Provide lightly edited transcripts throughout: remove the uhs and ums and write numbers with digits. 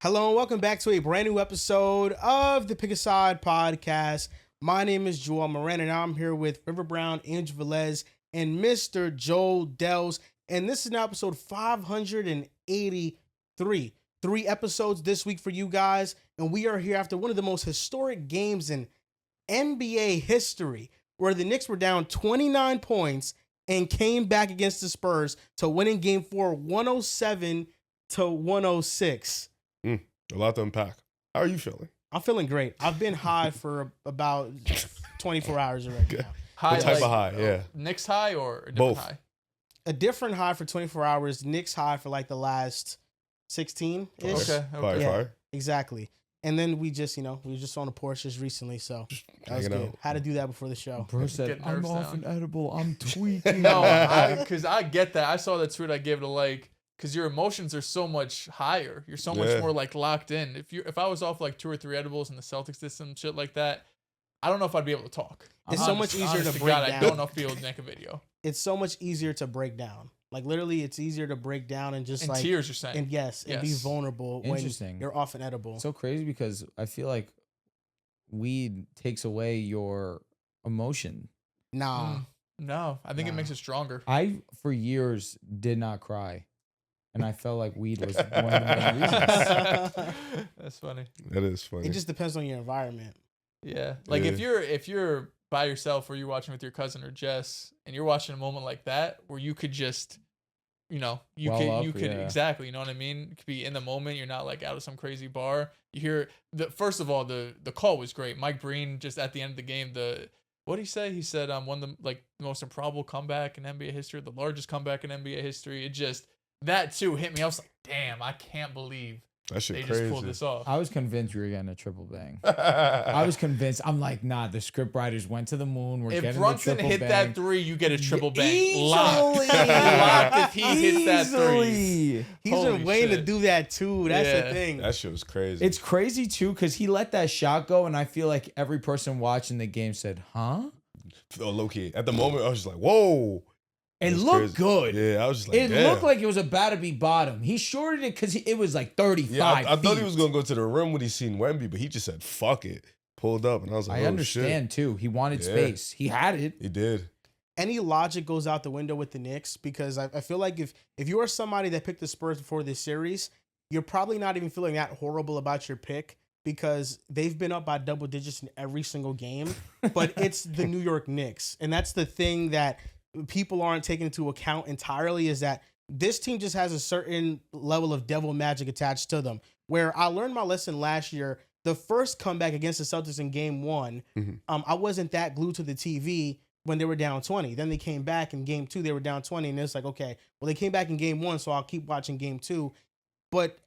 Hello and welcome back to a brand new episode of the Pick a Side podcast. My name is Joel Morant and I'm here with River Brown, Andrew Velez, and Mr. Joel Dells. And this is now episode 583. 3 episodes this week for you guys. And we are here after one of the most historic games in NBA history, where the Knicks were down 29 points and came back against the Spurs to win in game 4, 107-106. A lot to unpack. How are you feeling? I'm feeling great. I've been high for about 24 hours already now. High, what type of high? Yeah. Knicks high or a different Both. high? A different high for 24 hours. Knicks high for like the last 16-ish. Okay. Fire, Yeah. fire. Exactly. And then we just, we were just on the porch just recently, so that was hanging good. out. Had to do that before the show. Bro said, Get I'm nerves off down. an edible. I'm tweaking. No, because I get that. I saw that tweet. I gave it a like. Because your emotions are so much higher. You're so much more like locked in. If I was off like 2 or 3 edibles and the Celtics did some shit like that, I don't know if I'd be able to talk. It's so much easier to break down. I don't know if I'd be able to make a video. It's so much easier to break down. Like literally, it's easier to break down and just In like tears, you're saying. and and be Yes. vulnerable when Interesting. you're off an edible. It's so crazy because I feel like weed takes away your emotion. Nah. No, I think it makes it stronger. I, for years, did not cry. And I felt like weed was one of the main reasons. That's funny. That is funny. It just depends on your environment. Yeah. Like Yeah. if you're by yourself or you're watching with your cousin or Jess and you're watching a moment like that where you could just you Well could up, yeah. exactly, you know what I mean? You could be in the moment, you're not like out of some crazy bar. You hear first of all, the call was great. Mike Breen just at the end of the game, what did he say? He said one of the most improbable comeback in NBA history, the largest comeback in NBA history. It just that too hit me. I was like, damn, I can't believe that shit they crazy. just pulled this off. I was convinced we were getting a triple bang. I was convinced. I'm like, nah, the script writers went to the moon. We're If getting Brunson the triple hit bang. that 3, you get a triple bang. Easily. Locked. Locked if he hits that 3. Easily. He's Holy been waiting to shit. do that too. That's Yeah. the thing. That shit was crazy. It's crazy too because he let that shot go, and I feel like every person watching the game said, "Huh?" low key. At the moment, I was just like, whoa. It was looked crazy. good. Yeah, I was just like, It damn. looked like it was about to be bottom. He shorted it because it was like 35 Yeah, I thought he feet. was going to go to the rim when he seen Wemby, but he just said, fuck it. Pulled up, and I was like, I oh, understand too. He wanted Yeah. space. He had it. shit. He did. Any logic goes out the window with the Knicks because I feel like if you are somebody that picked the Spurs before this series, you're probably not even feeling that horrible about your pick because they've been up by double digits in every single game. But it's the New York Knicks, and that's the thing that people aren't taking into account entirely is that this team just has a certain level of devil magic attached to them. Where I learned my lesson last year, the first comeback against the Celtics in game 1, I wasn't that glued to the TV when they were down 20. Then they came back in game 2, they were down 20, and it's like, okay, well, they came back in game 1, so I'll keep watching game 2. But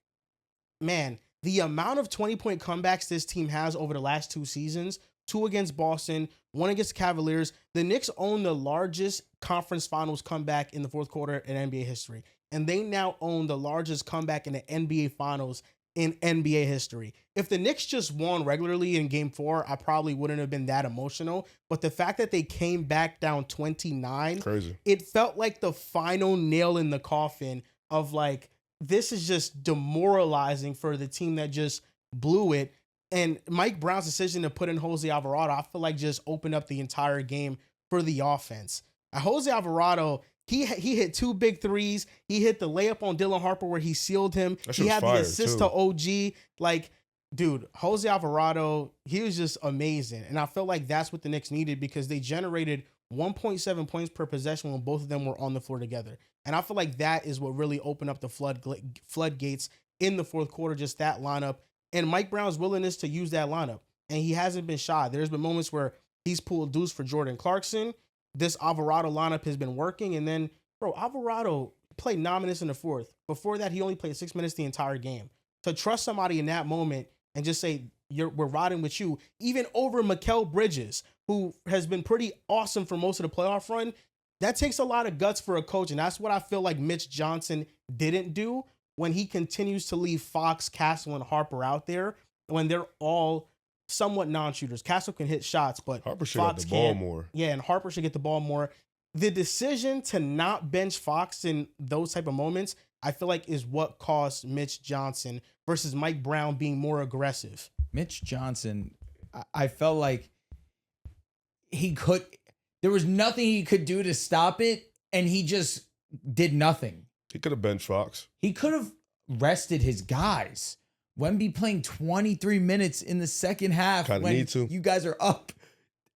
man, the amount of 20-point comebacks this team has over the last 2 seasons, 2 against Boston, 1 against Cavaliers. The Knicks own the largest conference finals comeback in the fourth quarter in NBA history. And they now own the largest comeback in the NBA finals in NBA history. If the Knicks just won regularly in game 4, I probably wouldn't have been that emotional. But the fact that they came back down 29, Crazy. it felt like the final nail in the coffin of like, this is just demoralizing for the team that just blew it. And Mike Brown's decision to put in Jose Alvarado, I feel like just opened up the entire game for the offense. Jose Alvarado, he hit 2 big threes. He hit the layup on Dylan Harper where he sealed him. That shit He was had the fire, assist too. to OG. Like, dude, Jose Alvarado, he was just amazing. And I felt like that's what the Knicks needed because they generated 1.7 points per possession when both of them were on the floor together. And I feel like that is what really opened up the floodgates in the fourth quarter, just that lineup. And Mike Brown's willingness to use that lineup. And he hasn't been shy. There's been moments where he's pulled deuce for Jordan Clarkson. This Alvarado lineup has been working. And then, bro, Alvarado played 9 minutes in the fourth. Before that, he only played 6 minutes the entire game. To trust somebody in that moment and just say, we're riding with you, even over Mikal Bridges, who has been pretty awesome for most of the playoff run, that takes a lot of guts for a coach. And that's what I feel like Mitch Johnson didn't do when he continues to leave Fox, Castle, and Harper out there when they're all somewhat non-shooters. Castle can hit shots, but Harper should Fox have the ball can't. more. Yeah, and Harper should get the ball more. The decision to not bench Fox in those type of moments, I feel like is what caused Mitch Johnson versus Mike Brown being more aggressive. Mitch Johnson, I felt like there was nothing he could do to stop it, and he just did nothing. He could have benched Fox. He could have rested his guys. Wemby playing 23 minutes in the second half Kinda when need to. you guys are up.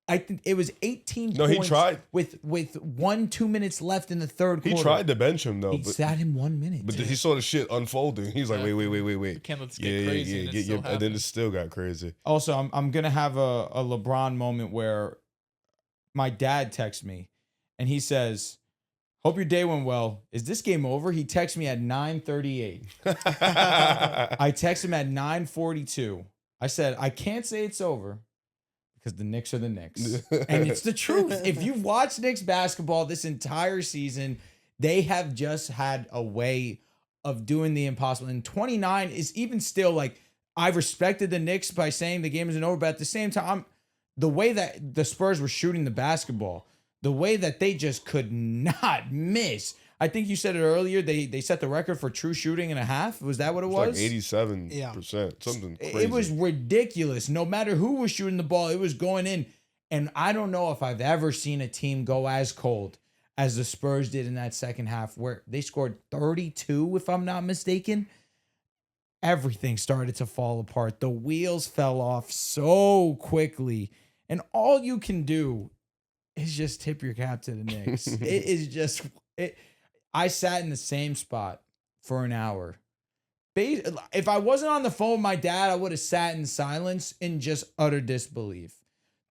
I think it was 18 No, points he tried. with 2 minutes left in the third quarter. He tried to bench him, though. He sat him 1 minute. But he saw the shit unfolding. He's like, Yeah. wait. You can't let this get crazy. And, it And then it still got crazy. Also, I'm going to have a LeBron moment where my dad texts me and he says, "Hope your day went well. Is this game over?" He texts me at 9:38. I text him at 9:42. I said, "I can't say it's over because the Knicks are the Knicks." And it's the truth. If you've watched Knicks basketball this entire season, they have just had a way of doing the impossible. And 29 is even still like, I respected the Knicks by saying the game isn't over, but at the same time, the way that the Spurs were shooting the basketball, the way that they just could not miss. I think you said it earlier. They set the record for true shooting in a half. Was that what it was? Like 87%. Something crazy. It was ridiculous. No matter who was shooting the ball, it was going in. And I don't know if I've ever seen a team go as cold as the Spurs did in that second half, where they scored 32, if I'm not mistaken. Everything started to fall apart. The wheels fell off so quickly. And all you can do is just tip your cap to the Knicks. It is just... I sat in the same spot for an hour. If I wasn't on the phone with my dad, I would have sat in silence in just utter disbelief.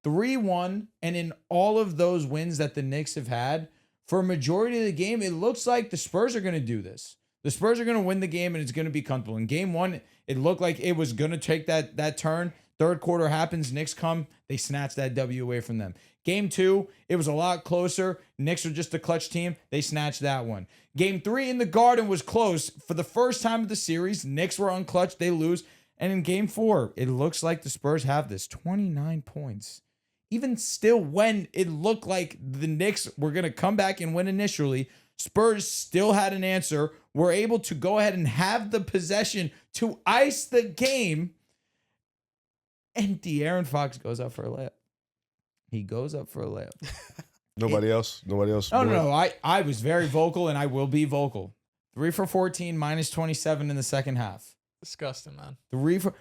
3-1, and in all of those wins that the Knicks have had, for a majority of the game, it looks like the Spurs are going to do this. The Spurs are going to win the game, and it's going to be comfortable. In game one, it looked like it was going to take that turn. Third quarter happens, Knicks come, they snatch that W away from them. Game two, it was a lot closer. Knicks were just a clutch team. They snatched that one. Game three in the Garden was close. For the first time of the series, Knicks were unclutched. They lose. And in game four, it looks like the Spurs have this 29 points. Even still, when it looked like the Knicks were going to come back and win initially, Spurs still had an answer, were able to go ahead and have the possession to ice the game. And De'Aaron Fox goes up for a layup. He goes up for a layup. Nobody else? No. I was very vocal, and I will be vocal. 3 for 14, minus 27 in the second half. Disgusting, man. 3 for...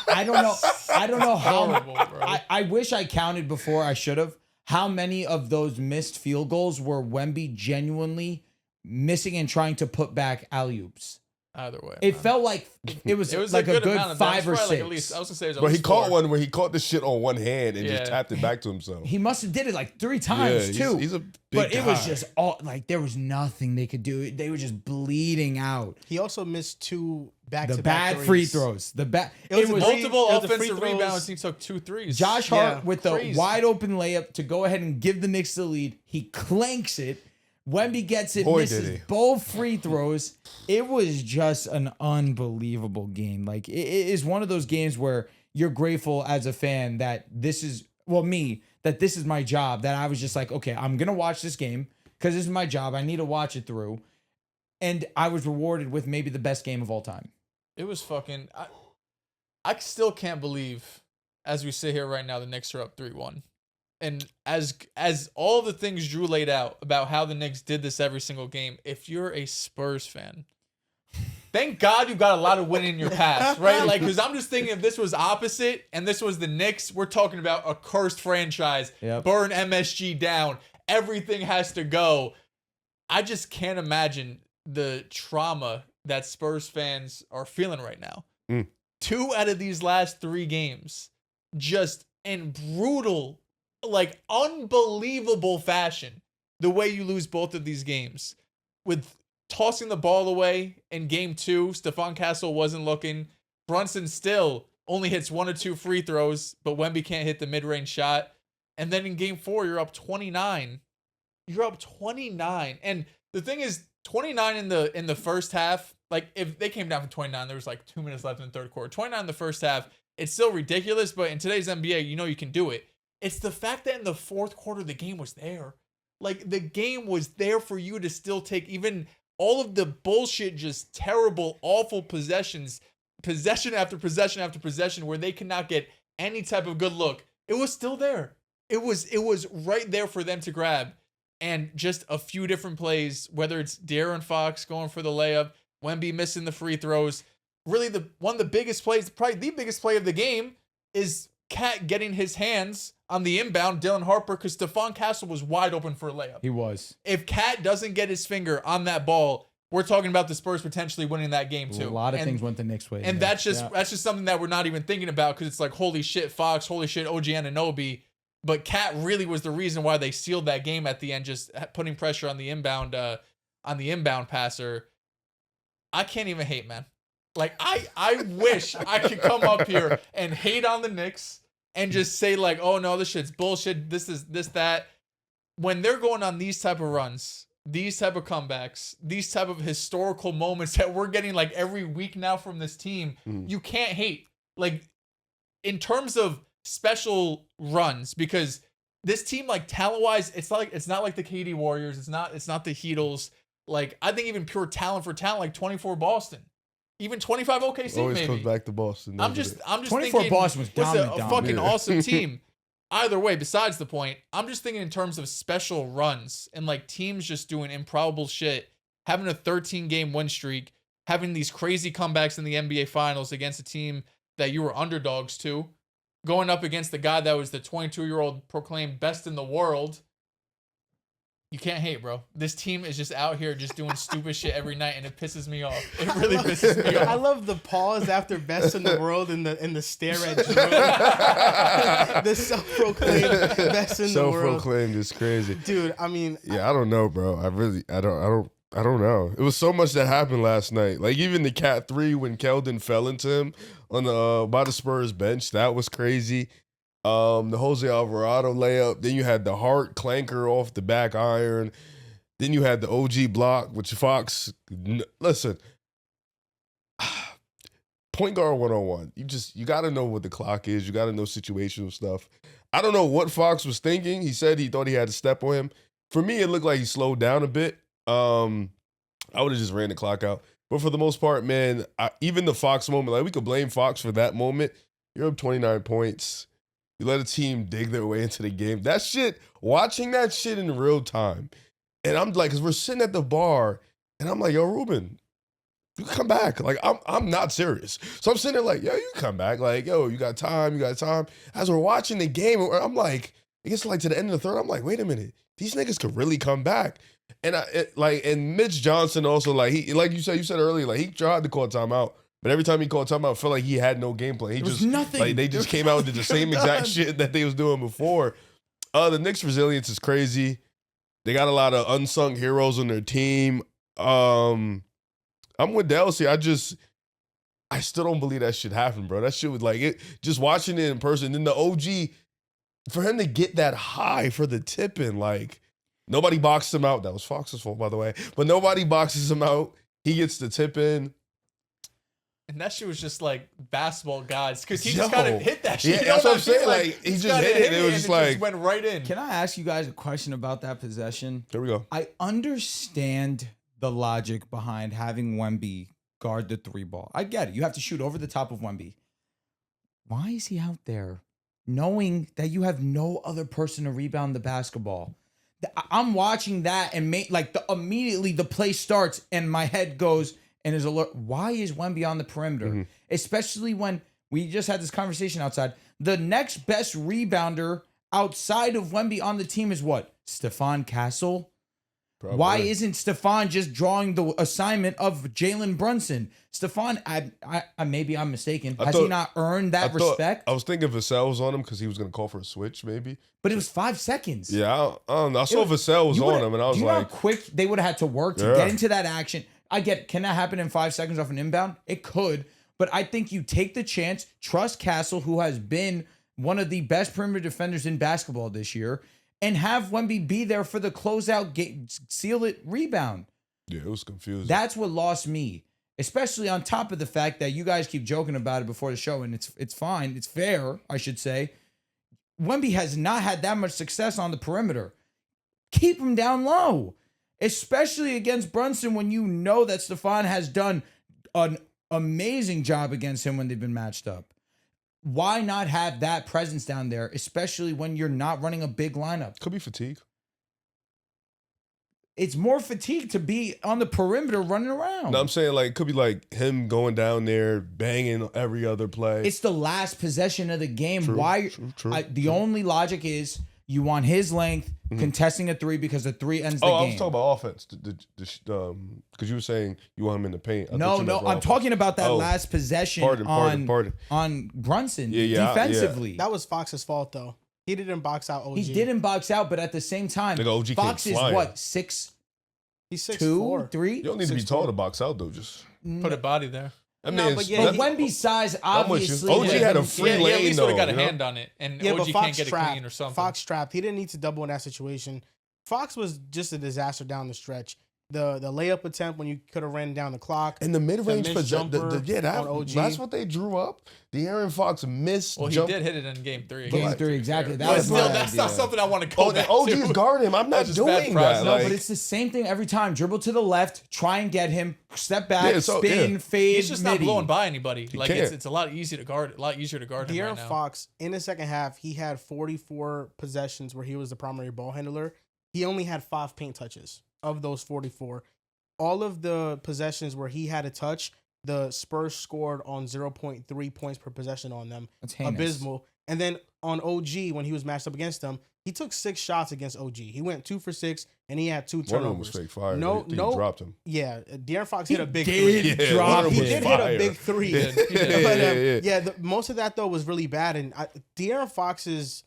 I don't know how... Horrible, bro. I wish I counted before. I should have. How many of those missed field goals were Wemby genuinely missing and trying to put back alley-oops? Either way, It man. felt like it was like a good amount of 5 or Like 6. at least, I was gonna say, it was at But he least caught 4. one where he caught the shit on one hand and Yeah. just tapped it back to himself. He must have did it like 3 times too. He's a big But it was guy. just all like there was nothing they could do. They were just bleeding out. He also missed 2 back-to-back The bad free throws. It was It a was Multiple It was the free offensive throws. rebounds. He took 2 threes. Josh Yeah, Hart with the crazy. wide open layup to go ahead and give the Knicks the lead. He clanks it. Wemby gets it, Boy, misses did he. both free throws. It was just an unbelievable game. Like it is one of those games where you're grateful as a fan that this is that this is my job. That I was just like, okay, I'm gonna watch this game because this is my job. I need to watch it through. And I was rewarded with maybe the best game of all time. It was fucking. I still can't believe, as we sit here right now, the Knicks are up 3-1. And as all the things Drew laid out about how the Knicks did this every single game, if you're a Spurs fan, thank God you got a lot of winning in your past, right? Like, because I'm just thinking if this was opposite and this was the Knicks, we're talking about a cursed franchise. Yep. Burn MSG down. Everything has to go. I just can't imagine the trauma that Spurs fans are feeling right now. 2 out of these last 3 games, just in brutal, like unbelievable fashion, the way you lose both of these games. With tossing the ball away in game 2, Stephon Castle wasn't looking. Brunson still only hits 1 or 2 free throws, but Wemby can't hit the mid-range shot. And then in game 4, you're up 29. You're up 29. And the thing is, 29 in the first half, like if they came down from 29, there was like 2 minutes left in the third quarter. 29 in the first half, it's still ridiculous, but in today's NBA, you know you can do it. It's the fact that in the fourth quarter, the game was there. Like the game was there for you to still take even all of the bullshit, just terrible, awful possession after possession after possession, where they cannot get any type of good look. It was still there. It was right there for them to grab. And just a few different plays, whether it's De'Aaron Fox going for the layup, Wemby missing the free throws. Really, one of the biggest plays, probably the biggest play of the game, is Cat getting his hands on the inbound, Dylan Harper, because Stephon Castle was wide open for a layup. He was. If Cat doesn't get his finger on that ball, we're talking about the Spurs potentially winning that game too. A lot of things went the Knicks' way. And that's just something that we're not even thinking about, because it's like, holy shit, Fox, holy shit, OG Anunoby. But Cat really was the reason why they sealed that game at the end, just putting pressure on the inbound passer. I can't even hate, man. Like, I wish I could come up here and hate on the Knicks and just say like, oh no, this shit's bullshit. This, that. When they're going on these type of runs, these type of comebacks, these type of historical moments that we're getting like every week now from this team, you can't hate. Like, in terms of special runs, because this team, like, talent-wise, it's not like the KD Warriors, it's not the Heatles. Like, I think even pure talent for talent, like 24 Boston, even 25 OKC, always maybe comes back to Boston. I'm just 24 thinking Boston was dominant. a fucking awesome team. Either way, besides the point, I'm just thinking in terms of special runs and like teams just doing improbable shit, having a 13-game win streak, having these crazy comebacks in the NBA Finals against a team that you were underdogs to, going up against the guy that was the 22-year-old proclaimed best in the world. You can't hate, bro. This team is just out here just doing stupid shit every night, and it pisses me off. It really pisses me off. I love the pause after best in the world and the stare at Drew. The self-proclaimed best in the world. Self-proclaimed is crazy. Dude, I mean, yeah, I don't know, bro. I don't know. It was so much that happened last night. Like, even the Cat 3 when Keldon fell into him on the by the Spurs bench, that was crazy. The Jose Alvarado layup. Then you had the Hart clanker off the back iron. Then you had the OG block, which Fox. Listen, point guard 101. You got to know what the clock is. You got to know situational stuff. I don't know what Fox was thinking. He said he thought he had to step on him. For me, it looked like he slowed down a bit. I would have just ran the clock out. But for the most part, man, even the Fox moment, like, we could blame Fox for that moment. You're up 29 points. You let a team dig their way into the game. That shit, watching that shit in real time. And I'm like, because we're sitting at the bar, and I'm like, yo, Ruben, you come back. Like, I'm not serious. So I'm sitting there like, yo, you come back. Like, yo, you got time. As we're watching the game, I'm like, it gets like to the end of the third, I'm like, wait a minute. These niggas could really come back. And and Mitch Johnson also, like, he, like you said earlier, like, he tried to call timeout. But every time he called timeout, I felt like he had no game plan. He there just was nothing. Like, they just came out and did the same exact shit that they was doing before. The Knicks' resilience is crazy. They got a lot of unsung heroes on their team. I'm with Delsey. I still don't believe that shit happened, bro. That shit was like it. Just watching it in person, then the OG, for him to get that high for the tip-in, like, nobody boxed him out. That was Fox's fault, by the way. But nobody boxes him out. He gets the tip-in. And that shit was just like basketball gods, because he just kind of hit that shit. Yeah, that's what I'm saying. Like, he just hit it. It was just like, just went right in. Can I ask you guys a question about that possession? Here we go. I understand the logic behind having Wemby guard the 3 ball. I get it. You have to shoot over the top of Wemby. Why is he out there knowing that you have no other person to rebound the basketball? I'm watching that and immediately the play starts and my head goes and is alert. Why is Wemby on the perimeter? Mm-hmm. Especially when we just had this conversation outside. The next best rebounder outside of Wemby on the team is what? Stephon Castle? Probably. Why isn't Stephon just drawing the assignment of JLin Brunson? Stephon, I maybe I'm mistaken. Has he not earned that respect? I was thinking Vassell was on him because he was going to call for a switch, maybe. But it was 5 seconds. Yeah, I don't know. I saw Vassell was on him, and I was like, how quick they would have had to work to get into that action. I get, can that happen in 5 seconds off an inbound? It could, but I think you take the chance, trust Castle, who has been one of the best perimeter defenders in basketball this year, and have Wemby be there for the closeout, seal it, rebound. Yeah, it was confusing. That's what lost me, especially on top of the fact that you guys keep joking about it before the show, and it's fine, it's fair, I should say. Wemby has not had that much success on the perimeter. Keep him down low. especially against Brunson when you know that Stephon has done an amazing job against him when they've been matched up. Why not have that presence down there, especially when you're not running a big lineup? Could be fatigue. It's more fatigue to be on the perimeter running around. No, I'm saying like it could be like him going down there banging every other play. It's the last possession of the game. True, Why? true, The only logic is you want his length contesting a three because the three ends the game. I was talking about offense. Because you were saying you want him in the paint. No, I'm talking about that last possession Pardon. on Brunson Yeah, defensively. That was Fox's fault though. He didn't box out OG. He didn't box out, but at the same time, Like OG Fox came is flying. what, 6'2", He's 6'4". 3? You don't need to be tall to box out though. Just Put a body there. I mean, No, it's- but yeah, But he- Wemby's size, I'm with you. obviously. OG had a free At lane least though. would have got a you know? hand on it, and Yeah, OG but can't Fox get it trapped. clean or something. Fox trapped. He didn't need to double in that situation. Fox was just a disaster down the stretch. The layup attempt when you could have ran down the clock. And the mid-range missed jumper on OG. that's what they drew up. The Aaron Fox missed Well, he jump. did hit it in game 3. Game 3, exactly. That But was still, my that's idea. not something I want to go back OG's to. guard him. I'm not That's just bad doing process. that. No, Like, but it's the same thing every time. Dribble to the left, try and get him, step back, Yeah, so, spin, yeah. fade, He's just not midi. blowing by anybody. Like can't. it's a lot easier to guard. A lot easier to guard him De'Aaron right now. Fox in the second half, he had 44 possessions where he was the primary ball handler. He only had 5 paint touches of those 44. All of the possessions where he had a touch, the Spurs scored on 0.3 points per possession on them. That's heinous. Abysmal. And then on OG, when he was matched up against them, he took 6 shots against OG. He went 2 for 6, and he had 2 turnovers. one of them was fake fire. No, I think no, he dropped him. Yeah, De'Aaron Fox hit a big did 3. Yeah, drop one of He them was did fire. hit a big 3. He did. He did. But, Yeah. most of that though was really bad, and De'Aaron Fox's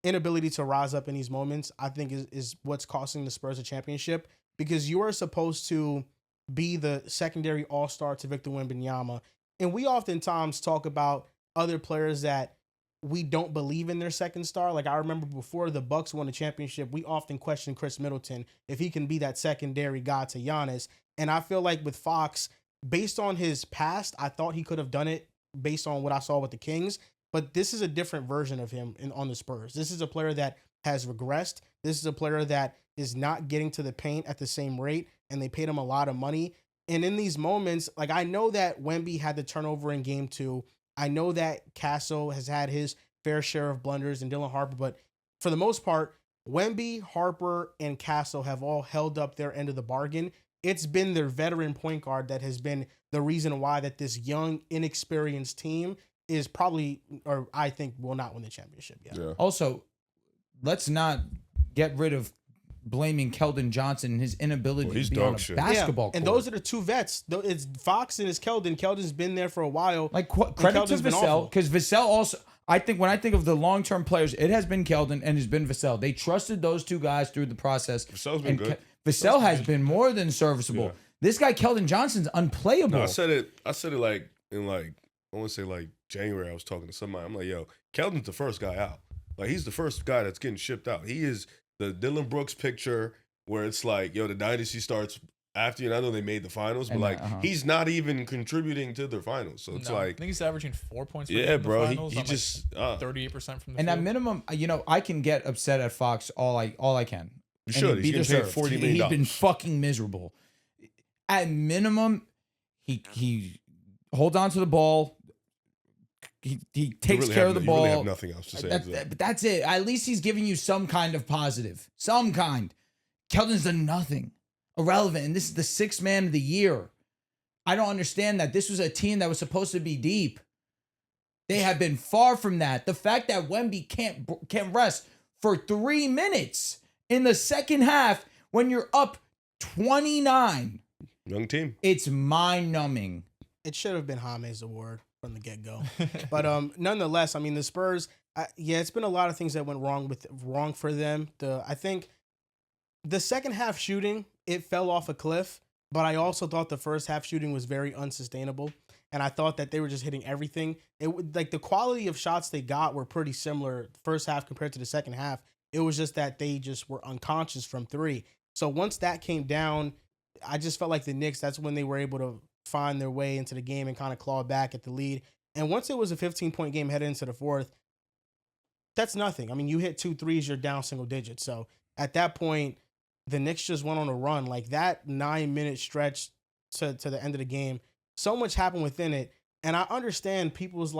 inability to rise up in these moments, I think, is what's costing the Spurs a championship, because you are supposed to be the secondary all-star to Victor Wembanyama, and we oftentimes talk about other players that we don't believe in their second star. Like I remember before the Bucks won the championship, we often questioned Chris Middleton if he can be that secondary guy to Giannis, and I feel like with Fox, based on his past, I thought he could have done it based on what I saw with the Kings. But this is a different version of him on the Spurs. This is a player that has regressed. This is a player that is not getting to the paint at the same rate, and they paid him a lot of money. And in these moments, like I know that Wemby had the turnover in game 2. I know that Castle has had his fair share of blunders and Dylan Harper, but for the most part, Wemby, Harper, and Castle have all held up their end of the bargain. It's been their veteran point guard that has been the reason why that this young, inexperienced team is probably, or I think will not win the championship yet. Yeah. Also, let's not get rid of blaming Keldon Johnson and his inability Well, he's to be on a dog shit. basketball court. And those are the 2 vets. It's Fox and it's Keldon. Keldon's been there for a while. Like credit to Keldon's been Vassell, awful. because Vassell also, I think when I think of the long-term players, it has been Keldon and it's been Vassell. They trusted those 2 guys through the process. Vassell's been good. Vassell has been more than serviceable. Yeah. This guy Keldon Johnson's unplayable. No, I said it like in like I want to say like January. I was talking to somebody. I'm like, yo, Keldon's the first guy out. Like he's the first guy that's getting shipped out. He is the Dylan Brooks picture where it's like, yo, the dynasty starts after you. And I know they made the finals, but And, like he's not even contributing to their finals. So it's No, I like, think he's averaging 4 points per game yeah, in the bro, finals he on, just 38% from the and at field. minimum, I can get upset at Fox all I can. you And should. it'd He's be getting paid deserved. $40 million. He's been fucking miserable. At minimum, he holds on to the ball. He takes care of the You ball. really have nothing else to say. But that's it. At least he's giving you some kind of positive. Some kind. Keldon's done nothing. Irrelevant. And this is the 6th man of the year. I don't understand that. This was a team that was supposed to be deep. They have been far from that. The fact that Wemby can't rest for 3 minutes in the second half when you're up 29. Young team. It's mind-numbing. It should have been Jame's award from the get-go. But nonetheless, I mean, the Spurs, it's been a lot of things that went wrong for them. I think the second half shooting, it fell off a cliff, but I also thought the first half shooting was very unsustainable. And I thought that they were just hitting everything. Like the quality of shots they got were pretty similar first half compared to the second half. It was just that they just were unconscious from 3. So once that came down, I just felt like the Knicks, that's when they were able to find their way into the game and kind of claw back at the lead. And once it was a 15-point game headed into the 4th, that's nothing. I mean, you hit 2 threes, you're down single digits. So at that point, the Knicks just went on a run. Like that 9-minute stretch to the end of the game, so much happened within it. And I understand people's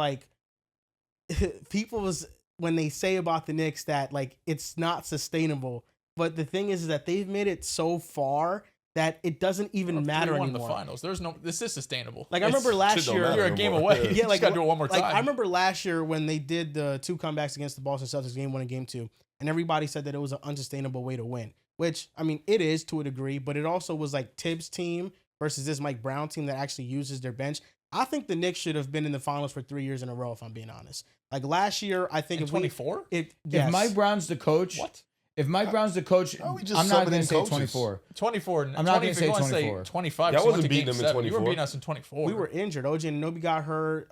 when they say about the Knicks that like it's not sustainable. But the thing is that they've made it so far that it doesn't even matter anymore. In the finals, this is sustainable. Like I remember last year, you're a game away. Yeah, like gotta do it one more time. I remember last year when they did the 2 comebacks against the Boston Celtics, game 1 and game 2, and everybody said that it was an unsustainable way to win. Which I mean, it is to a degree, but it also was like Tibbs' team versus this Mike Brown team that actually uses their bench. I think the Knicks should have been in the finals for 3 years in a row, if I'm being honest. Like last year, I think in 24. Yes. If Mike Brown's the coach, What? If Mike Brown's the coach, How are we just I'm not going to subbing say coaches? 24. 24. I'm not going to say 24. 25. Yeah, I so we went wasn't to beating game them in 7. You were 24. beating us in 24. we were injured. OG Anunoby got hurt.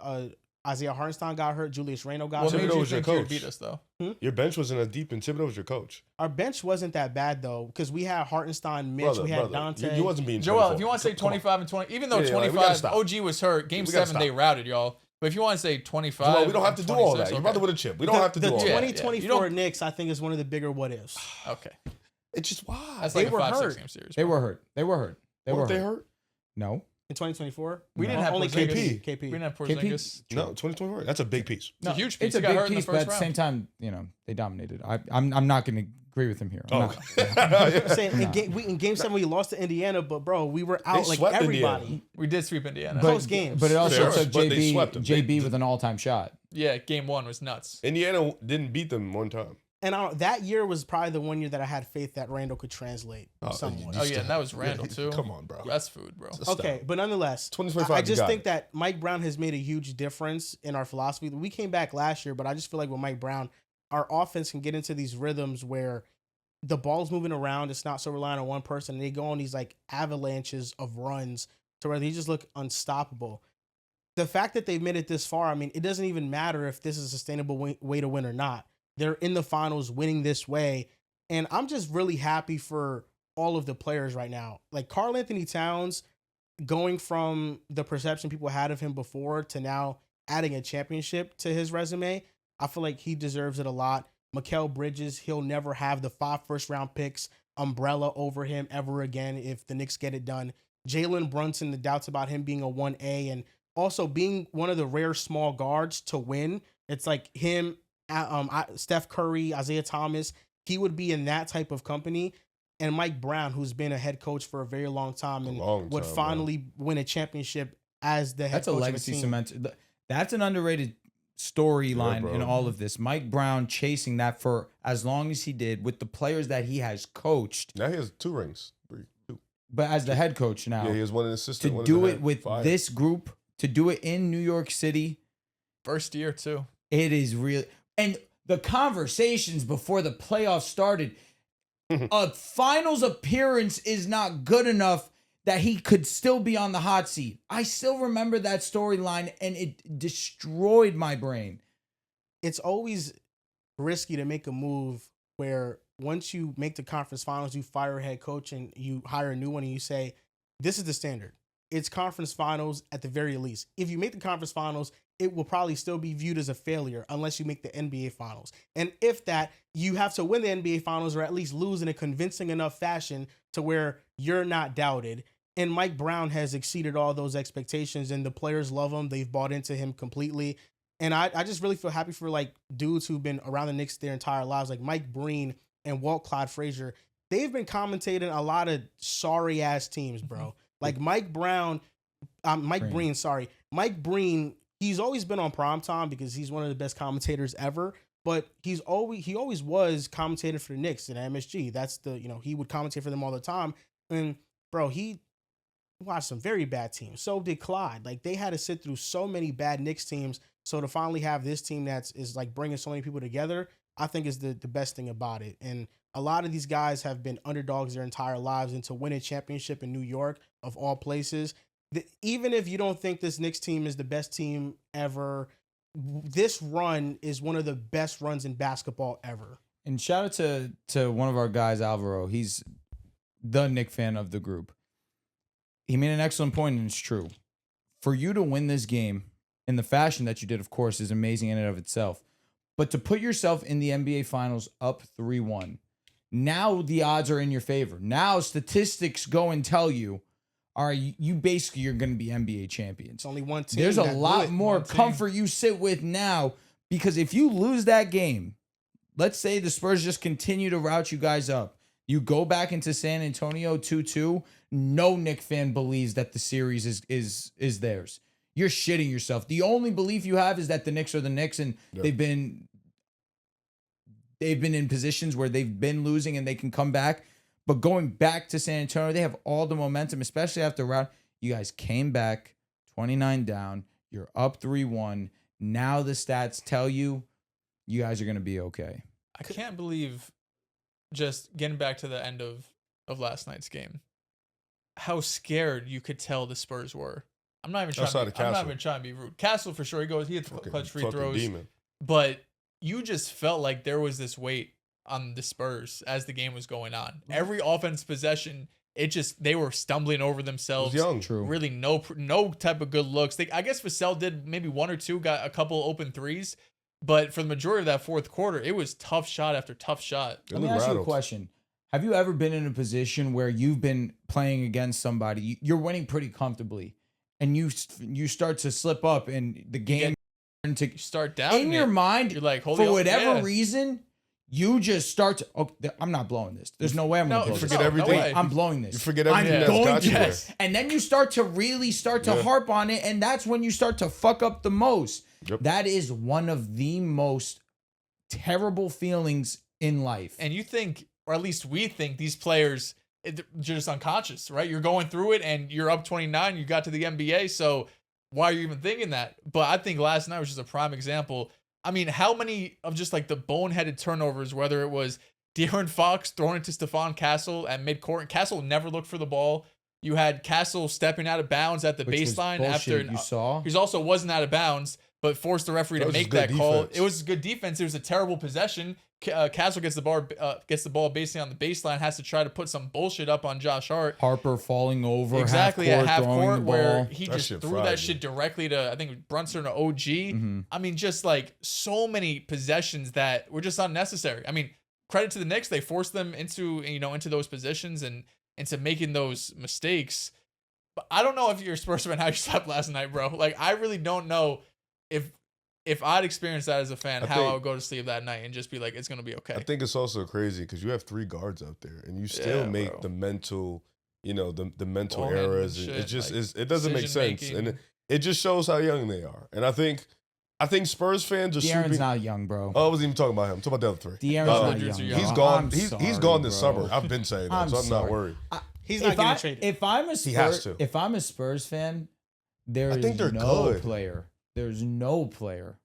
Isaiah Hartenstein got hurt. Julius Randle got What hurt. made Thibodeau you was your think you would coach. beat us though? Your bench wasn't as deep, and Thibodeau was your coach. Our bench wasn't that bad though, because we had Hartenstein, Mitch, we had Dante. You wasn't being Joel, 24. if you want to say Come on. 25 and 20, even though Yeah, like, we 25, gotta stop. OG was hurt. Game We gotta 7, they stop. routed y'all. But if you want to say 25, Well, we don't have to do all that. 26, You're about to win a chip. We don't have to the do all that. 2024 You don't- Knicks, I think, is one of the bigger what ifs. Okay. It's just why. That's They like were a 5-6 hurt. game series. They bro. were hurt. They Weren't they hurt. hurt? No. In 2024, We didn't have only Porzingis. KP. We didn't have KP? Porzingis. No, 2024. That's a big piece. It's a huge piece. It's a He got big hurt in the piece, but first at the round. same time, they dominated. I'm not going to agree with him here. I'm Oh, not. okay. I'm saying in game 7 we lost to Indiana, but bro, we were out They like swept everybody. Indiana. We did sweep Indiana. Close games. But it also Sure, took but they swept them. JB with an all-time shot. Yeah, game 1 was nuts. Indiana didn't beat them one time. And that year was probably the one year that I had faith that Randall could translate somewhat. Oh, yeah, and that was Randall, too. Come on, bro. That's food, bro. Okay, but nonetheless, 2025, I you just got think it. that Mike Brown has made a huge difference in our philosophy. We came back last year, but I just feel like with Mike Brown, our offense can get into these rhythms where the ball's moving around. It's not so reliant on one person. And they go on these like avalanches of runs to where they just look unstoppable. The fact that they've made it this far, I mean, it doesn't even matter if this is a sustainable way to win or not. They're in the finals winning this way. And I'm just really happy for all of the players right now. Like Karl Anthony Towns going from the perception people had of him before to now adding a championship to his resume. I feel like he deserves it a lot. Mikal Bridges, he'll never have the 5 first-round picks umbrella over him ever again if the Knicks get it done. JLin Brunson, the doubts about him being a 1A and also being one of the rare small guards to win. It's like him, Steph Curry, Isaiah Thomas, he would be in that type of company. And Mike Brown, who's been a head coach for a very long time and would finally win a championship as the head That's coach a of legacy team. cement. That's an underrated storyline in all of this. Mike Brown chasing that for as long as he did with the players that he has coached. Now he has 2 rings. 3, 2. But as the head coach now, Yeah, he has one assistant. to one do as the it head. with 5. this group, to do it in New York City, First year, too. it is really. And the conversations before the playoffs started, a finals appearance is not good enough that he could still be on the hot seat. I still remember that storyline and it destroyed my brain. It's always risky to make a move where once you make the conference finals, you fire a head coach and you hire a new one and you say, this is the standard. It's conference finals at the very least. If you make the conference finals, it will probably still be viewed as a failure unless you make the NBA finals. And if that, you have to win the NBA finals or at least lose in a convincing enough fashion to where you're not doubted. And Mike Brown has exceeded all those expectations and the players love him. They've bought into him completely. And I just really feel happy for like dudes who've been around the Knicks their entire lives, like Mike Breen and Walt Clyde Frazier. They've been commentating a lot of sorry ass teams, bro. Like Mike Breen, he's always been on primetime because he's one of the best commentators ever. But he always was commentating for the Knicks and MSG. That's he would commentate for them all the time. And bro, he watched some very bad teams. So did Clyde. Like they had to sit through so many bad Knicks teams. So to finally have this team is like bringing so many people together, I think is the best thing about it. And a lot of these guys have been underdogs their entire lives, and to win a championship in New York, of all places, even if you don't think this Knicks team is the best team ever, this run is one of the best runs in basketball ever. And shout out to one of our guys, Alvaro. He's the Knick fan of the group. He made an excellent point, and it's true. For you to win this game in the fashion that you did, of course, is amazing in and of itself. But to put yourself in the NBA Finals up 3-1 Now the odds are in your favor. Now statistics go and tell you, all right, you basically you're going to be NBA champions. It's only one team. There's a that blew lot it. more One team. comfort you sit with now because if you lose that game, let's say the Spurs just continue to route you guys up. You go back into San Antonio 2-2. No Knicks fan believes that the series is theirs. You're shitting yourself. The only belief you have is that the Knicks are the Knicks and they've been in positions where they've been losing and they can come back. But going back to San Antonio, they have all the momentum, especially after round. You guys came back 29 down. You're up 3-1. Now the stats tell you guys are going to be okay. I can't believe, just getting back to the end of last night's game, how scared you could tell the Spurs were. I'm not even trying to be rude. Castle for sure. He hits clutch free throws. Demon. But you just felt like there was this weight on the Spurs as the game was going on. Every offense possession, they were stumbling over themselves. It was young. True. Really no type of good looks. I guess Vassell did maybe one or two, got a couple open threes. But for the majority of that fourth quarter, it was tough shot after tough shot. Let me ask you a question. Have you ever been in a position where you've been playing against somebody, you're winning pretty comfortably, and you start to slip up and the game You start down in your mind, you're like, for whatever reason, you just start to, I'm not blowing this. There's no way I'm going to blow this. forget everything. I'm blowing this. You forget everything I'm that's going got you to. there. And then you start to really harp on it, and that's when you start to fuck up the most. Yep. That is one of the most terrible feelings in life. And you think, or at least we think, these players, they're just unconscious, right? You're going through it and you're up 29, you got to the NBA, so why are you even thinking that? But I think last night was just a prime example. I mean, how many of just like the boneheaded turnovers, whether it was De'Aaron Fox throwing it to Stephon Castle at midcourt, and Castle never looked for the ball. You had Castle stepping out of bounds at the baseline after you saw. He also wasn't out of bounds, but forced the referee to make that call. Defense. It was good defense. It was a terrible possession. Castle gets the ball basically on the baseline, has to try to put some bullshit up on Josh Hart. Harper falling over Exactly at half throwing court the where ball. he That just shit threw fried that me. shit directly to, I think, Brunson or OG. Mhm. I mean, just like so many possessions that were just unnecessary. I mean, credit to the Knicks. They forced them into those positions and into making those mistakes. But I don't know if you're a Spurs fan how you slept last night, bro. Like, I really don't know if I'd experienced that as a fan, I would go to sleep that night and just be like, it's gonna be okay. I think it's also crazy because you have 3 guards out there, and you still make bro. the mental, the mental Ball handling errors. shit, It just like, it doesn't make sense, decision-making. and it just shows how young they are. And I think Spurs fans are De'Aaron's sweeping. not young, bro. Oh, I wasn't even talking about him. I'm talking about the other 3. De'Aaron's not Hundreds young. are bro. He's gone. I'm He's sorry, gone this bro. summer. I've been saying that, I'm so I'm not sorry. worried. He's not getting traded. If I'm a He has Spurs, to. if I'm a Spurs fan, there I is think they're no good. player. There's no player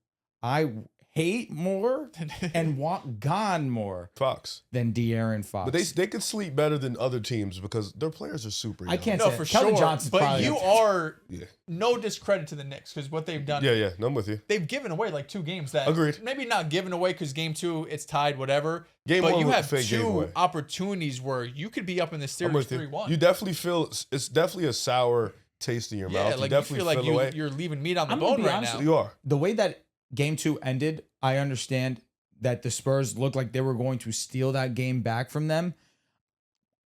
I hate more and want gone more Fox. than De'Aaron Fox. But they could sleep better than other teams because their players are super young. I can't No, say for Keldon sure. Johnson's But probably you are Yeah. no discredit to the Knicks because what they've done. Yeah, no, I'm with you. They've given away like 2 games that Agreed. maybe not given away because game 2 it's tied, whatever. Game but 1 you was a have fake giveaway. 2 opportunities where you could be up in this I'm series with you. 3-1. You definitely feel it's definitely a sour taste in your Yeah, mouth. like You you definitely feel like away. you're leaving meat on the I'm gonna bone be right honest now. with You are. the way that game 2 ended. I understand that the Spurs looked like they were going to steal that game back from them.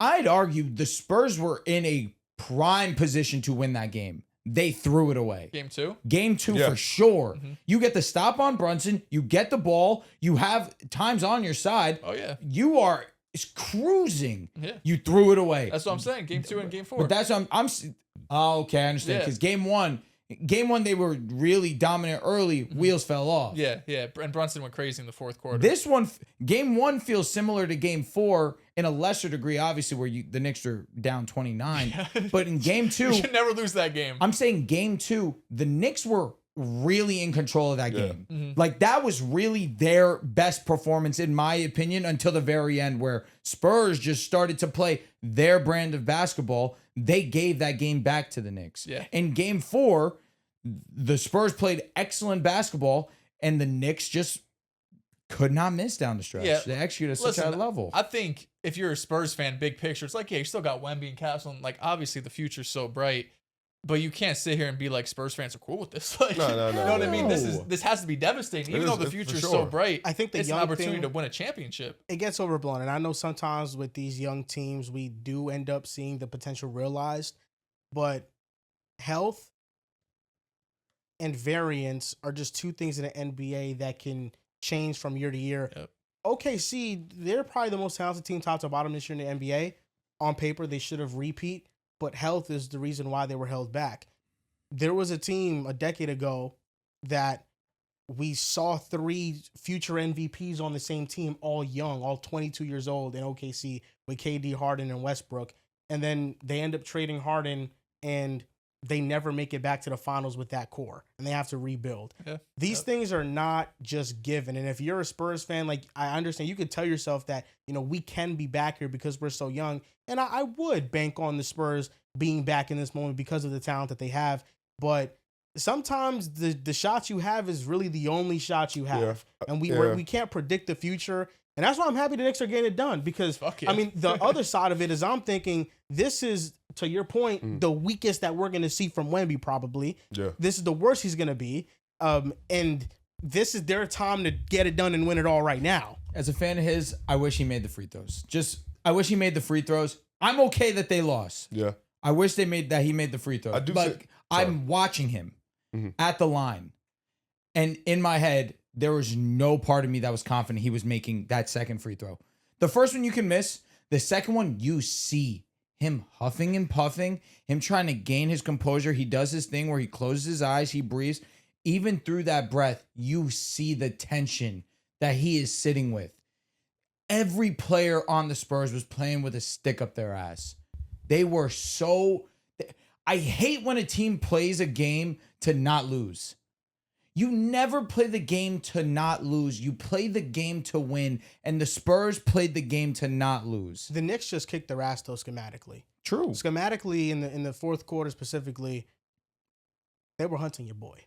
I'd argue the Spurs were in a prime position to win that game. They threw it away. Game 2. Game 2 Yeah. for sure. Mhm. You get the stop on Brunson. You get the ball. You have times on your side. Oh yeah, You are cruising. yeah. You threw it away. That's what I'm saying. Game 2 and game 4. But that's okay. I understand Yeah. because game one they were really dominant early. Wheels fell off. yeah. And Brunson went crazy in the fourth quarter. This one, game 1 feels similar to game 4 in a lesser degree, obviously, where the Knicks are down 29. But in game 2, you should never lose that game. I'm saying game 2, the Knicks were really in control of that game. Mhm. Like that was really their best performance, in my opinion, until the very end, where Spurs just started to play their brand of basketball. They gave that game back to the Knicks. Yeah. In game 4, the Spurs played excellent basketball, and the Knicks just could not miss down the stretch. Yeah. They executed at such a high level. I think if you're a Spurs fan, big picture, it's like, yeah, you still got Wemby and Castle, and like obviously the future's so bright. But you can't sit here and be like Spurs fans are cool with this. Like, No. You know what I mean? No. This has to be devastating. Even though the future is so bright, I think it's an opportunity to win a championship. It gets overblown. And I know sometimes with these young teams, we do end up seeing the potential realized. But health and variance are just two things in the NBA that can change from year to year. Yep. OKC, they're probably the most talented team top to bottom this year in the NBA. On paper, they should have repeat, but health is the reason why they were held back. There was a team a decade ago that we saw 3 future MVPs on the same team, all young, all 22 years old in OKC with KD, Harden, and Westbrook. And then they end up trading Harden and they never make it back to the finals with that core and they have to rebuild. Yeah. These things are not just given. And if you're a Spurs fan, like I understand, you could tell yourself that, we can be back here because we're so young. And I would bank on the Spurs being back in this moment because of the talent that they have. But sometimes the shots you have is really the only shot you have. Yeah. And we can't predict the future. And that's why I'm happy the Knicks are getting it done because, yeah. I mean, the other side of it is I'm thinking this is, to your point, the weakest that we're going to see from Wemby probably. Yeah. This is the worst he's going to be. And this is their time to get it done and win it all right now. As a fan of his, I wish he made the free throws. I wish he made the free throws. I'm okay that they lost. Yeah. I wish he made the free throws. I do but say- I'm watching him at the line. And in my head, there was no part of me that was confident he was making that second free throw. The first one you can miss. The second one, you see him huffing and puffing, him trying to gain his composure. He does his thing where he closes his eyes, he breathes. Even through that breath, you see the tension that he is sitting with. Every player on the Spurs was playing with a stick up their ass. They were so... I hate when a team plays a game to not lose. You never play the game to not lose. You play the game to win, and the Spurs played the game to not lose. The Knicks just kicked their ass, though, schematically. True. Schematically, in the fourth quarter specifically, they were hunting your boy.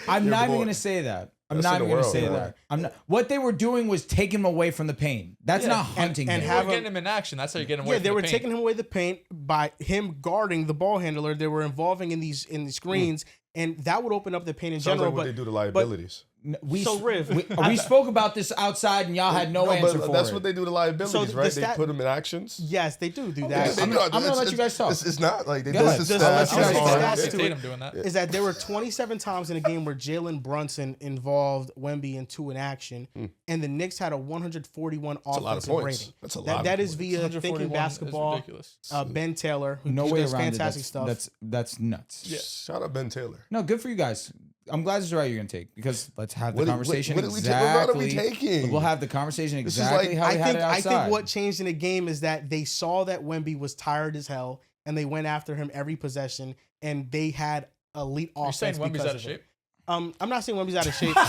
I'm not even going to say that. I'm Best not in even the going to world, say man. that. I'm not. What they were doing was taking him away from the pain. That's not hunting and him. have We're getting him in action. That's how you get him away from they the were paint. taking him away the paint by him guarding the ball handler. They were involving in the screens, and that would open up the paint in Sounds general. like what they do to liabilities. We Riv, spoke about this outside, and y'all had no answer for that's it. what they do to liabilities, So the right? stat- they put them in actions. yes, they do Yeah, that. they I'm do. gonna let you guys talk. It's not like they Go do ahead. this. Just stats. let you guys It's talk. hard. Stats to Tatum it. doing that. Is that there were 27 times in a game where JLin Brunson involved Wemby in 2 in action, and the Knicks had a 141 That's a lot of offensive points. rating. That's a lot. That of is points. via 141 Thinking is Basketball. ridiculous. Ben Taylor, who No way does around fantastic it. stuff. That's nuts. Yeah. Shout out Ben Taylor. No, good for you guys. I'm glad this is the route you're gonna take because let's have the What conversation what are we exactly. taking? We'll have the conversation This is exactly like- how we had it I outside. think what changed in the game is that they saw that Wemby was tired as hell, and they went after him every possession, and they had elite You're offense. saying Wemby's because out of it. shape? I'm not saying Wemby's out of shape. No.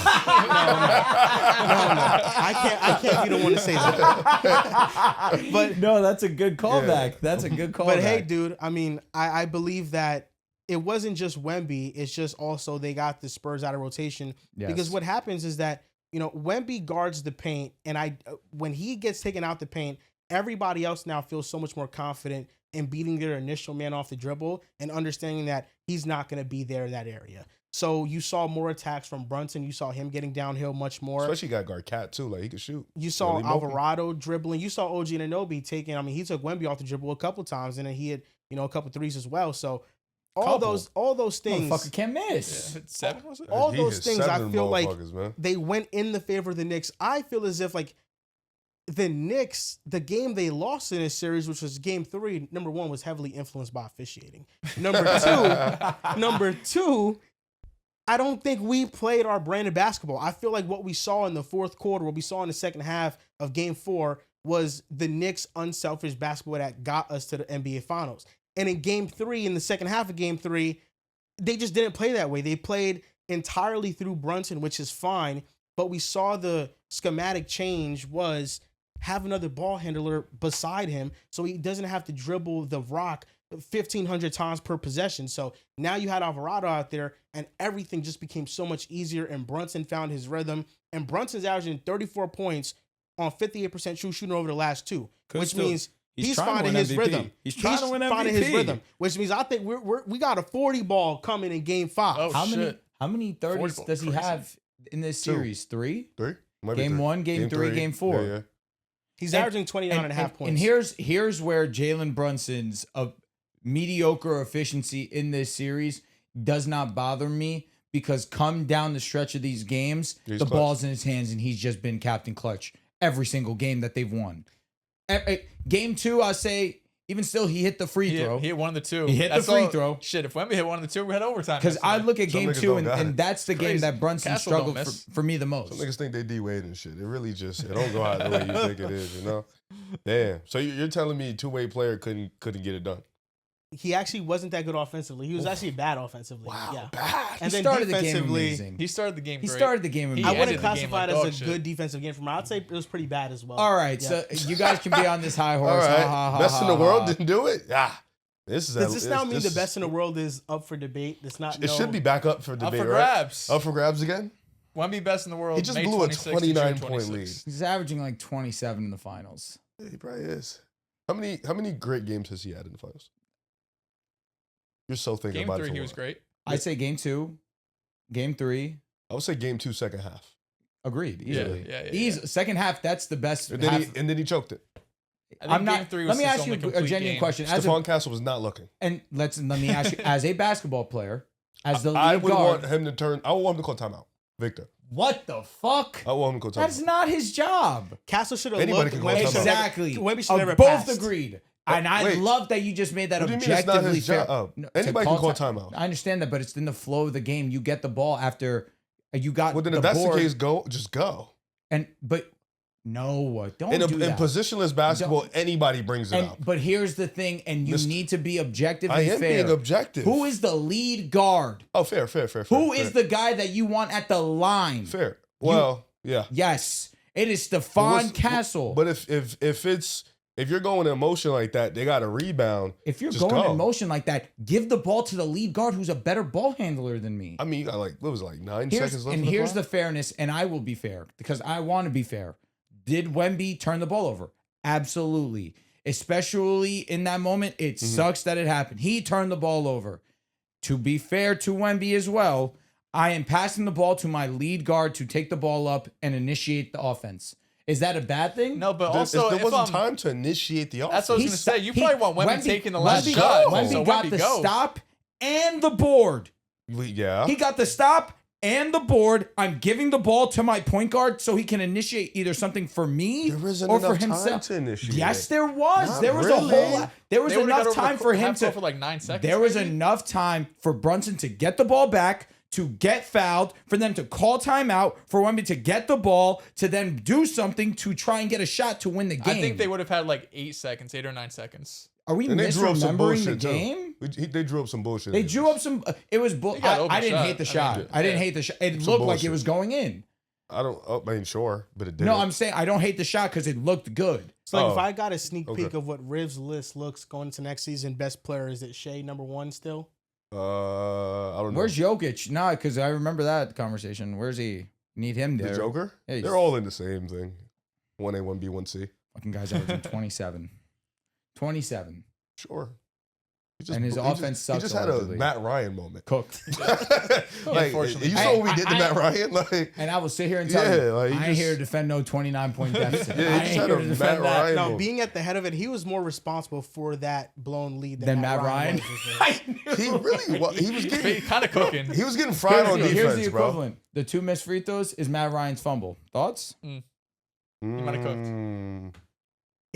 I can't be the one to say that. But no, that's a good callback. That's a good callback. But hey, dude, I mean, I believe that it wasn't just Wemby. It's just also they got the Spurs out of rotation. Yes. Because what happens is that, Wemby guards the paint, and when he gets taken out the paint, everybody else now feels so much more confident in beating their initial man off the dribble and understanding that he's not going to be there in that area. So you saw more attacks from Brunson. You saw him getting downhill much more. Especially got guard Cat too, like he could shoot. You saw Really mopey. Alavarado dribbling. You saw OG Anunoby taking. I mean, he took Wemby off the dribble a couple times, and then he had a couple threes as well. So all those things, Motherfucker can't miss. Yeah. 7 was it? all He those hit things, I 7 feel like motherfuckers, man. they went in the favor of the Knicks. I feel as if like the Knicks, the game they lost in this series, which was game 3, number 1 was heavily influenced by officiating. Number two, I don't think we played our brand of basketball. I feel like what we saw in the fourth quarter, what we saw in the second half of game 4 was the Knicks' unselfish basketball that got us to the NBA Finals. And in game 3, in the second half of game 3, they just didn't play that way. They played entirely through Brunson, which is fine. But we saw the schematic change was have another ball handler beside him so he doesn't have to dribble the rock 1,500 times per possession. So now you had Alavarado out there, and everything just became so much easier, and Brunson found his rhythm. And Brunson's averaging 34 points on 58% true shooting over the last 2, which means He's trying to finding win his MVP. rhythm. He's trying to win finding his MVP. rhythm, which means I think we got a 40 ball coming in game 5. Oh, How many 30s ball, does he crazy. have in this series? 3? Might be Game 3. 1, game 3, game 4. Yeah. He's averaging 29 and a half points. And here's where JLin Brunson's mediocre efficiency in this series does not bother me, because come down the stretch of these games, He's the clutch. ball's in his hands and he's just been Captain Clutch every single game that they've won. Game 2, I say, even still, he hit the free throw. He hit one of the two. He hit the That's free all- throw. Shit, if Wemby hit one of the two, we had overtime. Because I yesterday. look at Some game niggas 2, don't got and it. that's the game Crazy. that Brunson Castle struggled don't miss. for me the Some most. niggas think they D-Wade and shit. It really just, it don't go out the way you think it is, you know? Damn. So you're telling me a two-way player couldn't get it done? he actually wasn't that good offensively. He was actually bad offensively. Wow, Yeah. bad. And He then started the game defensively, amazing. He started the game He great. started the game He I amazing. wouldn't ended the game classify like it as dog a shit. good defensive game from him. I'd say it was pretty bad as well. All right, Yeah. so you guys can be on this high All horse. right. Ha, ha, ha, Best in the ha, world ha. didn't do it? Yeah. This is Does this now mean the is- best in the world is up for debate? It's not. It should be back up for debate, Up for right? grabs. Up for grabs again? Wemby best in the world. He just May blew a 26th to 29 June point 26th. He's averaging like 27 in the finals. Yeah, he probably is. How many great games has he had in the finals? You're so thinking Game about it. 3, for he a was while. great. I'd say game 2, game 3. I would say game 2, second half. Agreed. Yeah, Easily. yeah. Second half, that's the best. And then, half. and then he choked it. I think I'm not. Game 3 was Let me his ask you only a complete genuine game. question. Stephon Castle was not looking. And let me ask you, as a basketball player, as the lead I would guard, want him to turn. I would want him to call timeout. Victor. what the fuck? I want him to call timeout. That's not his job. Castle should have Anybody looked. can call Wemby timeout. should never- Exactly. Wemby should never Both passed. agreed. And I wait. love that you just made that What do you mean it's not objectively his fair. job? No, to Anybody can call ti- timeout. I understand that, but it's in the flow of the game. You get the ball after you got Well, then the if that's board, the case, just go. but no, don't In do that. positionless basketball, anybody brings it up. But here's the thing, and you Mr. need to be objectively I am fair. being objective. Who is the lead guard? Oh, fair. Who is the guy that you want at the line? fair? Well, yeah. Yes, it is But Stephon Castle. But if you're going in motion like that, they got to rebound. If you're Just going go. in motion like that, give the ball to the lead guard who's a better ball handler than me. I mean, you got what was it, 9 seconds left? And in here's clock? the fairness, and I will be fair because I want to be fair. Did Wemby turn the ball over? Absolutely. Especially in that moment, it sucks that it happened. He turned the ball over. To be fair to Wemby as well, I am passing the ball to my lead guard to take the ball up and initiate the offense. Is that a bad thing? No, but also there if wasn't I'm, time to initiate the offense. that's what I was He's- gonna say. You probably want Wemby taking the last Wemby shot. go. Wemby So got Wemby the go. stop and the board. Yeah. He got the stop and the board. I'm giving the ball to my point guard so he can initiate either something for me There isn't or for enough time himself. to initiate. Yes, there was. Not There was really. a whole. There was They would've got enough over time the for him half court to. for like 9 seconds. There was maybe. enough time for Brunson to get the ball back, to get fouled, for them to call timeout, for Wemby to get the ball, to then do something to try and get a shot to win the game. I think they would have had like 8 seconds, 8 or 9 seconds. Are we And they drew up some misremembering the bullshit, too. game? They drew up some bullshit. They drew up some. It was bull. They got I open didn't shot. hate the I shot. mean, I didn't yeah. hate the shot. It Some looked like bullshit. it was going in. I mean, sure, but it didn't. No, I'm saying I don't hate the shot because it looked good. So like, Oh, if I got a sneak okay. peek of what Riv's list looks going into next season, best player, is it Shea number 1 still? I don't know. Where's Jokic? Nah, because I remember that conversation. Where's he? Need him the there. Joker? Yeah, he's- They're all in the same thing. 1A, 1B, 1C. Fucking guy's averaging 27. 27. Sure. He And his offense He sucks just had a allegedly. Matt Ryan moment. Cooked. Like, unfortunately. you saw what we did to Matt Ryan? Like, And I will sit here and tell Yeah, you, like, he I ain't just- here to defend no 29-point deficit. Yeah, he I just ain't had here a to Matt defend that. Ryan No, moment. being at the head of it, he was more responsible for that blown lead Then Matt Ryan. was this year. I knew he really was. He was getting Kind of cooking. he was getting fried on Here's defense, the bro. equivalent. The 2 missed free throws is Matt Ryan's fumble. Thoughts? might have cooked. Mm.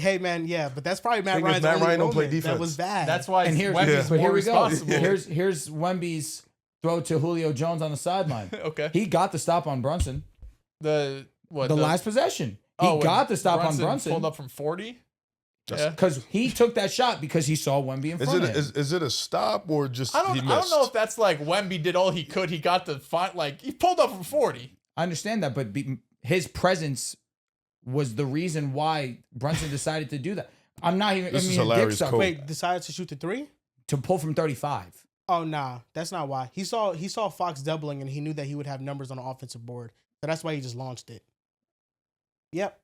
Hey man, yeah, but that's probably Matt Thing is, Ryan's Matt only Ryan don't play moment. That defense. was bad. That's why And here's Wemby's but more here we go. responsible. Here's Wemby's throw to Julio Jones on the sideline. Okay. He got the stop on Brunson. The Last possession. He when got the stop on Pulled Brunson up from 40. Just- Yeah. because he took that shot because he saw Wemby in Is front it of him. is it a stop or just I he don't missed? know if that's like Wemby did all he could. He got the he pulled up from 40. I understand that, but his presence was the reason why Brunson decided to do that. I'm not even. This is I mean, hilarious dick suck. code. Wait, decided to shoot the 3? To pull from 35. Oh nah, that's not why. He saw Fox doubling and he knew that he would have numbers on the offensive board. So that's why he just launched it. Yep.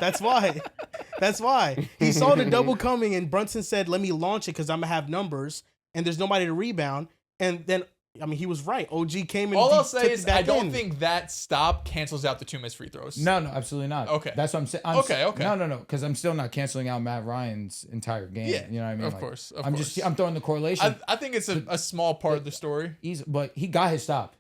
That's why. That's why. He saw the double coming, and Brunson said, let me launch it because I'm going to have numbers, and there's nobody to rebound. And then, I mean, he was right. OG came in. All I'll say is I don't think that stop cancels out the 2 missed free throws. No, absolutely not. Okay. That's what I'm saying. Okay. No, because I'm still not canceling out Matt Ryan's entire game. Yeah, you know what I mean? Of course. I'm throwing the correlation. I think it's a small part of the story. But he got his stop.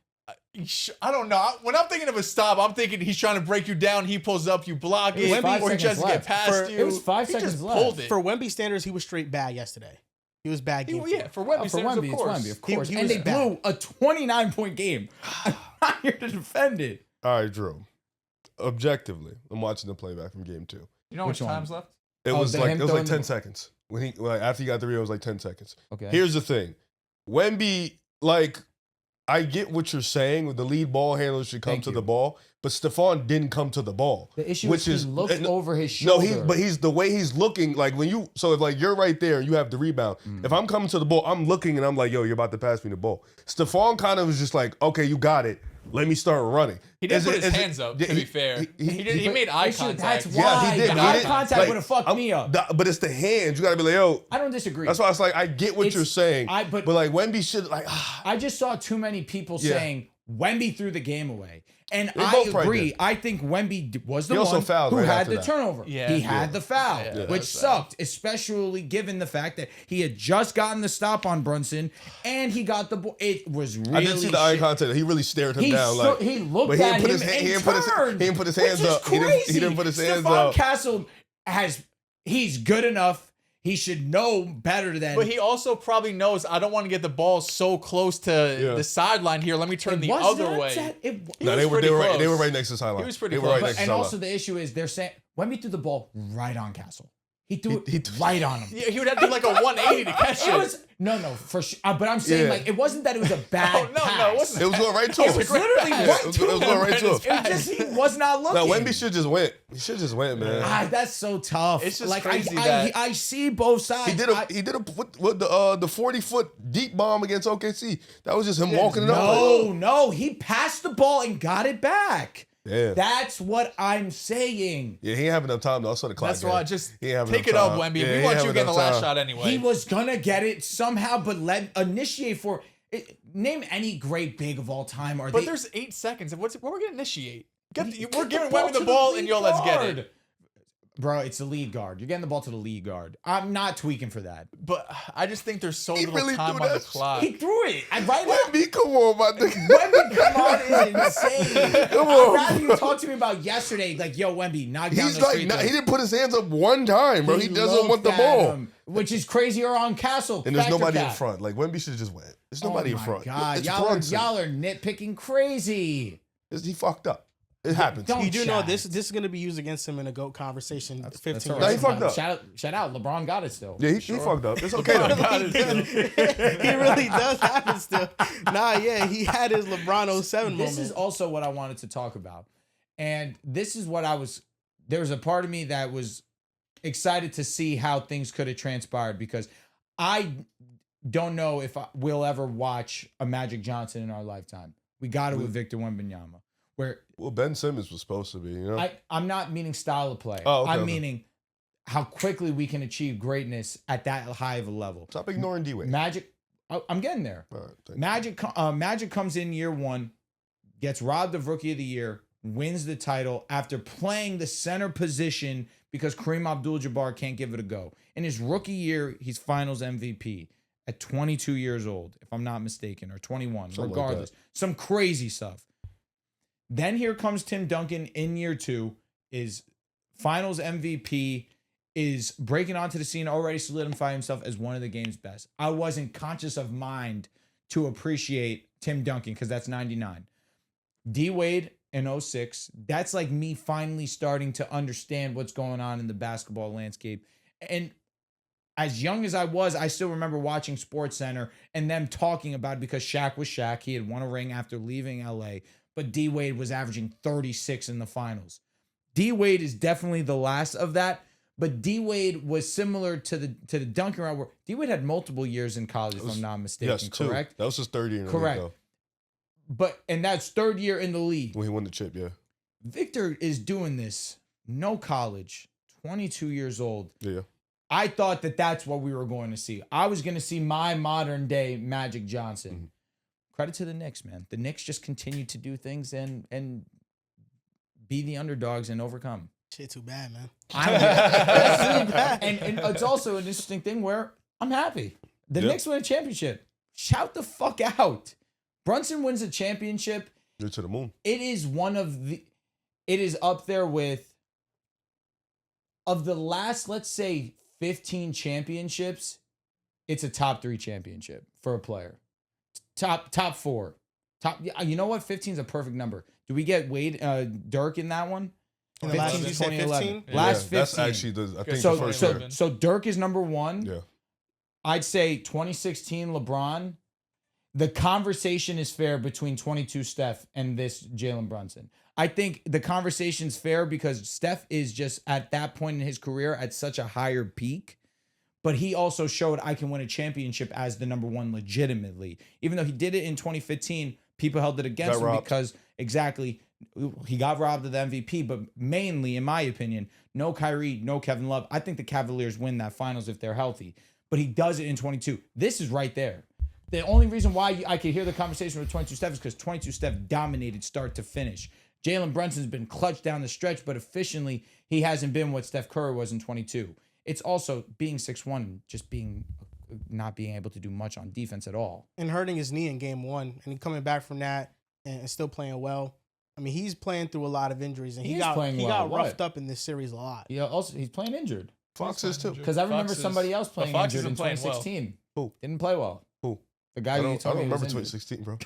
I don't know. When I'm thinking of a stop, I'm thinking he's trying to break you down. He pulls up, you block it, or he tries to get past you. It was 5 seconds left. For Wemby standards, he was straight bad yesterday. He was bad game. Yeah, for Wemby, for Wemby, of course. It's Wemby, of course. He and they bad. blew a 29-point game. I'm not here to defend it. All right, Drew. Objectively, I'm watching the playback from game 2. You know how much time's left? It was like 10 seconds. When after he got the rebound, it was like 10 seconds. Okay. Here's the thing. Wemby, like, I get what you're saying. The lead ball handler should come to the ball, but Stephon didn't come to the ball. The issue is he looked over his shoulder. No, he's the way he's looking. Like when you, so if like you're right there and you have the rebound. If I'm coming to the ball, I'm looking and I'm like, yo, you're about to pass me the ball. Stephon kind of was just like, okay, you got it. Let me start running. He didn't put his hands up, to be fair. He made eye contact. That's why. He did. Eye contact would have fucked me up. But it's the hands. You got to be like, yo. I don't disagree. That's why I was like, I get what you're saying. But like Wemby should like. I just saw too many people saying Wemby threw the game away. And They I both probably agree. did. I think Wemby was the He also one fouled who right had after the that. turnover. Yeah. He had the foul, Yeah, that which was bad. sucked, especially given the fact that he had just gotten the stop on Brunson and he got the ball. It was really I did see the eye contact. He really stared him down. Like he looked but at him and he turned. didn't put his hands which is up. Crazy. He didn't put his hands Stephon up. Castle he's good enough. He should know better than. But he also probably knows I don't want to get the ball so close to the sideline here. Let me turn the other way. No, they were right next to the sideline. He was pretty They were close. right next to And the also sideline. the issue is they're saying Wemby threw the ball right on Castle. He threw it right on him. Yeah, he would have to do like a 180 to catch it. It was no, for sure. But I'm saying like it wasn't that it was a bad. No, it wasn't. It was going right to It him. was literally Yeah, right It was to going him. right to him. It just he was not looking. No, Wemby should just went. He should just went, man. That's so tough. It's just like crazy I that see both sides. He did a with the 40-foot deep bomb against OKC. That was just him walking it up. No, he passed the ball and got it back. Yeah. That's what I'm saying. Yeah, he ain't having enough time though. I saw the clock. That's why just He ain't having take enough it up, time. Wemby. Yeah, We he want ain't you having getting the enough last time. shot anyway. He was gonna get it somehow, but initiate for it. Name any great big of all time. But there's 8 seconds. What we're gonna initiate? We're giving ball Wemby the to ball, lead and yo, let's get guard. it. Bro, it's the lead guard. You're getting the ball to the lead guard. I'm not tweaking for that. But I just think there's so He little really time threw on the that clock. He threw it. Right now, Wemby, come on, my nigga. Wemby, come on, is insane. Come I'd on. rather you talk to me about yesterday, like, yo, Wemby, knock down He's those like, free he throws. didn't put his hands up one time, bro. He doesn't want looked the at ball. him, which is crazier on Castle. And there's Factor nobody in cap. front. Like Wemby should have just went. There's nobody in front. God, It's y'all Brunson. are nitpicking crazy. He fucked up. It happens. Don't You do know chat. this is going to be used against him in a GOAT conversation 15 That's years all Nah, he from fucked now. up. Shout out. LeBron got it still. Yeah, he fucked up. It's okay though. He really does have it still. He had his LeBron 07 This moment. is also what I wanted to talk about. And this is what there was a part of me that was excited to see how things could have transpired because I don't know if we'll ever watch a Magic Johnson in our lifetime. We got it with Victor Wembanyama. Where Well, Ben Simmons was supposed to be, you know? I'm not meaning style of play. Oh, okay, I'm okay. meaning how quickly we can achieve greatness at that high of a level. Stop ignoring D-Wade. Magic, I'm getting there. All right, thank you. Magic comes in year one, gets robbed of Rookie of the Year, wins the title after playing the center position because Kareem Abdul-Jabbar can't give it a go. In his rookie year, he's Finals MVP at 22 years old, if I'm not mistaken, or 21, Something like regardless. Some crazy stuff. Then here comes Tim Duncan in year two, is Finals MVP, is breaking onto the scene, already solidifying himself as one of the game's best. I wasn't conscious of mind to appreciate Tim Duncan because that's 99. D-Wade in 06, that's like me finally starting to understand what's going on in the basketball landscape. And as young as I was, I still remember watching SportsCenter and them talking about it because Shaq was Shaq. He had won a ring after leaving LA, but D-Wade was averaging 36 in the finals. D-Wade is definitely the last of that, but D-Wade was similar to the Duncan round where D-Wade had multiple years in college, if I'm not mistaken, Yes, two. correct? That was his third year in the league, Correct. though, And that's third year in the league. when he won the chip, yeah. Victor is doing this, no college, 22 years old. Yeah. I thought that that's what we were going to see. I was going to see my modern day Magic Johnson. Mm-hmm. Credit to the Knicks, man. The Knicks just continue to do things and be the underdogs and overcome. Shit, too bad, man. And it's also an interesting thing where I'm happy. The Knicks win a championship. Shout the fuck out. Brunson wins a championship. You're to the moon. It is up there with, of the last, let's say, 15 championships, it's a top 3 championship for a player. Top 4. You know what? 15 is a perfect number. Do we get Dirk in that one? In the last 15 to you said 2011. 15? Last 15. That's actually I think So- the first so- year. So Dirk is number 1. Yeah. I'd say 2016 LeBron. The conversation is fair between 22 Steph and this Jalen Brunson. I think the conversation's fair because Steph is just at that point in his career at such a higher peak. But he also showed I can win a championship as the number 1 legitimately. Even though he did it in 2015, people held it against Got him robbed. because exactly he got robbed of the MVP. But mainly, in my opinion, no Kyrie, no Kevin Love. I think the Cavaliers win that finals if they're healthy. But he does it in 22. This is right there. The only reason why I could hear the conversation with 22 Steph is because 22 Steph dominated start to finish. Jalen Brunson's been clutch down the stretch, but efficiently, he hasn't been what Steph Curry was in 22. It's also being 6'1", just not being able to do much on defense at all. And hurting his knee in game 1, and he coming back from that and still playing well. I mean, he's playing through a lot of injuries, and he got roughed up in this series a lot. Yeah, also he's playing injured. Fox is too. Because I remember Fox is- somebody else playing Fox injured in isn't playing 2016. Who? Didn't play well. Who? The guy I you don't told me remember was injured. 2016, bro.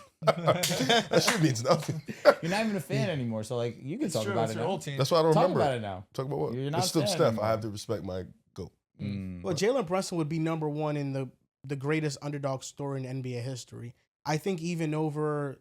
That shit means nothing. You're not even a fan anymore, so like you can talk True, about it's it your now. old team. That's why I don't Talk remember. about it now. Talk about what? You're not It's still a fan Steph. anymore. I have to respect my GOAT. Well, Jalen Brunson would be number 1 in the greatest underdog story in NBA history. I think even over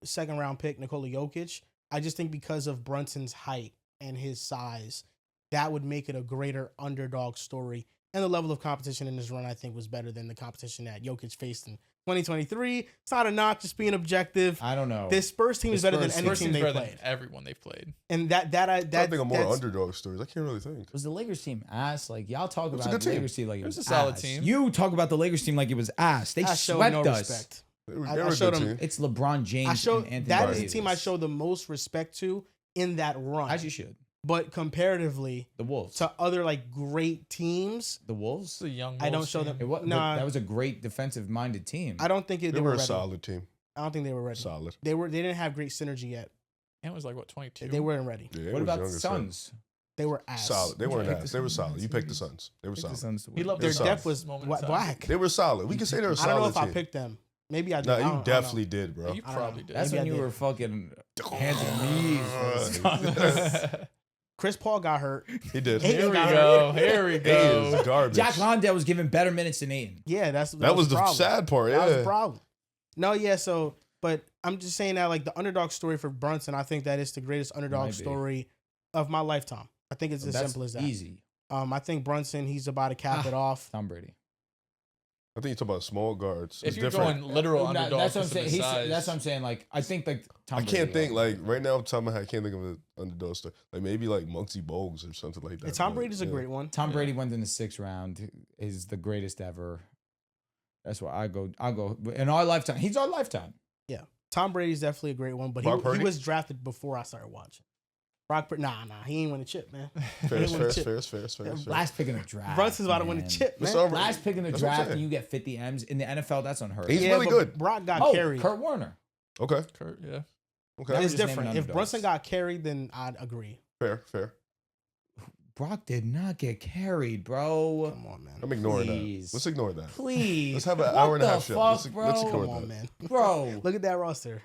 second round pick Nikola Jokic. I just think because of Brunson's height and his size, that would make it a greater underdog story. And the level of competition in this run, I think, was better than the competition that Jokic faced in 2023. It's not a knock, just being objective. I don't know. This Spurs team is better than any Spurs team team's they better played. than everyone they've played. And that I think of more underdog stories. I can't really think. Was the Lakers team ass? Like y'all talk It's a about good the team. Lakers team like it It was was a solid ass. team. You talk about the Lakers team like it was ass. They I showed swept no us. respect. They were I a showed good them- team. It's LeBron James and Anthony That is Davis. the team I showed the most respect to in that run. As you should. But comparatively The Wolves. to other like great teams, The Wolves. It's a young. I don't Wolves show team. them- Nah, that was a great defensive-minded team. I don't think they They were were a ready. solid team. I don't think they were ready. Solid. They didn't have great synergy yet. It was like what 22. They weren't ready. Yeah, they What was about the younger, so- Suns? They were ass. Solid. They weren't Pick the ass. They were Suns. solid. You picked the Suns. They were Pick the solid. Suns to He win. loved Their They're depth solid. was Moment in time. black. They were solid. We can say they were I solid. don't know if I team. picked them. Maybe I did. No, I don't- I you don't definitely did, bro. You I don't probably know. did. That's Maybe when I you did. were fucking hands and knees. for the Suns. Chris Paul got hurt. He did. Hey, Here we got go. Here we He go. is garbage. Jack Londale was given better minutes than Aiden. Yeah, that was the problem. sad part. That was the Yeah. problem. No, yeah. So, but I'm just saying that like the underdog story for Brunson, I think that is the greatest underdog Might be. story of my lifetime. I think it's as That's simple as that. easy. I think Brunson, he's about to cap it off. Tom Brady. I think you're talking about small guards. If It's you're different. going literal No, underdog, that's what I'm saying. size, That's what I'm saying. Like I think like Tom I can't Brady, think like right now. I'm talking about I can't think of an underdog story. Like maybe like Muggsy Bogues or something like that. And Tom But, Brady's a yeah. great one. Tom Brady went in the 6th round. Is the greatest ever. That's why I go. I'll go in our lifetime. He's our lifetime. Tom Brady's definitely a great one, but Brock he Purdy? was drafted before I started watching. Nah, he ain't win a chip, man. Fair, He ain't win a chip. fair. Last pick in the draft. Brunson's about to win a man. chip, man. It's over. Last pick in the That's what I'm draft, saying. and you get 50 M's in the NFL. That's unheard. He's of. really but good. Brock got Oh, carried. Kurt Warner. Okay. Kurt, yeah. Okay. That was It's just naming different. If underdogs. Brunson got carried, then I'd agree. Fair. Brock did not get carried, bro. Come on, man. I'm ignoring Please. that. Let's ignore that. Please. Let's have an What hour and a the half show. fuck, Let's bro? ignore Come on, that. man. Bro. Look at that roster.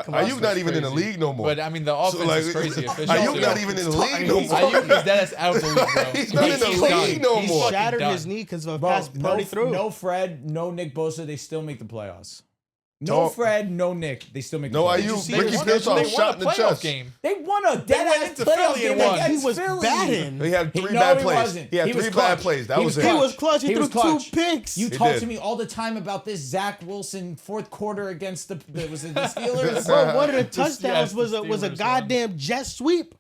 Come Are on, you that's not even in the crazy. league no more? But I mean, the offense like, is crazy efficient. Ayuk too. not even in the league no more. Ayuk is dead out of the league, bro. He's not in the He's league done. no He's more. fucking Shattered done. his knee because of a Bro, pass party through. no Fred, no Nick Bosa, they still make the playoffs. No Talk- Fred, no Nick, they still make the No playoffs. Ayuk. see Ricky this? Pearsall They shot won in a the playoff chest. game. They won a dead went ass into playoff Philly game and won. against He was Philly. batting. He had three No, bad he plays. wasn't. He had He was three bad clutch. plays. That He was was it. He was clutch. He He threw was clutch. 2 picks. You He talk did. to me all the time about this Zach Wilson fourth quarter against was it the Steelers? Bro, one of the Yes, touchdowns the was a Steelers won. goddamn jet sweep.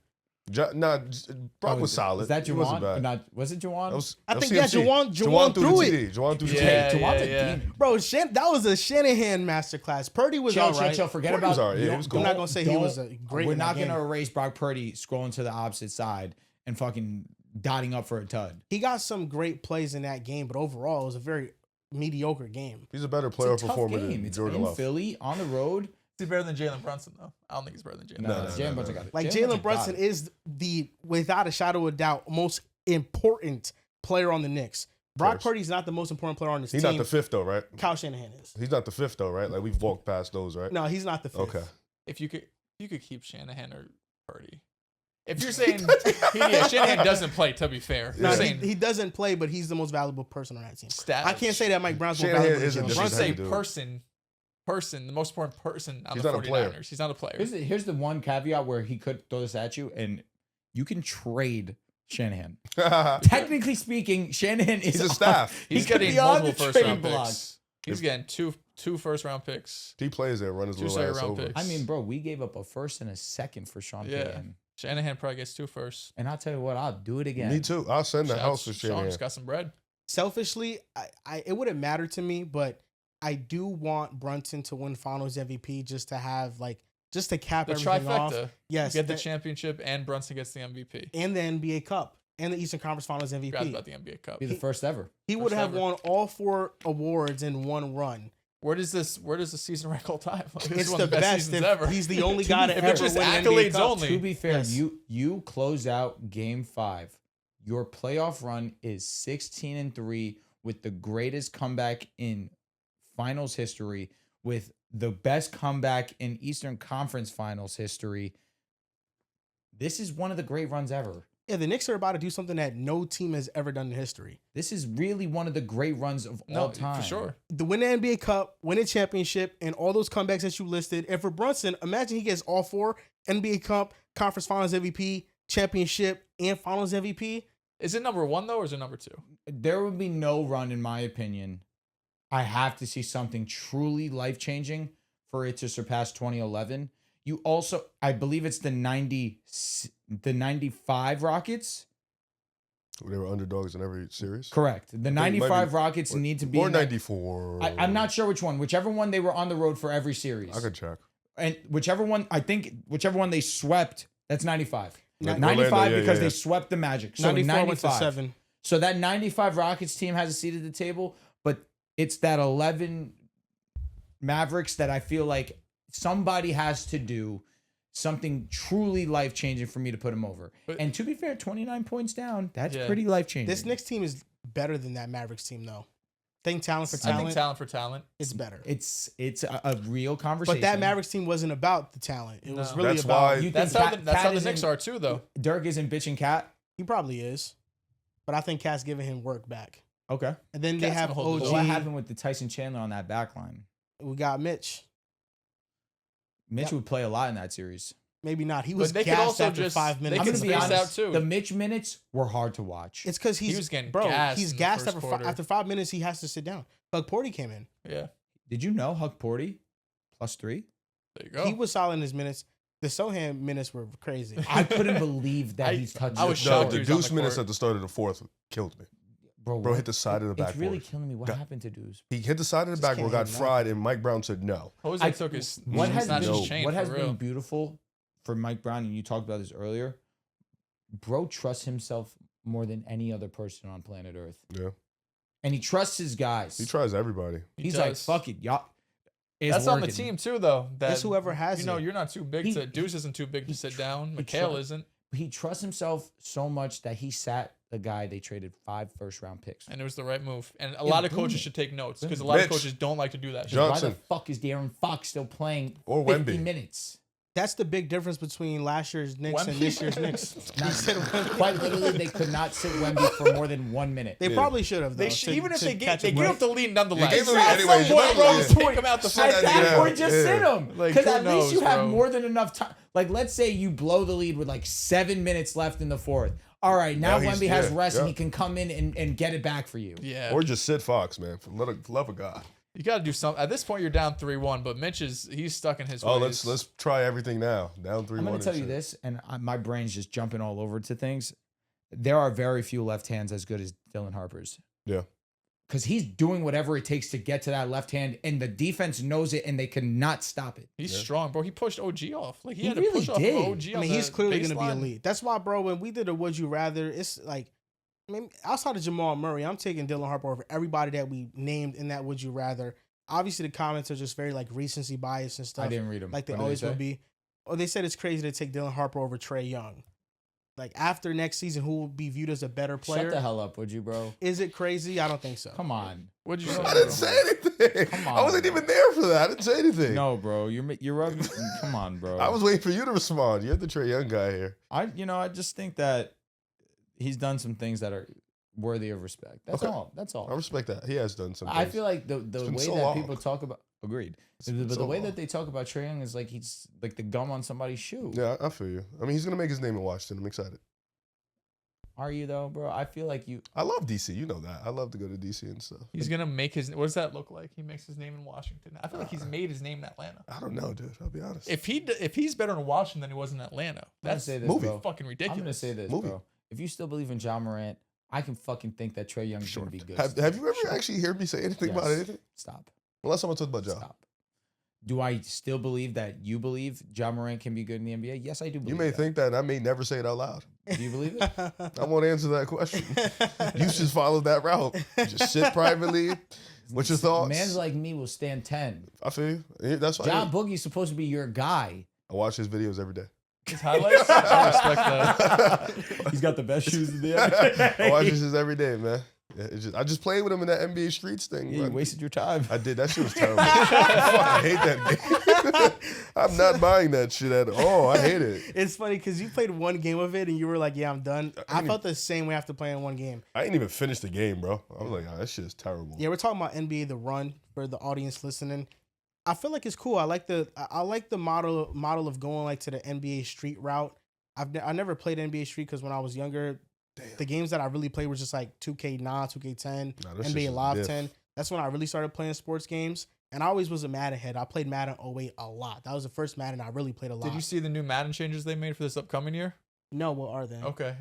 Brock was solid. Is that He wasn't Juwan? bad. Not, was it Juwan? I think Juwan threw threw the it. TD. Juwan threw the Yeah, TD. Juwan's a yeah. demon. Bro, that was a Shanahan masterclass. Purdy was all right. Chill. Forget Purdy was about. all right. Yeah, he was cool. I'm not gonna say he was a great. We're in that not game. gonna erase Brock Purdy scrolling to the opposite side and fucking dotting up for a tud. He got some great plays in that game, but overall, it was a very mediocre game. He's a better It's player a tough performer game. than It's Jordan in Love. Philly on the road. Is he better than JLin Brunson though? I don't think he's better than JLin. No, No, Jalen no, Brunson no. got it. Like Jalen Jalen Brunson got it. is without a shadow of a doubt, most important player on the Knicks. Brock course. Purdy's not the most important player on this He's team. not the fifth though, right? Kyle Shanahan is. He's not the fifth though, right? Like we've walked past those, right? No, he's not the fifth. Okay. If you could keep Shanahan or Purdy. If you're saying Shanahan doesn't play, to be fair, No, you're he, saying he doesn't play, but he's the most valuable person on that team. stat. I can't say that Mike Brown's more Shanahan valuable isn't than just Jalen I'm as Brunson. saying heavy dude. person, the most important person on He's the not a 49ers. player. He's not a player. Here's the one caveat where he could throw this at you, and you can trade Shanahan. Technically speaking, Shanahan is He's a staff. He's could getting be on multiple the first trading round block. picks. He's getting two first round picks. He plays there, run his Two little second ass round over. picks. I mean, bro, we gave up a first and a second for Sean Yeah. Payton. Shanahan probably gets 2 firsts. And I'll tell you what, I'll do it again. Me too. I'll send the house for Sean Shanahan. just got some bread. Selfishly, I it wouldn't matter to me, but I do want Brunson to win Finals MVP just to have just to cap The everything off. trifecta. Yes, Get the that- championship and Brunson gets the MVP. and the NBA Cup and the Eastern Conference Finals Forgot MVP. about the NBA Cup. Be the first ever. He would First have ever. won all 4 awards in one run. Where does the season rank all time? Like, this It's is one the of the best best. seasons If ever. he's the only To guy be to fair, ever just win an NBA accolades Cup. only. To be fair, Yes. you close out game 5. Your playoff run is 16-3 with the greatest comeback in finals history, with the best comeback in Eastern Conference Finals history. This is one of the great runs ever. Yeah, the Knicks are about to do something that no team has ever done in history. This is really one of the great runs of all time. for sure. To win the NBA Cup, win a championship, and all those comebacks that you listed. And for Brunson, imagine he gets all 4 NBA Cup, Conference Finals MVP, championship, and Finals MVP. Is it number 1 though, or is it number 2? There would be no run, in my opinion. I have to see something truly life-changing for it to surpass 2011. You also, I believe it's the 95 Rockets. They were underdogs in every series. Correct. The might be- 95 Rockets need to be Or in that- 94. I'm not sure which one. Whichever one they were on the road for every series. I could check. And whichever one they swept, that's 95. Orlando, 95 yeah, because yeah. they swept the Magic. So 94 95. went to 7. So that 95 Rockets team has a seat at the table, but it's that 11 Mavericks that I feel like somebody has to do something truly life-changing for me to put them over. But- And to be fair, 29 points down, that's Yeah. pretty life-changing. This Knicks team is better than that Mavericks team, though. Think talent for I talent, think talent for talent. it's better. It's a real conversation. But that Mavericks team wasn't about the talent. It was No. really That's about. why- You That's think how Cat- that's how Cat the isn't- Knicks are too, though. Dirk isn't bitching Cat? He probably is, but I think Cat's giving him work back. Okay. And then they Cat's have gonna hold the But what OG. happened with the Tyson Chandler on that back line? We got Mitch. Mitch Yep. would play a lot in that series. Maybe not. He But was they could gassed also after just- 5 they minutes. I'm could going to be space out honest. too. The Mitch minutes were hard to watch. It's because He was getting bro. gassed He's in the gassed first after quarter. after 5 minutes. He has to sit down. Doug Porty came in. Yeah, Did you know Huck Porty +3? there you go. He was solid in his minutes. The Sohan minutes were crazy. I couldn't believe that he touched I was the shocked ball. he The was on Deuce the minutes court. at the start of the fourth killed me. Bro what? hit the side of the It's backboard. really killing me. What Got- happened to Deuce? He hit the side of the Just backboard, can't got hit fried, and Mike Brown said no. Jose I- took his What has snatched been his chain what has for been real. beautiful for Mike Brown, and you talked about this earlier. Bro trusts himself more than any other person on planet Earth, Yeah. and he trusts his guys. He tries everybody. He He's like, does. "Fuck it, y'all." It's That's on the working. team too, though. That It's whoever has you know, it. you're not too big He- to. Deuce isn't too big to he sit tr- down. he Mikhail tr- isn't, He trusts himself so much that he sat the guy they traded 5 first-round picks. and it was the right move. And a Yeah, lot of boom. coaches should take notes because a Boom. lot of Mitch. coaches don't like to do that. shit. John- Why the Johnson. fuck is De'Aaron Fox still playing Or 50 Wemby. minutes? That's the big difference between last year's Knicks and Wemby? this year's Knicks. Not- You said Wemby. Quite literally, they could not sit Wemby for more than 1 minute. They Yeah. probably should have. They though, should, to- even if to they get catch they a give break. up the lead nonetheless. You gave them- At anyways, some point, you bro, know, just yeah. kick 'em out the Sit At fucking that that Yeah, point, just yeah. sit him. Like, Because who at least knows, you have bro? more than enough time. Like, let's say you blow the lead with like 7 minutes left in the fourth. All right, now Now he's- Wemby has yeah, rest and yeah. he can come in and get it back for you. Yeah. Or just sit Fox, man. For love of God. You got to do something. At this point, you're down 3-1, but Mitch he's stuck in his ways. Let's try everything now. Down 3-1. I'm going to tell you this, and my brain's just jumping all over to things. There are very few left hands as good as Dylan Harper's. Yeah. Because he's doing whatever it takes to get to that left hand, and the defense knows it, and they cannot stop it. He's strong, bro. He pushed OG off. Like he had really to push did. off OG. I mean, he's clearly going to be baseline. elite. That's why, bro, when we did a Would You Rather, it's like, I mean, outside of Jamal Murray, I'm taking Dylan Harper over everybody that we named in that Would You Rather. Obviously, the comments are just very like recency bias and stuff. I didn't read them. Like they What did always say? will be. Oh, they said it's crazy to take Dylan Harper over Trae Young. Like after next season, who will be viewed as a better player? Shut the hell up, would you, bro? Is it crazy? I don't think so. Come on. What'd you say? I didn't say anything. Come I wasn't on, even there for that. I didn't say anything. No, bro. You're rubbing. Come on, bro. I was waiting for you to respond. You're the Trae Young guy here. I just think that he's done some things that are worthy of respect. That's Okay. all. That's all. I respect that. He has done something. I feel like the been way so that long. people talk about agreed. been But so the way long. that they talk about Trae Young is like he's like the gum on somebody's shoe. Yeah, I feel you. I mean, he's gonna make his name in Washington. I'm excited. Are you though, bro? I feel like you. I love DC. You know that. I love to go to DC and stuff. He's gonna make his. What does that look like? He makes his name in Washington. I feel like he's made his name in Atlanta. I don't know, dude. I'll be honest. If he's better in Washington than he was in Atlanta, I'm gonna that's say this, movie. bro. fucking ridiculous. I'm gonna say this, Movie. bro. If you still believe in John Morant, I can fucking think that Trae Young's gonna be good. Have you ever actually heard me say anything about Yes. anything? Stop. Unless I'm gonna talk about Ja. Stop. Do I still believe that you believe John Morant can be good in the NBA? Yes, I do believe You may that. think that, and I may never say it out loud. Do you believe it? I won't answer that question. You should follow that route. Just sit privately. What's your thoughts? Mans like me will stand 10. I feel you. Yeah, that's why John Boogie's supposed to be your guy. I watch his videos every day. His highlights. I respect that. He's got the best shoes in the I watch his every day, man. Yeah, I just played with him in that NBA Streets thing. Yeah, you man. wasted your time. I did. That shit was terrible. I hate that game. I'm not buying that shit at all. I hate it. It's funny because you played one game of it and you were like, "Yeah, I'm done." I felt the same way after playing one game. I ain't even finished the game, bro. I was like, oh, that shit is terrible. Yeah, we're talking about NBA The Run for the audience listening. I feel like it's cool. I like the model of going like to the NBA Street route. I never played NBA Street because when I was younger, the games that I really played were just like 2K9, 2K10, Nah, this shit NBA is Live diff. 10. That's when I really started playing sports games. And I always was a Madden head. I played Madden 08 a lot. That was the first Madden I really played a lot. Did you see the new Madden changes they made for this upcoming year? No, what are they? Okay.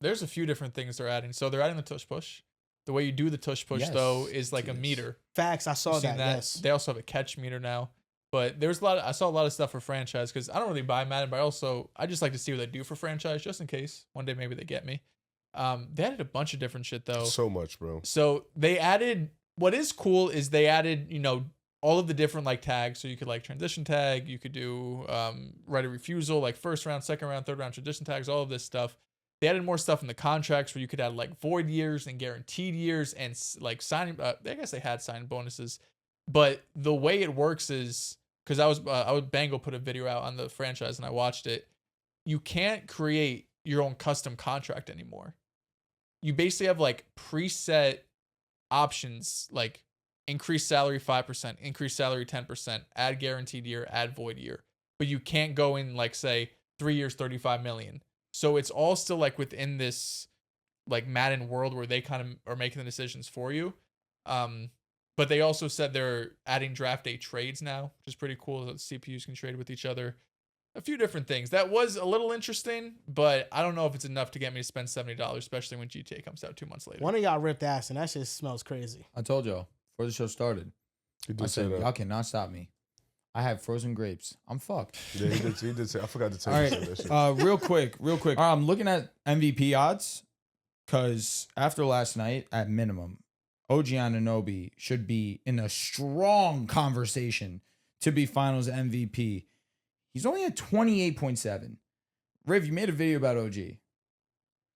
There's a few different things they're adding. So they're adding the tush push. The way you do the tush push Yes. though is like a Yes. meter. Facts, I saw You've seen that. Yes. They also have a catch meter now. But there's I saw a lot of stuff for franchise because I don't really buy Madden, but I just like to see what they do for franchise just in case one day maybe they get me. They added a bunch of different shit though. So much, bro. So they added, what is cool is they added, all of the different like tags. So you could like transition tag, you could do right of refusal, like first round, second round, third round transition tags, all of this stuff. They added more stuff in the contracts where you could add like void years and guaranteed years and like signing. I guess they had signing bonuses, but the way it works is because I would Bango put a video out on the franchise and I watched it. You can't create your own custom contract anymore. You basically have like preset options like increase salary 5%, increase salary 10%, add guaranteed year, add void year. But you can't go in like say 3 years, 35 million. So it's all still like within this like Madden world where they kind of are making the decisions for you. But they also said they're adding draft day trades now, which is pretty cool that CPUs can trade with each other. A few different things. That was a little interesting, but I don't know if it's enough to get me to spend $70, especially when GTA comes out 2 months later. One of y'all ripped ass, and that shit smells crazy. I told y'all before the show started. He I did say said, that. y'all cannot stop me. I have frozen grapes. I'm fucked. Yeah, he did say. I forgot to tell All you right, that shit. real quick. All right, I'm looking at MVP odds because after last night, at minimum, OG Anunoby should be in a strong conversation to be Finals MVP. He's only at 28.7. Riv, you made a video about OG.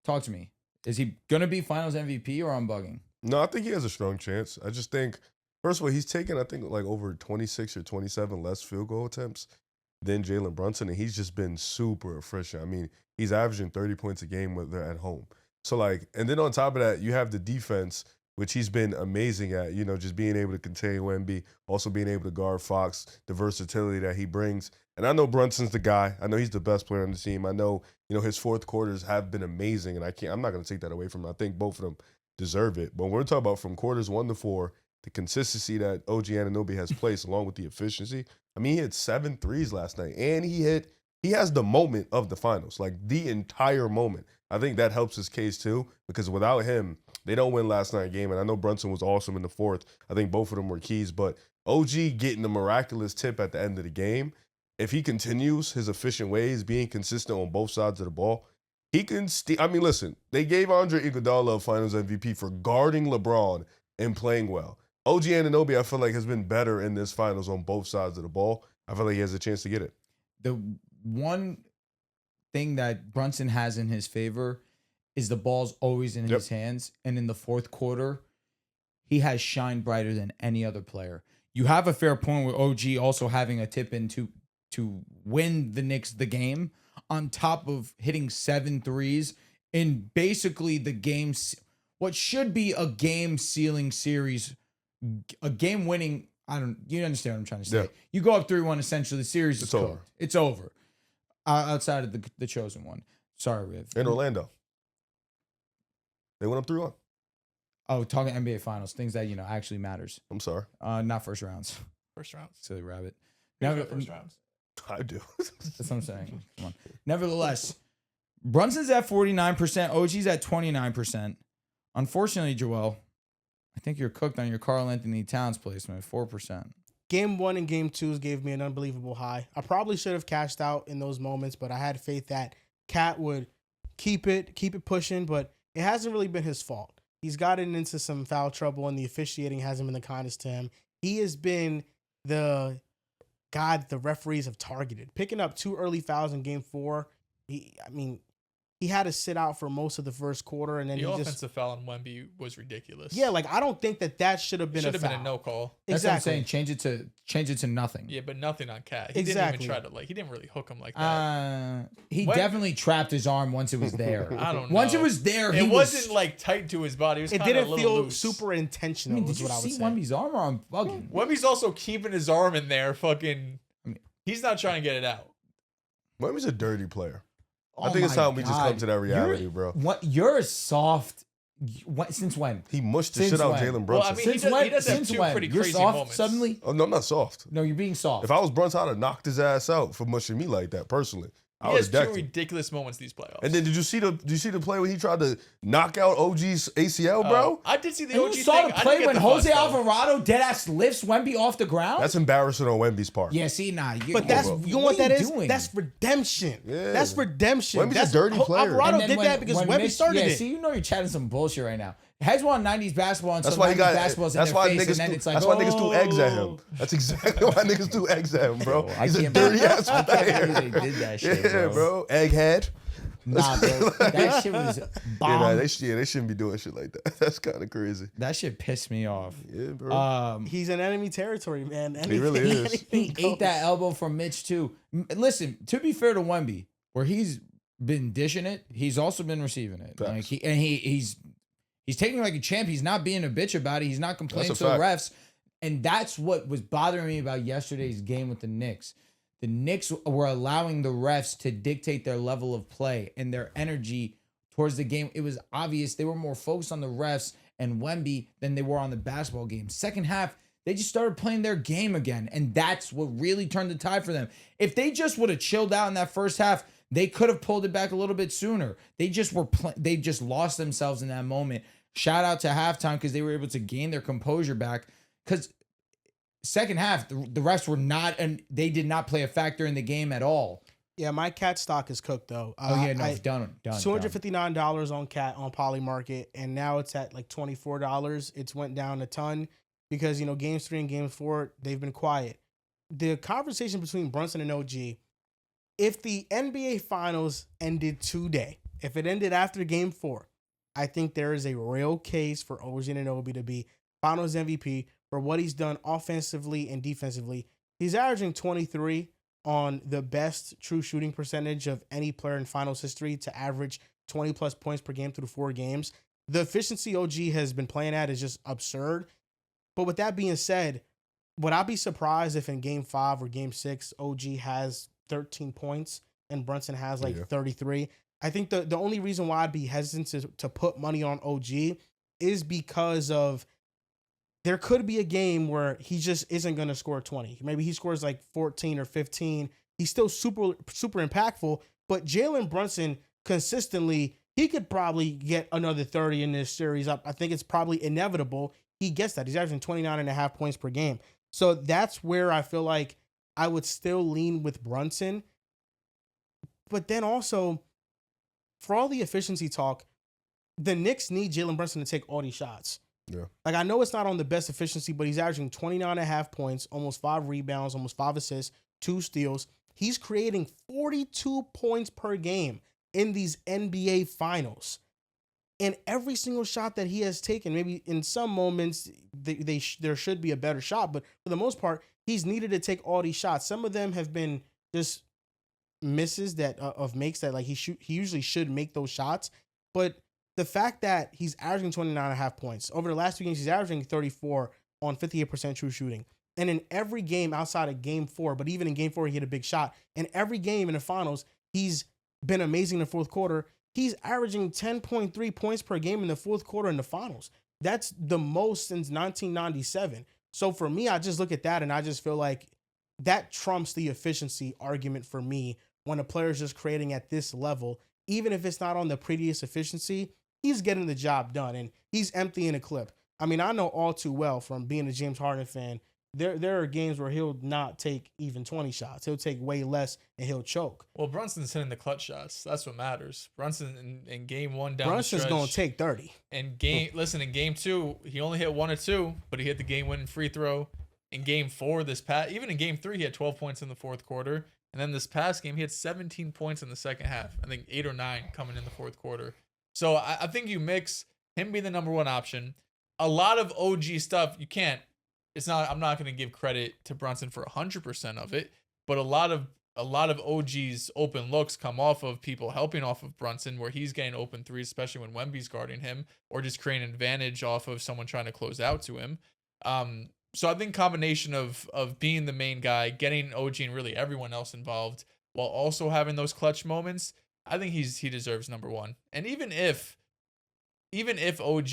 Talk to me. Is he gonna be Finals MVP or I'm bugging? No, I think he has a strong chance. I just think, first of all, he's taken, I think, like over 26 or 27 less field goal attempts than JLin Brunson, and he's just been super efficient. I mean, he's averaging 30 points a game when they're at home. So, like, and then on top of that, you have the defense, which he's been amazing at, just being able to contain Wemby, also being able to guard Fox, the versatility that he brings. And I know Brunson's the guy. I know he's the best player on the team. I know, his fourth quarters have been amazing, and I'm not going to take that away from him. I think both of them deserve it. But when we're talking about from quarters 1 to 4, the consistency that OG Anunoby has placed, along with the efficiency. I mean, he hit 7 threes last night, and he has the moment of the finals, like the entire moment. I think that helps his case too, because without him, they don't win last night's game. And I know Brunson was awesome in the fourth. I think both of them were keys, but OG getting the miraculous tip at the end of the game, if he continues his efficient ways, being consistent on both sides of the ball, he can I mean, listen, they gave Andre Iguodala a Finals MVP for guarding LeBron and playing well. OG Anunoby, I feel like, has been better in this Finals on both sides of the ball. I feel like he has a chance to get it. The one thing that Brunson has in his favor is the ball's always in his hands. And in the fourth quarter, he has shined brighter than any other player. You have a fair point with OG also having a tip in to win the Knicks the game, on top of hitting 7 threes in basically the game's what should be a game-sealing series, a game-winning. You understand what I'm trying to say? Yeah. You go up 3-1, essentially the series is over. It's over. Outside of the chosen one. Sorry, Riv. In Orlando, they went up 3-1. Oh, talking NBA Finals, things that actually matters. I'm sorry. Not first rounds. First rounds. Silly rabbit. Never first rounds. I do. That's what I'm saying. Come on. Nevertheless, Brunson's at 49%. OG's at 29%. Unfortunately, Joel, I think you're cooked on your Karl Anthony Towns placement, 4%. Game 1 and Game 2 gave me an unbelievable high. I probably should have cashed out in those moments, but I had faith that Cat would keep it pushing, but it hasn't really been his fault. He's gotten into some foul trouble, and the officiating hasn't been the kindest to him. He has been the guy the referees have targeted. Picking up 2 early fouls in Game 4, he had to sit out for most of the first quarter, and then the offensive foul on Wemby was ridiculous. Yeah, like I don't think that should have been a foul. Should have been a no call. That's exactly what I'm saying. Change it to nothing. Yeah, but nothing on Cat. He didn't even try to he didn't really hook him like that. He definitely trapped his arm once it was there. I don't know. Once it was there, it wasn't like tight to his body. It didn't feel loose. super intentional. Did you see Wemby's arm? Or I'm bugging. Wemby's also keeping his arm in there. He's not trying to get it out. Wemby's a dirty player. I think it's time we just come to that reality, bro. You're soft. Since when? He mushed the shit out of JLin Brunson. Well, I mean, he does have two pretty you're crazy soft moments. Suddenly? Oh, no, I'm not soft. No, you're being soft. If I was Brunson, I'd have knocked his ass out for mushing me like that, personally. He has 2 ridiculous moments these playoffs. And then did you see the play where he tried to knock out OG's ACL, bro? I did see the and OG you saw thing. the play when Jose Alvarado deadass lifts Wemby off the ground? That's embarrassing on Wemby's part. Yeah, see, but that's you know what that is? That's redemption. Yeah. That's redemption. Wemby's a dirty player. Alvarado did that because Wemby started it. See, you're chatting some bullshit right now. Heads were on 90s basketball and that's some why 90s basketballs in their face, and then it's like, that's why niggas threw eggs at him. That's exactly why niggas threw eggs at him, bro. He's a dirty ass player. I can't believe they did that shit, yeah, bro. Egghead. Nah, bro. That shit was bomb. They shouldn't be doing shit like that. That's kind of crazy. That shit pissed me off. Yeah, bro. He's in enemy territory, man. He really is. He ate that elbow from Mitch, too. Listen, to be fair to Wemby, where he's been dishing it, he's also been receiving it. Facts. Like he's taking it like a champ. He's not being a bitch about it. He's not complaining to the refs. And that's what was bothering me about yesterday's game with the Knicks. The Knicks were allowing the refs to dictate their level of play and their energy towards the game. It was obvious they were more focused on the refs and Wemby than they were on the basketball game. Second half, they just started playing their game again. And that's what really turned the tide for them. If they just would have chilled out in that first half, they could have pulled it back a little bit sooner. They just they just lost themselves in that moment. Shout out to halftime because they were able to gain their composure back. Because second half, the refs were not, and they did not play a factor in the game at all. Yeah, my Cat stock is cooked though. Done. $259 on Cat on Poly Market, and now it's at like $24. It's went down a ton because games 3 and games 4 they've been quiet. The conversation between Brunson and OG. If the NBA Finals ended today, if it ended after Game 4, I think there is a real case for OG Anunoby to be Finals MVP for what he's done offensively and defensively. He's averaging 23 on the best true shooting percentage of any player in Finals history to average 20-plus points per game through 4 games. The efficiency OG has been playing at is just absurd. But with that being said, would I be surprised if in Game 5 or Game 6, OG has 13 points and Brunson has 33? I think the only reason why I'd be hesitant to put money on OG is because of there could be a game where he just isn't going to score 20. Maybe he scores like 14 or 15. He's still super impactful, but JLin Brunson consistently, he could probably get another 30 in this series. I think it's probably inevitable he gets that. He's averaging 29.5 points per game. So that's where I feel like I would still lean with Brunson. But then also, for all the efficiency talk, the Knicks need JLin Brunson to take all these shots. Yeah. Like, I know it's not on the best efficiency, but he's averaging 29.5 points, almost 5 rebounds, almost 5 assists, 2 steals. He's creating 42 points per game in these NBA finals. And every single shot that he has taken, maybe in some moments there should be a better shot, but for the most part, he's needed to take all these shots. Some of them have been just misses that of makes that like he usually should make those shots. But the fact that he's averaging 29.5 points over the last 2 games, he's averaging 34 on 58% true shooting. And in every game outside of game 4, but even in game 4, he hit a big shot. In every game in the finals, he's been amazing in the fourth quarter. He's averaging 10.3 points per game in the fourth quarter in the finals. That's the most since 1997. So for me, I just look at that and I just feel like that trumps the efficiency argument for me when a player is just creating at this level. Even if it's not on the prettiest efficiency, he's getting the job done and he's emptying a clip. I mean, I know all too well from being a James Harden fan, there are games where he'll not take even 20 shots. He'll take way less and he'll choke. Well, Brunson's hitting the clutch shots. That's what matters. Brunson in game 1 down Brunson's the going to stretch. take 30. And in game 2, he only hit 1 or 2, but he hit the game-winning free throw. In game 4, even in game 3, he had 12 points in the fourth quarter. And then this past game, he had 17 points in the second half. I think 8 or 9 coming in the fourth quarter. So I think you mix him being the number 1 option. A lot of OG stuff, you can't. I'm not going to give credit to Brunson for 100% of it, but a lot of OG's open looks come off of people helping off of Brunson, where he's getting open threes, especially when Wemby's guarding him, or just creating an advantage off of someone trying to close out to him. So I think combination of being the main guy, getting OG and really everyone else involved, while also having those clutch moments, I think he deserves number 1. And even if OG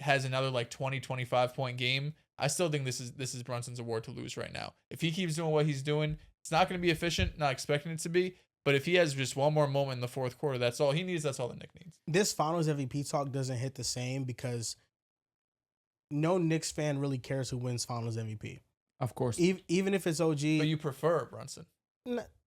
has another like 20, 25 point game, I still think this is Brunson's award to lose right now. If he keeps doing what he's doing, it's not going to be efficient, not expecting it to be, but if he has just one more moment in the fourth quarter, that's all he needs, that's all the Knicks needs. This finals MVP talk doesn't hit the same because no Knicks fan really cares who wins finals MVP. Of course. Even if it's OG. But you prefer Brunson.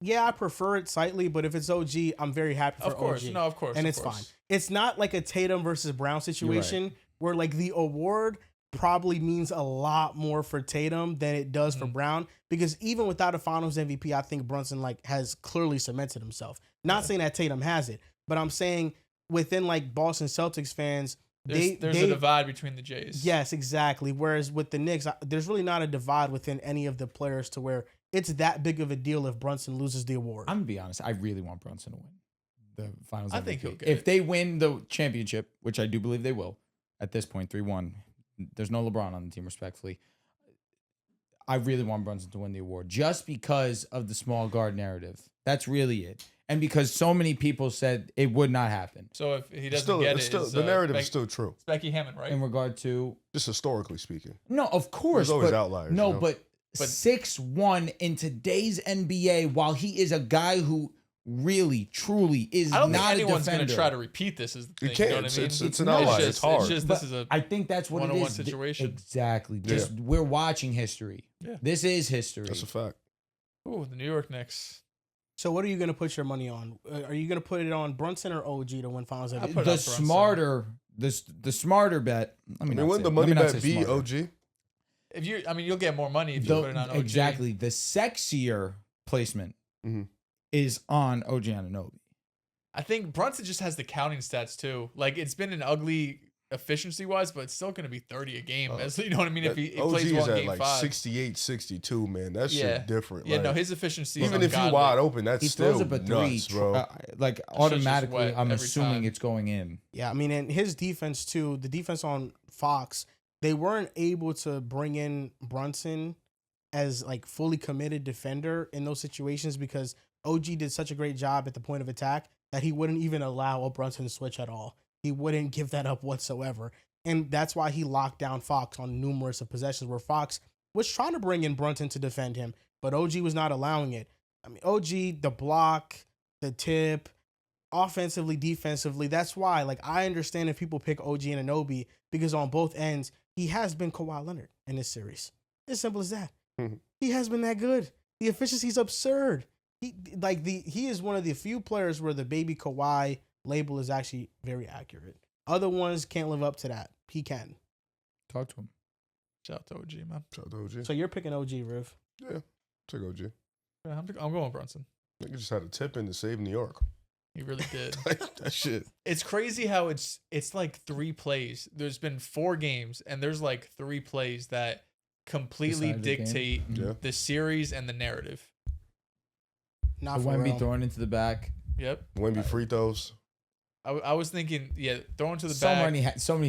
Yeah, I prefer it slightly, but if it's OG, I'm very happy for Of course, OG. no, of course. And of it's course. fine. It's not like a Tatum versus Brown situation where like the award probably means a lot more for Tatum than it does for Brown, because even without a finals MVP, I think Brunson like has clearly cemented himself. Not saying that Tatum has it, but I'm saying within like Boston Celtics fans, there's a divide between the Jays. Yes, exactly. Whereas with the Knicks, there's really not a divide within any of the players to where it's that big of a deal if Brunson loses the award. I'm going to be honest. I really want Brunson to win the finals MVP. I think he'll get if they win the championship, which I do believe they will, at this point, 3-1. There's no LeBron on the team, respectfully. I really want Brunson to win the award just because of the small guard narrative. That's really it. And because so many people said it would not happen. So if he doesn't get it, the narrative is still true. It's Becky Hammond, right? In regard to... Just historically speaking. No, of course. There's always outliers. No, you know? but 6'1" in today's NBA, while he is a guy who really, truly is not a defender. I don't think anyone's going to try to repeat this. Is the thing. You can't. You know what I mean? It's an outlier. It's hard. It's just this is a I think that's what it is. situation. Exactly. Just we're watching history. Yeah. This is history. That's a fact. Ooh, the New York Knicks. So what are you going to put your money on? Are you going to put it on Brunson or OG to win finals MVP? The smarter bet. Wouldn't the money bet be OG? You'll get more money if you put it on OG. Exactly. The sexier placement is on OG Anunoby. I think Brunson just has the counting stats too. Like, it's been an ugly efficiency wise, but it's still going to be 30 a game. You know what I mean? If he plays one game 5. 68, 62, man. That shit different. Yeah, no, his efficiency is even if you're wide open, that's still nuts, bro. Automatically, I'm assuming it's going in. Yeah, I mean, and his defense too, the defense on Fox, they weren't able to bring in Brunson as like fully committed defender in those situations because OG did such a great job at the point of attack that he wouldn't even allow a Brunson switch at all. He wouldn't give that up whatsoever. And that's why he locked down Fox on numerous of possessions where Fox was trying to bring in Brunson to defend him, but OG was not allowing it. I mean, OG, the block, the tip, offensively, defensively. That's why, like, I understand if people pick OG and Anunoby because on both ends, he has been Kawhi Leonard in this series. As simple as that. He has been that good. The efficiency is absurd. He is one of the few players where the baby Kawhi label is actually very accurate. Other ones can't live up to that. He can. Talk to him. Shout out to OG, man. Shout out to OG. So you're picking OG, Riv. Yeah, take OG. Yeah, I'm going Brunson. Nigga just had a tip in to save New York. He really did. Like, that shit. It's crazy how it's like 3 plays. There's been 4 games, and there's like 3 plays that completely Decided the game. dictate Yeah. the series and the narrative. Not for Wemby real. throwing into the back. Yep. Wemby free throws. I was thinking, throwing to the So back. many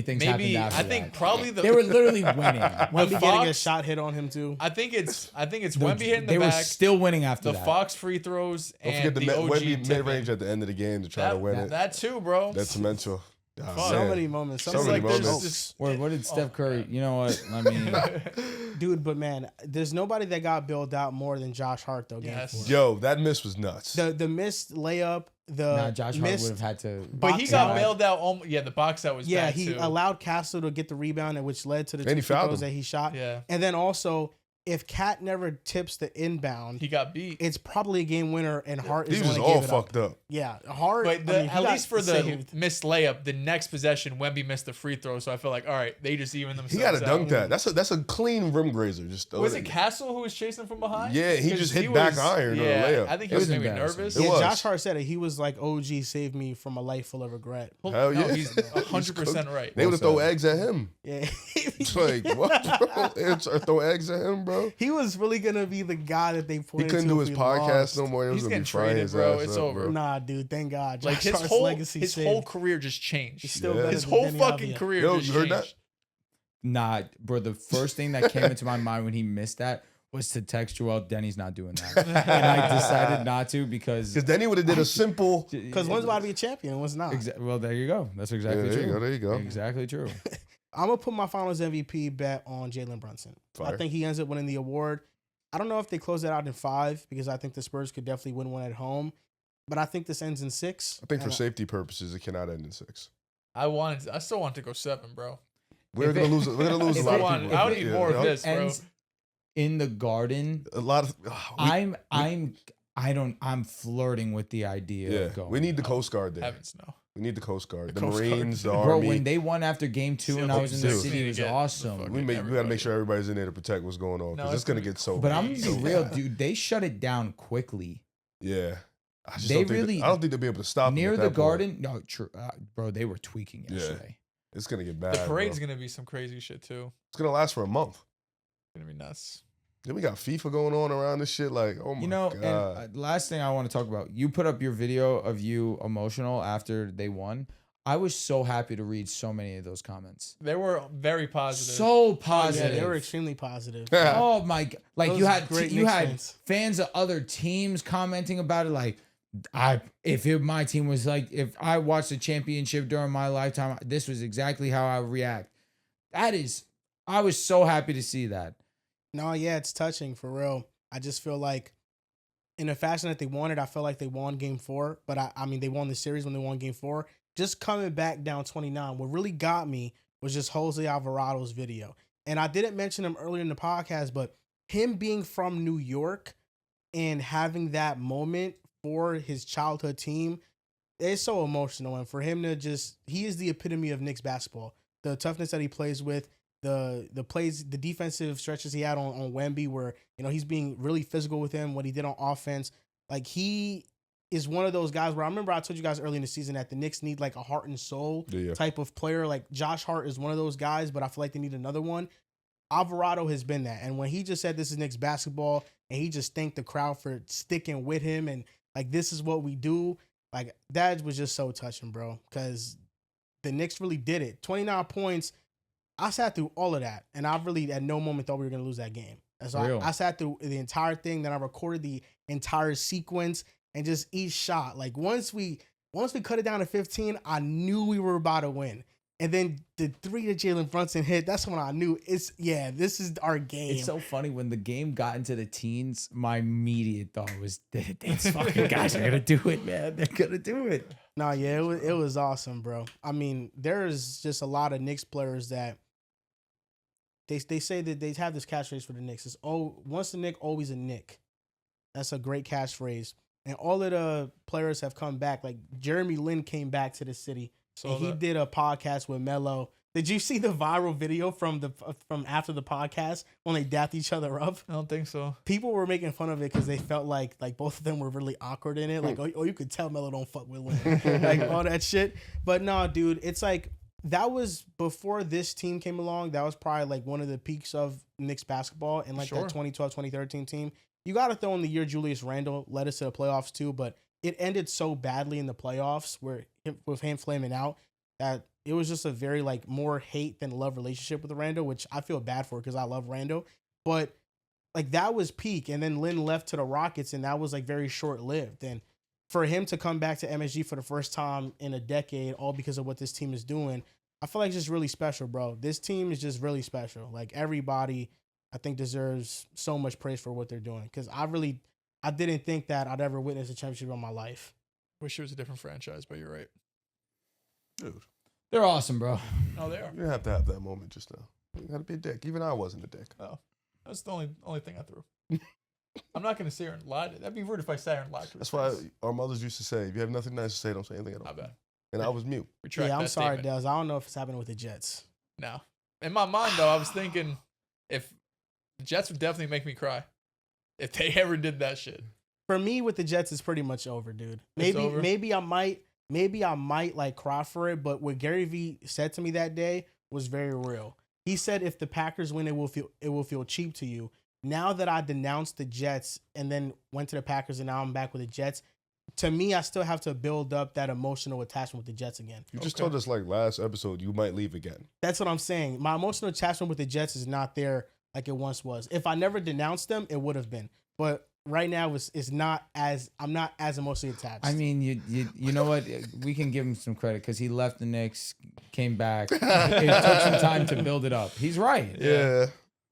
things Maybe happened after I think that. probably They were literally winning. Wemby getting a Fox- shot hit on him too. I think it's Wemby hitting They the were back, still winning after the that. Fox free throws, Don't and forget the OG Wemby mid tipping. range at the end of the game to try to win it. That too, bro. That's mental. Oh, Fuck. So man. many moments. So It's many like there's moments. this- What did Steph Curry? God. You know what? I mean, Dude, but man, there's nobody that got bailed out more than Josh Hart though. Game Yes. 4. Yo, that miss was nuts. The missed layup, the Josh Hart missed, would have had to. But he box got out. bailed out. Yeah, the box out was Yeah, bad he too. allowed Castle to get the rebound, and which led to the And he 2 free fouled throws him. that he shot. Yeah, And then also, if Cat never tips the inbound, he got beat. it's probably a game winner, and Hart he is was going just to all give it fucked up. up. Yeah, Hart. But I mean, he at got least for the saved. missed layup, the next possession, Wemby missed the free throw. So I feel like, all right, they just even themselves He got to dunk out. that. That's a clean rim grazer. Just throw Was it it in. Castle who was chasing from behind? Yeah, he 'Cause just hit back iron on the yeah, layup. I think he It was was maybe embarrassing. nervous. It Yeah, was. Josh Hart said it. He was like, OG saved me from a life full of regret. Hell No, yeah. he's 100% right. They would have Well thrown said. eggs at him. Yeah. It's like, what, bro? Or throw eggs at him, bro. He was really going to be the guy that they He pointed couldn't to do if his we podcast lost. no more. It was He's gonna be getting frying traded, his bro. ass It's up, over. bro. Nah, dude, thank God. Like Josh Hart's his legacy saved. whole career just changed. He's still Yeah. better His than whole Denny fucking Avdia. career Yo, just you heard changed. that? Nah, bro. The first thing that came into my mind when he missed that was to text Joel. Denny's not doing that, and I decided not to because. Because then he would have did a simple. Because one's about to be a champion, one's not. Well, there you go. That's exactly there true. you go. There you go. Exactly true. I'm going to put my finals MVP bet on JLin Brunson. Fire. I think he ends up winning the award. I don't know if they close it out in 5 because I think the Spurs could definitely win one at home. But I think this ends in 6. I think for And safety purposes, it cannot end in 6. I still want to go 7, bro. We're If gonna it- lose. We're gonna lose a if lot it- of want- people. I would need more of this, bro. Ends in the Garden. A lot of. I'm flirting with the idea Yeah, of going. we need the Coast Guard there. Heavens no. We need the Coast Guard, The the Coast Guard. Marines, the Bro, Army. when they won after game 2 and I was in the Dude. city, it was Get the awesome. fuck- we got to everybody. make sure everybody's in there to protect what's going on No, because it's it's gonna gonna get so. But I'm gonna So be real, bad. dude. They shut it down quickly. Yeah, I just They don't think really- I don't think they'll be able to stop them Near at the that point. Garden, no, true, bro. They were tweaking Yeah. yesterday. It's gonna get bad. The parade's bro. gonna be some crazy shit too. It's gonna last for a month. It's gonna be nuts. Then we got FIFA going on around this shit. Like, oh my You know, god. and last thing I want to talk about, you put up your video of you emotional after they won. I was so happy to read so many of those comments. They were very positive. So Yeah, positive. they were extremely positive. Oh my god! Like Those you had great you Knicks had fans. fans of other teams commenting about it. Like, my team was like, if I watched a championship during my lifetime, this was exactly how I would react. I was so happy to see that. No, yeah, it's touching for real. I just feel like in the fashion that they wanted, I felt like they won game 4. But I mean, they won the series when they won game 4. Just coming back down 29, what really got me was just Jose Alvarado's video. And I didn't mention him earlier in the podcast, but him being from New York and having that moment for his childhood team, it's so emotional. And for him to he is the epitome of Knicks basketball. The toughness that he plays with, the defensive stretches he had on Wemby where, he's being really physical with him, what he did on offense. Like, he is one of those guys where I remember I told you guys early in the season that the Knicks need like a heart and soul Yeah. type of player. Like Josh Hart is one of those guys, but I feel like they need another one. Alvarado has been that. And when he just said this is Knicks basketball and he just thanked the crowd for sticking with him and like, this is what we do. Like, that was just so touching, bro, because the Knicks really did it. 29 points. I sat through all of that, and I really at no moment thought we were going to lose that game. And so Real. I sat through the entire thing, then I recorded the entire sequence and just each shot. Like, once we cut it down to 15, I knew we were about to win. And then the 3 that JLin Brunson hit, that's when I knew this is our game. It's so funny when the game got into the teens. My immediate thought was, "These fucking guys are gonna do it, man. They're gonna do it." No, yeah, it was awesome, bro. I mean, there's just a lot of Knicks players that they say that they have this catchphrase for the Knicks. It's once a Knick, always a Knick. That's a great catchphrase. And all of the players have come back. Like JLin came back to the city. And he did a podcast with Melo. Did you see the viral video from after the podcast when they dapped each other up? I don't think so. People were making fun of it because they felt like both of them were really awkward in it. Like, oh, you could tell Melo don't fuck with Lin. Like all that shit. But no, dude, it's like that was before this team came along. That was probably like one of the peaks of Knicks basketball and like that 2012, 2013 team. You got to throw in the year Julius Randle led us to the playoffs too, but it ended so badly in the playoffs with him flaming out that it was just a very like more hate than love relationship with Randle, which I feel bad for because I love Randle. But like that was peak. And then Lin left to the Rockets and that was like very short lived. And for him to come back to MSG for the first time in a decade, all because of what this team is doing, I feel like it's just really special, bro. This team is just really special. Like everybody, I think deserves so much praise for what they're doing. Because I didn't think that I'd ever witness a championship in my life. Wish it was a different franchise, but you're right. Dude, They're awesome, bro. Oh, they are. you have to have that moment just now. You gotta be a dick. Even I wasn't a dick. Oh, that's the only thing I threw. I'm not gonna sit here and lie. That'd be rude if I sat here and lied to That's his why face. our mothers used to say, if you have nothing nice to say, don't say anything at all. I bet. And I was mute. Retract I'm that sorry, statement. Dez. I don't know if it's happening with the Jets. No. In my mind, though, I was thinking if the Jets would definitely make me cry if they ever did that shit. For me, with the Jets, it's pretty much over, dude. It's over? Maybe I might like cry for it, but what Gary Vee said to me that day was very real. He said, if the Packers win, it will feel cheap to you. Now that I denounced the Jets and then went to the Packers and now I'm back with the Jets, to me, I still have to build up that emotional attachment with the Jets again. You just told us like last episode you might leave again. That's what I'm saying. My emotional attachment with the Jets is not there like it once was. If I never denounced them, it would have been. But right now, I'm not as emotionally attached. I mean, you know what? We can give him some credit because he left the Knicks, came back. It took some time to build it up. He's right. Yeah.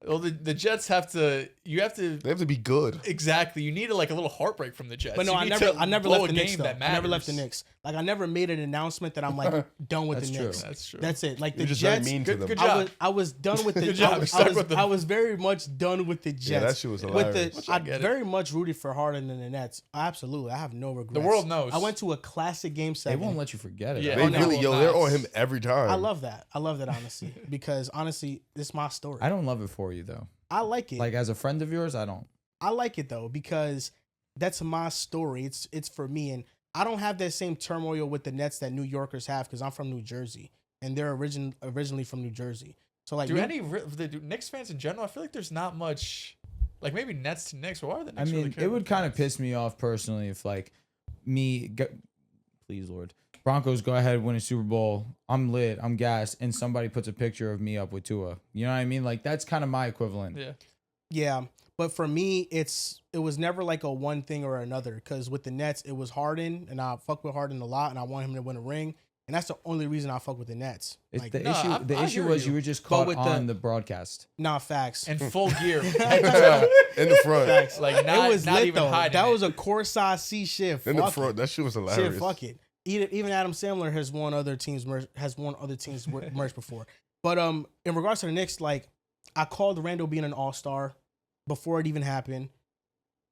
Well, the Jets have to. You have to. They have to be good. Exactly. You need like a little heartbreak from the Jets. But no, You I need never to left blow a the Knicks game though. that I never left the matters. Knicks. Like I never made an announcement that I'm like done with That's the true. Knicks. That's true. That's it. Like the You're just Jets. very mean to them. Good job. I was done with the Good job. Stuck with them. I was very much done with the Jets. Yeah, that shit was hilarious. Which I I get it. very much rooted for Harden and the Nets. Absolutely. I have no regrets. The world knows. I went to a classic game They 7. won't let you forget it. Yeah. They Oh, no, really, well, they're on nice. him every time. I love that. I love that honestly. Because honestly, this is my story. I don't love it for you though. I like it. Like as a friend of yours, I don't. I like it though because that's my story. It's for me, and I don't have that same turmoil with the Nets that New Yorkers have because I'm from New Jersey and they're originally from New Jersey. So like, Do Knicks fans in general? I feel like there's not much. Like maybe Nets to Knicks, but why are the Knicks I mean, really it care? would kind of piss me off personally if like please Lord, Broncos go ahead win a Super Bowl. I'm lit, I'm gassed, and somebody puts a picture of me up with Tua. You know what I mean? Like that's kind of my equivalent. Yeah. yeah. But for me, it was never like a one thing or another because with the Nets, it was Harden, and I fuck with Harden a lot, and I want him to win a ring, and that's the only reason I fuck with the Nets. It's Like, the No, issue. The I issue hear was you. you were just But caught with on the broadcast. nah, facts. In full gear. In the front. Facts. Like not, it was not lit even though. hiding. That it. was a core size C shift. In the Fuck front. it. That shit was hilarious. Shit, fuck it. Even Adam Sandler has won other teams merch before. But in regards to the Knicks, like I called Randall being an all-star before it even happened.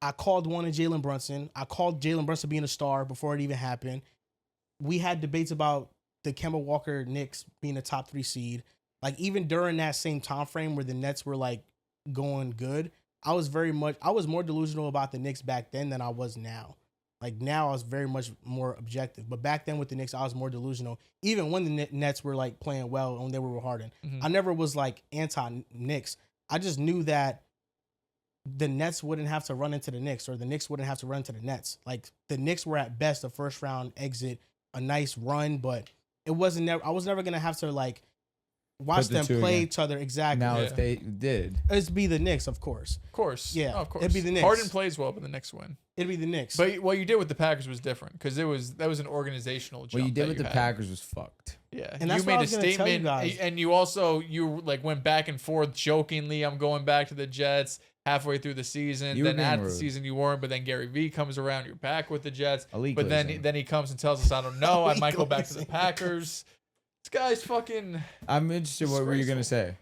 I called one of JLin Brunson. I called JLin Brunson being a star before it even happened. We had debates about the Kemba Walker Knicks being a top 3 seed. Like even during that same time frame where the Nets were like going good, I was more delusional about the Knicks back then than I was now. Like now I was very much more objective. But back then with the Knicks, I was more delusional. Even when the Nets were like playing well and they were with Harden. Mhm. I never was like anti-Knicks. I just knew that the Nets wouldn't have to run into the Knicks or the Knicks wouldn't have to run into the Nets. Like the Knicks were at best a first round exit, a nice run, but it wasn't never. I was never gonna have to like watch the them two play again. each other exactly. Now, Yeah. if they did, It'd be the Knicks, of course. Of course. Yeah, Oh, of course. it'd be the Knicks. Harden plays well, but the Knicks win. It'd be the Knicks. But what you did with the Packers was different because that was an organizational jump. what you did that with the had. Packers was fucked. Yeah, And that's you what I made a was gonna tell you statement, guys. and you like went back and forth jokingly. I'm going back to the Jets halfway through the season. You were Then being at the rude. season you weren't, but then Gary V comes around. You're back with the Jets. Illegal But then ism. he comes and tells us, I don't know. I might go back to the Legalism. Packers. This guy's fucking. I'm interested. What were you gonna say?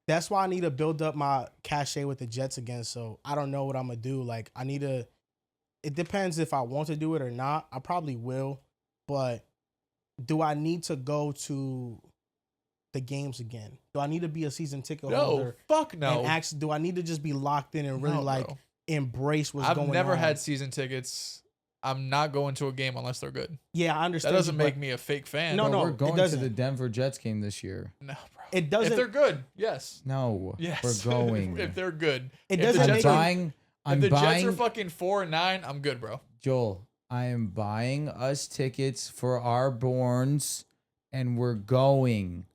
That's why I need to build up my cachet with the Jets again. So I don't know what I'm gonna do. Like I need to. It depends if I want to do it or not. I probably will, but do I need to go to the games again? Do I need to be a season ticket No, holder? fuck no. And actually, do I need to just be locked in and really No, like bro. embrace what's I've going on? never had season tickets. I'm not going to a game unless they're good. Yeah, I That understand. doesn't you, make but me a fake fan. No, Bro, no, we're it going to doesn't. the Denver Jets game this year. No, bro. It doesn't. If they're good, yes. No, Yes. we're going. if they're good. It If the doesn't I'm make Jets are- buying. I'm if the Jets buying. are fucking 4-9, I'm good, bro. Joel, I am buying us tickets for our Borns, and we're going.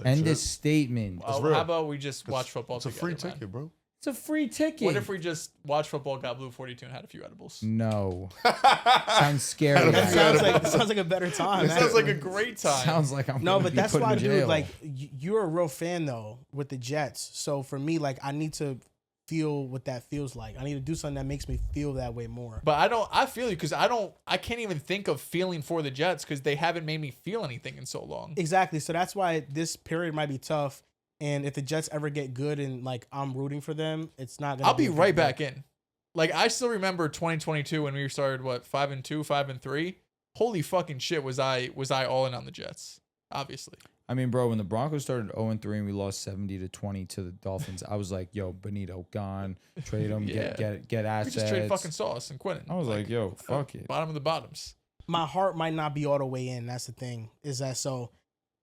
End of statement. That's real. How about we just watch football It's a together, free man? ticket, bro. It's a free ticket. What if we just watch football, got Blue 42, and had a few edibles? No. Sounds scary. That That actually. sounds like a better time. It sounds like a actually. great time. Sounds like I'm No, gonna but be that's put why, in dude. jail. Like, you're a real fan though with the Jets. So for me, like, I need to feel what that feels like. I need to do something that makes me feel that way more. But I feel you because I can't even think of feeling for the Jets because they haven't made me feel anything in so long. Exactly. So that's why this period might be tough. And if the Jets ever get good and like I'm rooting for them, it's not gonna. I'll be right back in. Like I still remember 2022 when we started 5-2, 5-3. Holy fucking shit, was I all in on the Jets? Obviously. I mean, bro, when the Broncos started 0-3 and we lost 70-20 to the Dolphins, I was like, yo, Benito gone, trade him, Yeah. get We assets. just trade fucking Sauce and Quentin. I was like, yo, fuck it. Bottom of the bottoms. My heart might not be all the way in. That's the thing. Is that so?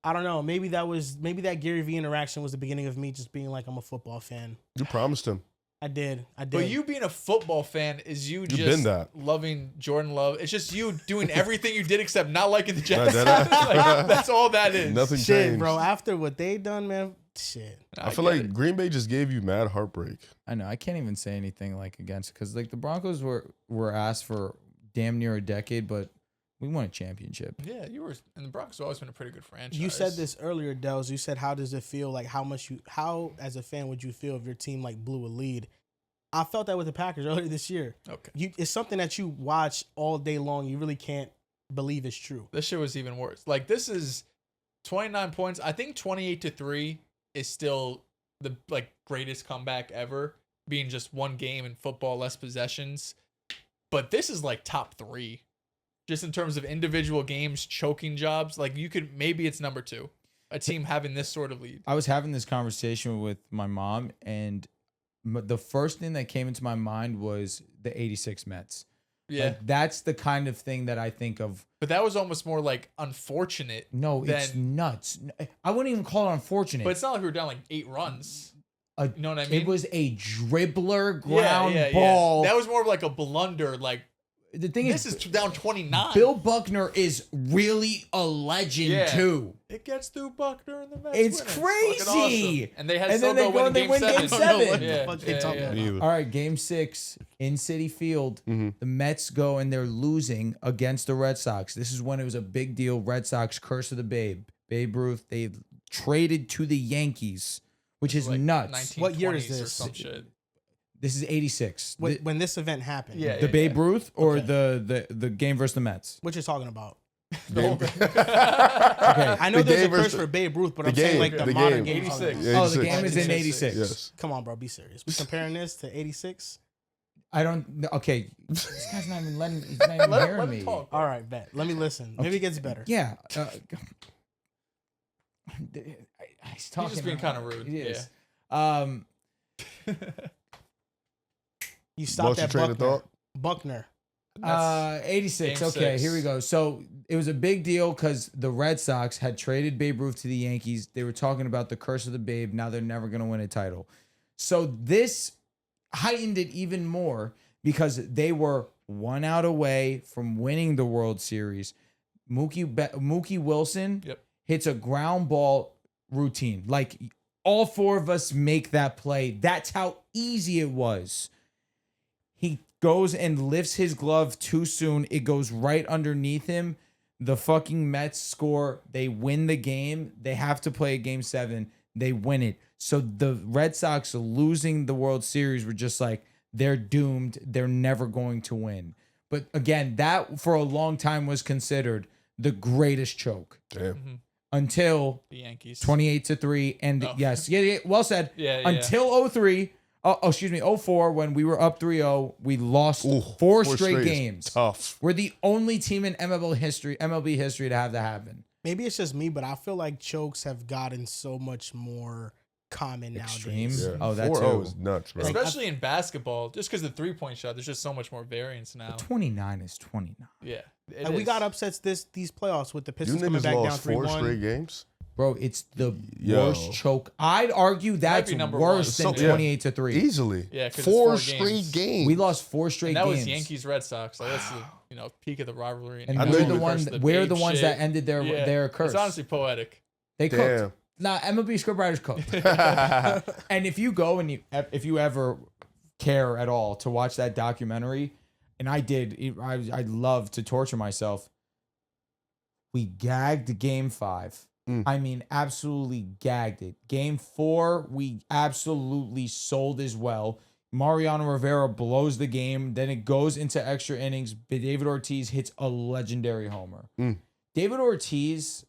I don't know. Maybe that Gary V interaction was the beginning of me just being like I'm a football fan. You promised him. I did. But you being a football fan is you You've just been that. loving Jordan Love. It's just you doing everything you did except not liking the Jets. that- Like, that's all that is. Nothing shit, changed. bro. After what they done, man. Shit. I feel get like it. Green Bay just gave you mad heartbreak. I know. I can't even say anything like against because like the Broncos were asked for damn near a decade, but we won a championship. Yeah, you were, and the Broncos have always been a pretty good franchise. You said this earlier, Dels. You said, how does it feel? Like, how as a fan would you feel if your team like blew a lead? I felt that with the Packers earlier this year. Okay. It's something that you watch all day long. You really can't believe it's true. This shit was even worse. Like this is 29 points. I think 28-3 is still the like greatest comeback ever, being just one game in football, less possessions. But this is like top 3. Just in terms of individual games, choking jobs. Like maybe it's number 2. A team having this sort of lead. I was having this conversation with my mom, and the first thing that came into my mind was the 86 Mets. Yeah. Like, that's the kind of thing that I think of. But that was almost more like unfortunate. No, it's nuts. I wouldn't even call it unfortunate. But it's not like we were down like 8 runs. You know what I mean? It was a dribbler Yeah, ground ball. That was more of like a blunder. Like The thing this is, is down 29. Bill Buckner is really a legend Yeah. too. It gets through Buckner and the Mets. It's win. crazy. fucking awesome. And they had And still then they go go win and they game win 7. game 7. What the Yeah, fuck they yeah, talking yeah. about? Me either. All right, game 6 in Citi Field. Mhm. The Mets go and they're losing against the Red Sox. This is when it was a big deal. Red Sox curse of the Babe Ruth. They traded to the Yankees, which is Like nuts. What year is 1920s or this? some shit. This is 86. When this event happened. Yeah. The Babe Ruth or Okay. the game versus the Mets? What you're talking about? Okay. I know The there's a game curse versus- for Babe Ruth, but the I'm saying game, like the the modern game. game. 86. Yeah, Oh, the 86. game is in 86. Yes. Come on, bro. Be serious. We comparing this to 86? I don't. Okay, this guy's not even letting. He's not even Let hearing him me. talk. All right, bet. Let me listen. Maybe it gets better. Yeah. He's talking. He's just being kind of rude. He is. You stopped Lost your at train of Buckner. thought? Buckner. 86. Game Okay, 6. here we go. So it was a big deal because the Red Sox had traded Babe Ruth to the Yankees. They were talking about the curse of the Babe. Now they're never going to win a title. So this heightened it even more because they were 1 out away from winning the World Series. Mookie Wilson Yep. hits a ground ball routine. Like all four of us make that play. That's how easy it was. He goes and lifts his glove too soon. It goes right underneath him. The fucking Mets score. They win the game. They have to play a game 7. They win it. So the Red Sox losing the World Series were just like, they're doomed. They're never going to win. But again, that for a long time was considered the greatest choke. Damn. Until The Yankees. 28-3. And yes, yeah, well said. Yeah. Until 04, when we were up 3-0, we lost four straight games. Tough. We're the only team in MLB history to have that happen. Maybe it's just me, but I feel like chokes have gotten so much more common Extreme. nowadays. Yeah. Oh, that 4-0 too. is nuts, bro. Especially in basketball, just because the 3-point shot, there's just so much more variance now. 29 is 29. Yeah. And we got upsets these playoffs with the You Pistons coming niggas back down lost 4 3-1. straight games? Bro, it's the Yo. worst choke. I'd argue that's be number worse one. than So- 28-3. Easily. Yeah, 'cause it's 4 4 straight games. games. We lost 4 straight And that games. was Yankees Red Sox. Like that's the peak of the rivalry. And I know we're you the would ones curse we're babe the ones shit. that ended their curse. It's honestly poetic. They cooked. Damn. Nah, MLB scriptwriters cooked. And if you go and if you ever care at all to watch that documentary, and I did, I'd love to torture myself. We gagged game 5. I mean, absolutely gagged it. Game 4, we absolutely sold as well. Mariano Rivera blows the game. Then it goes into extra innings. David Ortiz hits a legendary homer. David Ortiz,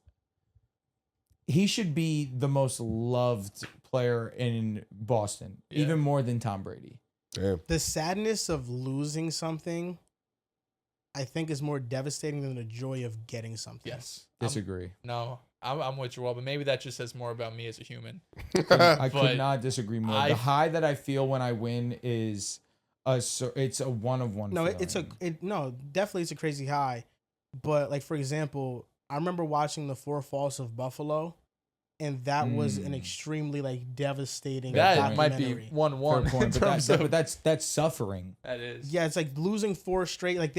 he should be the most loved player in Boston, even more than Tom Brady. Damn. The sadness of losing something, I think, is more devastating than the joy of getting something. Yes. Disagree. I'm with you all, but maybe that just says more about me as a human. I could But not disagree more. The high that I feel when I win is it's a one of one. No, feeling. definitely it's a crazy high. But like, for example, I remember watching the 4 Falls of Buffalo, and that was an extremely like devastating That might be documentary. 1-1 Fair point, in terms of. but that's suffering. That is. Yeah, it's like losing 4 straight. Like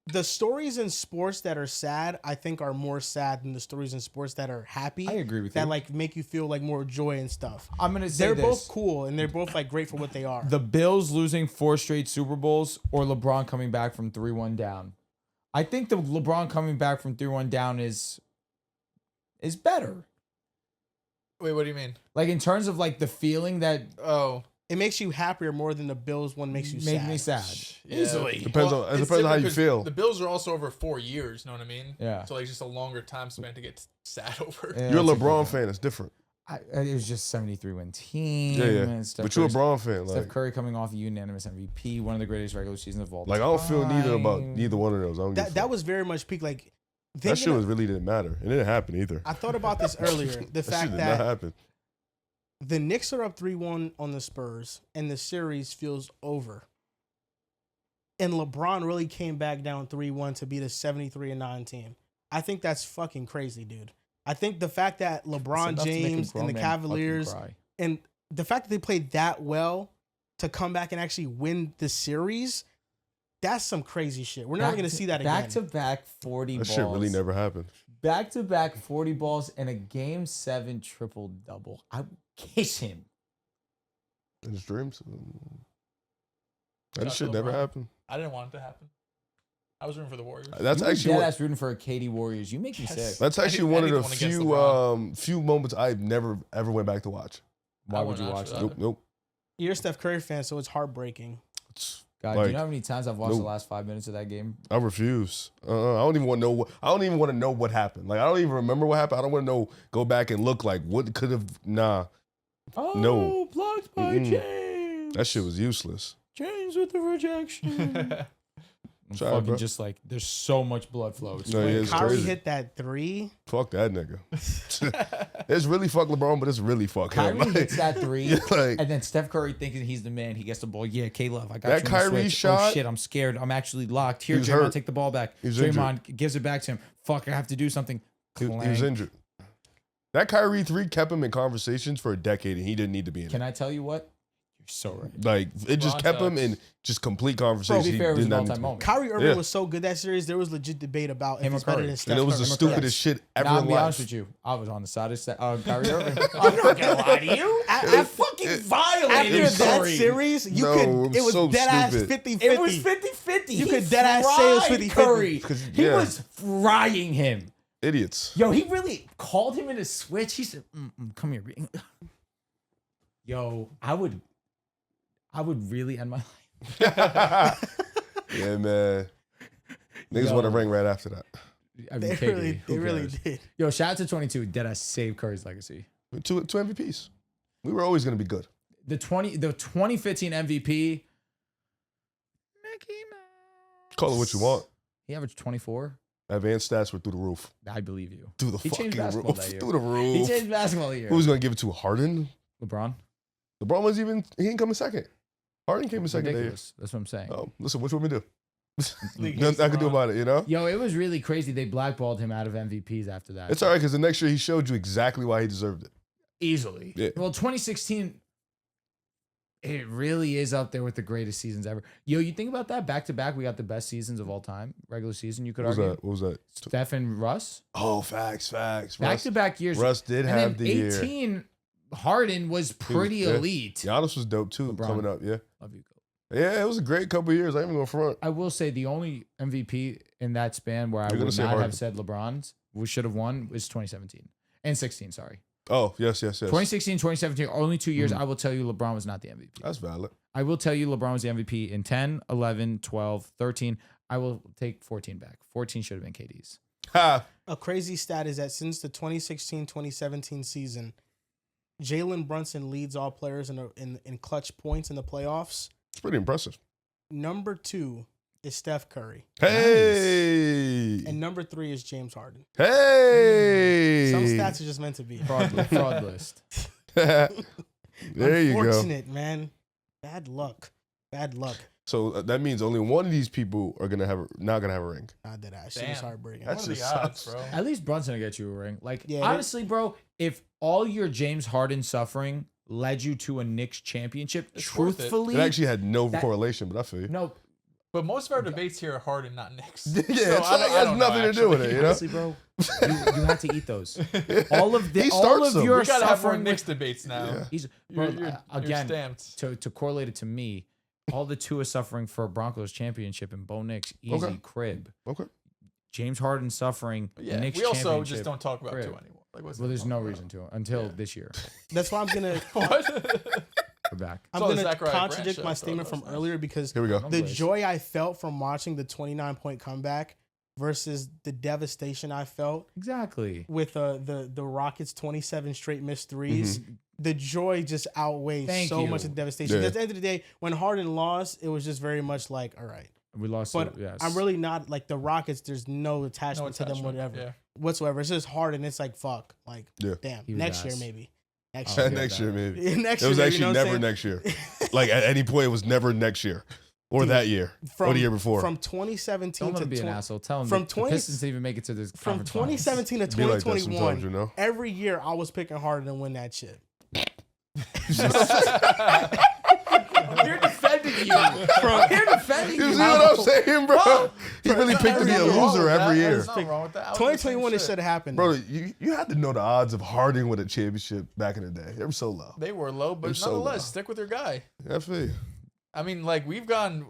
the stories in sports that are sad, I think, are more sad than the stories in sports that are happy. I agree with that you. like make you feel like more joy and stuff. I'm gonna say They're this. both cool and they're both like great for what they are. The Bills losing 4 straight Super Bowls or LeBron coming back from 3-1 down. I think the LeBron coming back from 3-1 down is better. Wait, what do you mean? Like in terms of like the feeling that It makes you happier more than the Bills one makes you made sad. me sad. Yeah. Easily. Depends on it's how different you 'cause feel. The Bills are also over 4 years. You know what I mean? Yeah. So like just a longer time span to get sad over. Yeah, You're a that's good LeBron point. fan. It's different. It was just 73-win team. Yeah. And Steph But you're a Curry's- Braun fan. Steph Like Curry coming off a unanimous MVP, one of the greatest regular seasons of all I time. don't feel neither about neither one of those. I don't give a That fuck. was very much peak. Like That shit really didn't matter. It didn't happen either. I thought about this earlier. The That shit fact did not that happen. the Knicks are up 3-1 on the Spurs, and the series feels over. And LeBron really came back down 3-1 to beat a 73-9 team. I think that's fucking crazy, dude. I think the fact that It's LeBron enough to make a James grown and the man fucking Cavaliers cry. and the fact that they played that well to come back and actually win the series, that's some crazy shit. We're never going to see that again. Back-to-back 40 That balls. shit really never happened. Back-to-back 40 balls and a Game 7 triple-double. I would kiss him. In his dreams. That Shout shit out to LeBron. never happened. I didn't want it to happen. I was rooting for the Warriors. That's You were actually dead what, ass rooting for Katie Warriors. You make me Yes. sick. that's actually one of the Anyone against LeBron. few moments I never ever went back to watch. Why I would you wouldn't watch watch that? that. Nope. You're a Steph Curry fan, so it's heartbreaking. God, do Like, you know how many times I've watched the nope. last 5 minutes of that game? I refuse. I don't even want to know. I don't even want to know what happened. Like I don't even remember what happened. I don't want to know. Go back and look like what could have. Nah, Oh, No. blocked by Mm-mm. James. that shit was useless. James with the rejection. I'm Sorry, fucking bro. just like, there's so much blood flow. It's No, crazy. yeah, it's Kyrie crazy. hit that 3. Fuck that nigga. It's really fuck LeBron, but it's really fuck him. Kyrie hits that 3, Yeah, like, and then Steph Curry thinking he's the man. He gets the ball. Yeah, K-Love, I got That you. on the Kyrie switch. shot- Oh shit, I'm scared. I'm actually locked. Here, He was Draymond, hurt. take the ball back. He was Draymond gives it back to him. Fuck, I have to do something. he was Clang. injured. That Kyrie 3 kept him in conversations for a decade, and he didn't need to be in Can it. I tell you what? You're So right. Like it just Bron kept him sucks. in just complete conversation. To be fair, it was an not all-time need to- moment. Kyrie Irving Yeah. was so good that series. There was legit debate about Him if or he's better Curry. than Steph And it was the Curry. stupidest shit ever Now, I'll in be honest life. with you. I was on the side of Kyrie Irving. I'm not gonna lie to you. I fucking violated After that Curry. series, you No, could. it It was was so dead ass stupid. 50-50. It was 50-50. You He could dead ass say it was fried 50-50. Curry. 'Cause, He yeah. was frying him. Idiots. Yo, he really called him in a switch. He said, "Come here." Yo, I would really end my life. Yeah, man. Niggas Yo. want a ring right after that. I mean, They KD, who really cares? did. Yo, shout out to 22. Dead ass save Curry's legacy. Two MVPs. We were always gonna be good. The 2015 MVP. Mickey Mouse. Call it what you want. He averaged 24. Advanced stats were through the roof. I believe you. Through the He changed fucking basketball roof. that year. Through the He roof. changed basketball here. Who's gonna give it to Harden? LeBron? LeBron was even he didn't come in second. Harden came in second that year. Ridiculous. That's what I'm saying. Oh, listen, what you want me to do? Nigga, Nothing I can do about it, you know? Yo, it was really crazy. They blackballed him out of MVPs after that. It's all right because the next year he showed you exactly why he deserved it. Easily. Yeah. Well, 2016, it really is up there with the greatest seasons ever. Yo, you think about that? Back to back, we got the best seasons of all time. Regular season, you could What was argue. that? What was that? Steph and Russ. Oh, facts. Back to back years. Russ did and have then the year. 18, Harden was pretty yeah. elite. Giannis was dope too LeBron. coming up. Yeah. Love you. Yeah, it was a great couple of years. I ain't even going front. I will say the only MVP in that span where I You're gonna would say not Harden. have said LeBron's, we should have won, was 2017 and 16. Sorry. Oh, yes. 2016, 2017, only 2 years. Mhm. I will tell you LeBron was not the MVP. That's valid. I will tell you LeBron was the MVP in 10, 11, 12, 13. I will take 14 back. 14 should have been KD's. Ha! A crazy stat is that since the 2016-2017 season, JLin Brunson leads all players in clutch points in the playoffs. It's pretty impressive. Number 2 is Steph Curry. Hey! And number 3 is James Harden. Hey! Some stats are just meant to be. Fraud list. There you go. Unfortunate, man. Bad luck. So that means only one of these people are not gonna have a ring. Not that shit was Damn. heartbreaking. That's What are the just odds, sucks. bro? At least Brunson will get you a ring. Like, Yeah, honestly, bro, if all your James Harden suffering led you to a Knicks championship, It's worth it. truthfully, It actually had no That- correlation, but I feel you. no, But most of our debates here are Harden, not Knicks. Yeah, So it's I like, don't- it I has don't know, nothing to do with it, you know? honestly, bro, you had to eat those. All of He all starts of them. your We gotta have more suffering. Knicks debates now. Yeah. He's You're, bro, you're again stamped. to correlate it to me. All the two is suffering for a Broncos championship and Bo Nix easy Okay. crib. Okay. James Harden suffering Yeah, Knicks we also championship. just don't talk about crib. two anymore. Like, what's Well, the there's point no about reason it? to until Yeah. this year. That's why I'm gonna What? We're back. I'm So the gonna Zachariah Branch contradict show, my so statement that was from nice. earlier because Here we go. No the place. joy I felt from watching the 29-point comeback versus the devastation I felt Exactly. with the Rockets 27 straight missed 3s. The joy just outweighs Thank so you. much of the devastation. Yeah. At the end of the day, when Harden lost, it was just very much like, all right. We lost. But yes. I'm really not like the Rockets. There's no attachment, No to them, attachment, whatever, yeah. whatsoever. It's just Harden. It's like fuck, like Yeah. damn. He was Next year ass. maybe. Next Oh, year. yeah. Next year, maybe. Next It was year, actually you know what never I'm next year. Like at any point, it was never next year or Dude, that year or the year before. From 2017 Don't let to him be an 20 asshole. Tell him from the 20 Pistons didn't even make it to this from conference finals. 2017 to Be like that 2021, sometimes, you know? every year I was picking Harden to win that shit. You're defending you. You're defending You you. see what I'm saying, bro? He really picked to be a There's nothing wrong loser with that. every year. There's nothing wrong with that. I was doing the same 2021 it shit. should have happened. Bro, you had to know the odds of Harden with a championship back in the day. They were so low. They were low, but They're so nonetheless, low. stick with your guy. I feel you. I mean, like we've gone.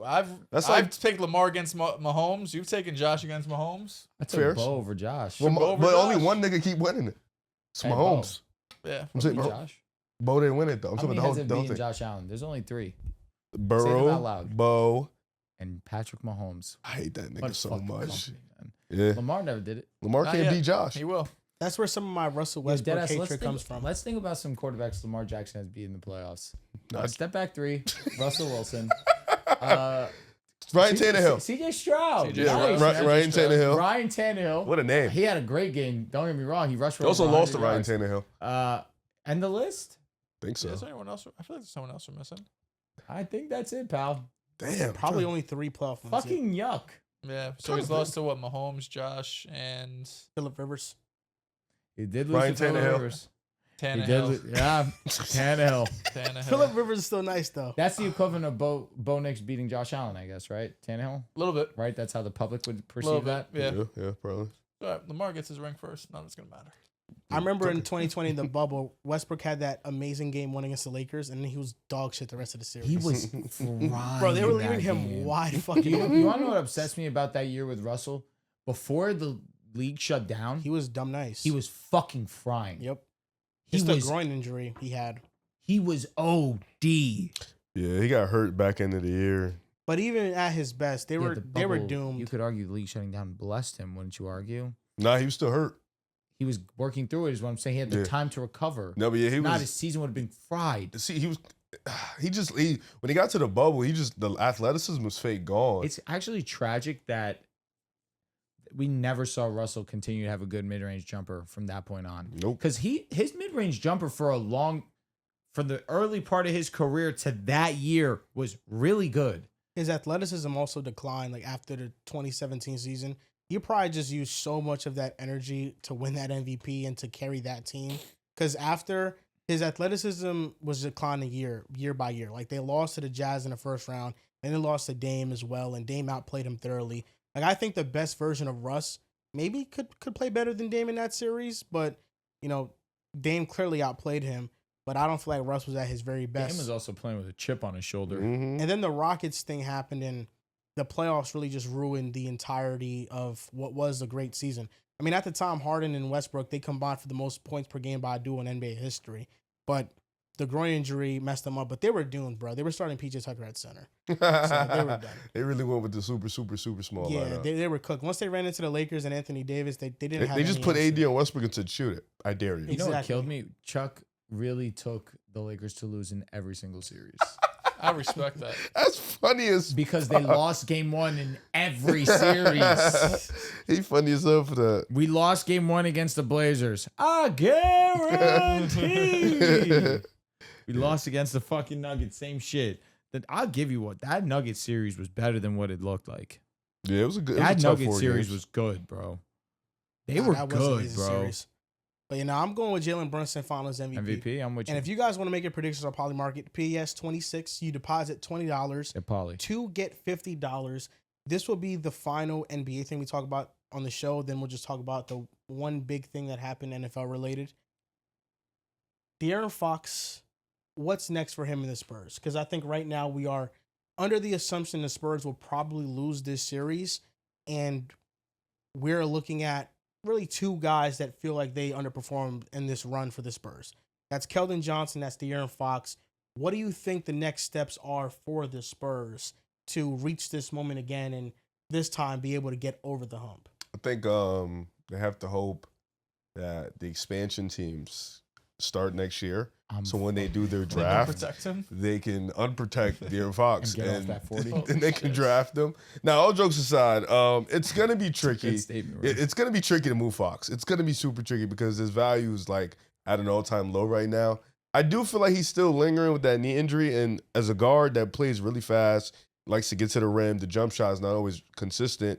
That's I've like- picked Lamar against Mahomes. You've taken Josh against Mahomes. I took Fair. Bo over Josh. Well, go over but only Josh. one nigga keep winning it. It's Hey, Mahomes. Yeah. I'm saying, Beat bro, Josh. Bo didn't win it though. I'm How talking many about heads the have whole beaten thing. Josh Allen? There's only 3. Say them out Burrow, loud. Bo. And Patrick Mahomes. I hate that nigga What so fucking much. company, man. Yeah. Lamar never did it. Lamar Not can't yet. beat Josh. He will. That's where some of my Russell Yo, Westbrook deadass, hatred comes from. Let's think about some quarterbacks Lamar Jackson has beat in the playoffs. Nah. Step back 3. Russell Wilson. Ryan Tannehill. CJ Stroud. CJ Yeah, Stroud. Nice. Ryan Tannehill. Ryan Tannehill. What a name. He had a great game. Don't get me wrong. He rushed for He also over lost to 100 Ryan yards. Tannehill. And the list? Think so. Is there anyone else? I feel like there's someone else we're missing. I think that's it, pal. Damn. Probably only 3 playoff wins. Fucking yuck. Yeah. So Kinda he's lost to what? Mahomes, Josh, and Phillip Rivers. He did lose Ryan to Phillip Tannehill. Rivers. Tannehill. Yeah, Tannehill. Phillip Rivers is still nice though. That's the equivalent of Bo Nix beating Josh Allen, I guess, right? Tannehill, A little bit. right? That's how the public would Little perceive bit. that. Yeah. Yeah, probably. All right, Lamar gets his ring first. None of it's gonna matter. I remember in 2020, the bubble, Westbrook had that amazing game one against the Lakers, and then he was dog shit the rest of the series. He was frying Bro, they were that leaving him game. wide fucking You open. want to know what upsets me about that year with Russell? Before the league shut down, He was dumb nice. he was fucking frying. Yep. He Just a was groin injury he had. he was OD. Yeah, he got hurt back end of the year. But even at his best, they Yeah, were the they were bubble, doomed. You could argue the league shutting down blessed him, wouldn't you argue? Nah, he was still hurt. He was working through it, is what I'm saying. He had the Yeah. time to recover. No, but yeah, he Not was. his season would have been fried. See, he when he got to the bubble, the athleticism was fake gone. It's actually tragic that we never saw Russell continue to have a good mid-range jumper from that point on. Nope. Because his mid-range jumper from the early part of his career to that year was really good. His athleticism also declined like after the 2017 season. He probably just used so much of that energy to win that MVP and to carry that team. Because after his athleticism was declining year by year. Like they lost to the Jazz in the first round, and they lost to Dame as well, and Dame outplayed him thoroughly. Like I think the best version of Russ maybe could play better than Dame in that series, but you know, Dame clearly outplayed him. But I don't feel like Russ was at his very best. Dame was also playing with a chip on his shoulder. Mhm. And then the Rockets thing happened, and the playoffs really just ruined the entirety of what was a great season. I mean, at the time, Harden and Westbrook, they combined for the most points per game by a duo in NBA history. But the groin injury messed them up. But they were doomed, bro. They were starting PJ Tucker at center. So they were done. They really went with the super small Yeah, lineup. they were cooked. Once they ran into the Lakers and Anthony Davis, they didn't have They just any put answer. AD on Westbrook and said, shoot it. I dare you. You know what Exactly. killed me? Chuck really took the Lakers to lose in every single series. I respect that. That's funny as Because they lost game one in every series. He funny as hell for that. We lost game one against the Blazers. I guarantee. We lost against the fucking Nuggets. Same shit. I'll give you what, that Nuggets series was better than what it looked like. Yeah, it was a good. That it was a tough Nuggets 4 series games. was good, bro. They Nah, were that was an good, easy bro. series. But you know, I'm going with JLin Brunson Finals MVP. MVP, I'm with you. And if you guys want to make your predictions on Polymarket, PES 26, you deposit $20 Yeah, Polly. to get $50. This will be the final NBA thing we talk about on the show. Then we'll just talk about the one big thing that happened NFL related. De'Aaron Fox, what's next for him in the Spurs? Because I think right now we are under the assumption the Spurs will probably lose this series. And we're looking at really two guys that feel like they underperformed in this run for the Spurs. That's Keldon Johnson, that's De'Aaron Fox. What do you think the next steps are for the Spurs to reach this moment again and this time be able to get over the hump? I think they have to hope that the expansion teams start next year. So when they do their They don't draft, protect him. they can unprotect De'Aaron Fox And get off that 40. and they can Shit. draft them. Now, all jokes aside, it's gonna be tricky. Good statement, Rick. It's gonna be tricky to move Fox. It's gonna be super tricky because his value is like at an all-time low right now. I do feel like he's still lingering with that knee injury, and as a guard that plays really fast, likes to get to the rim, the jump shot is not always consistent.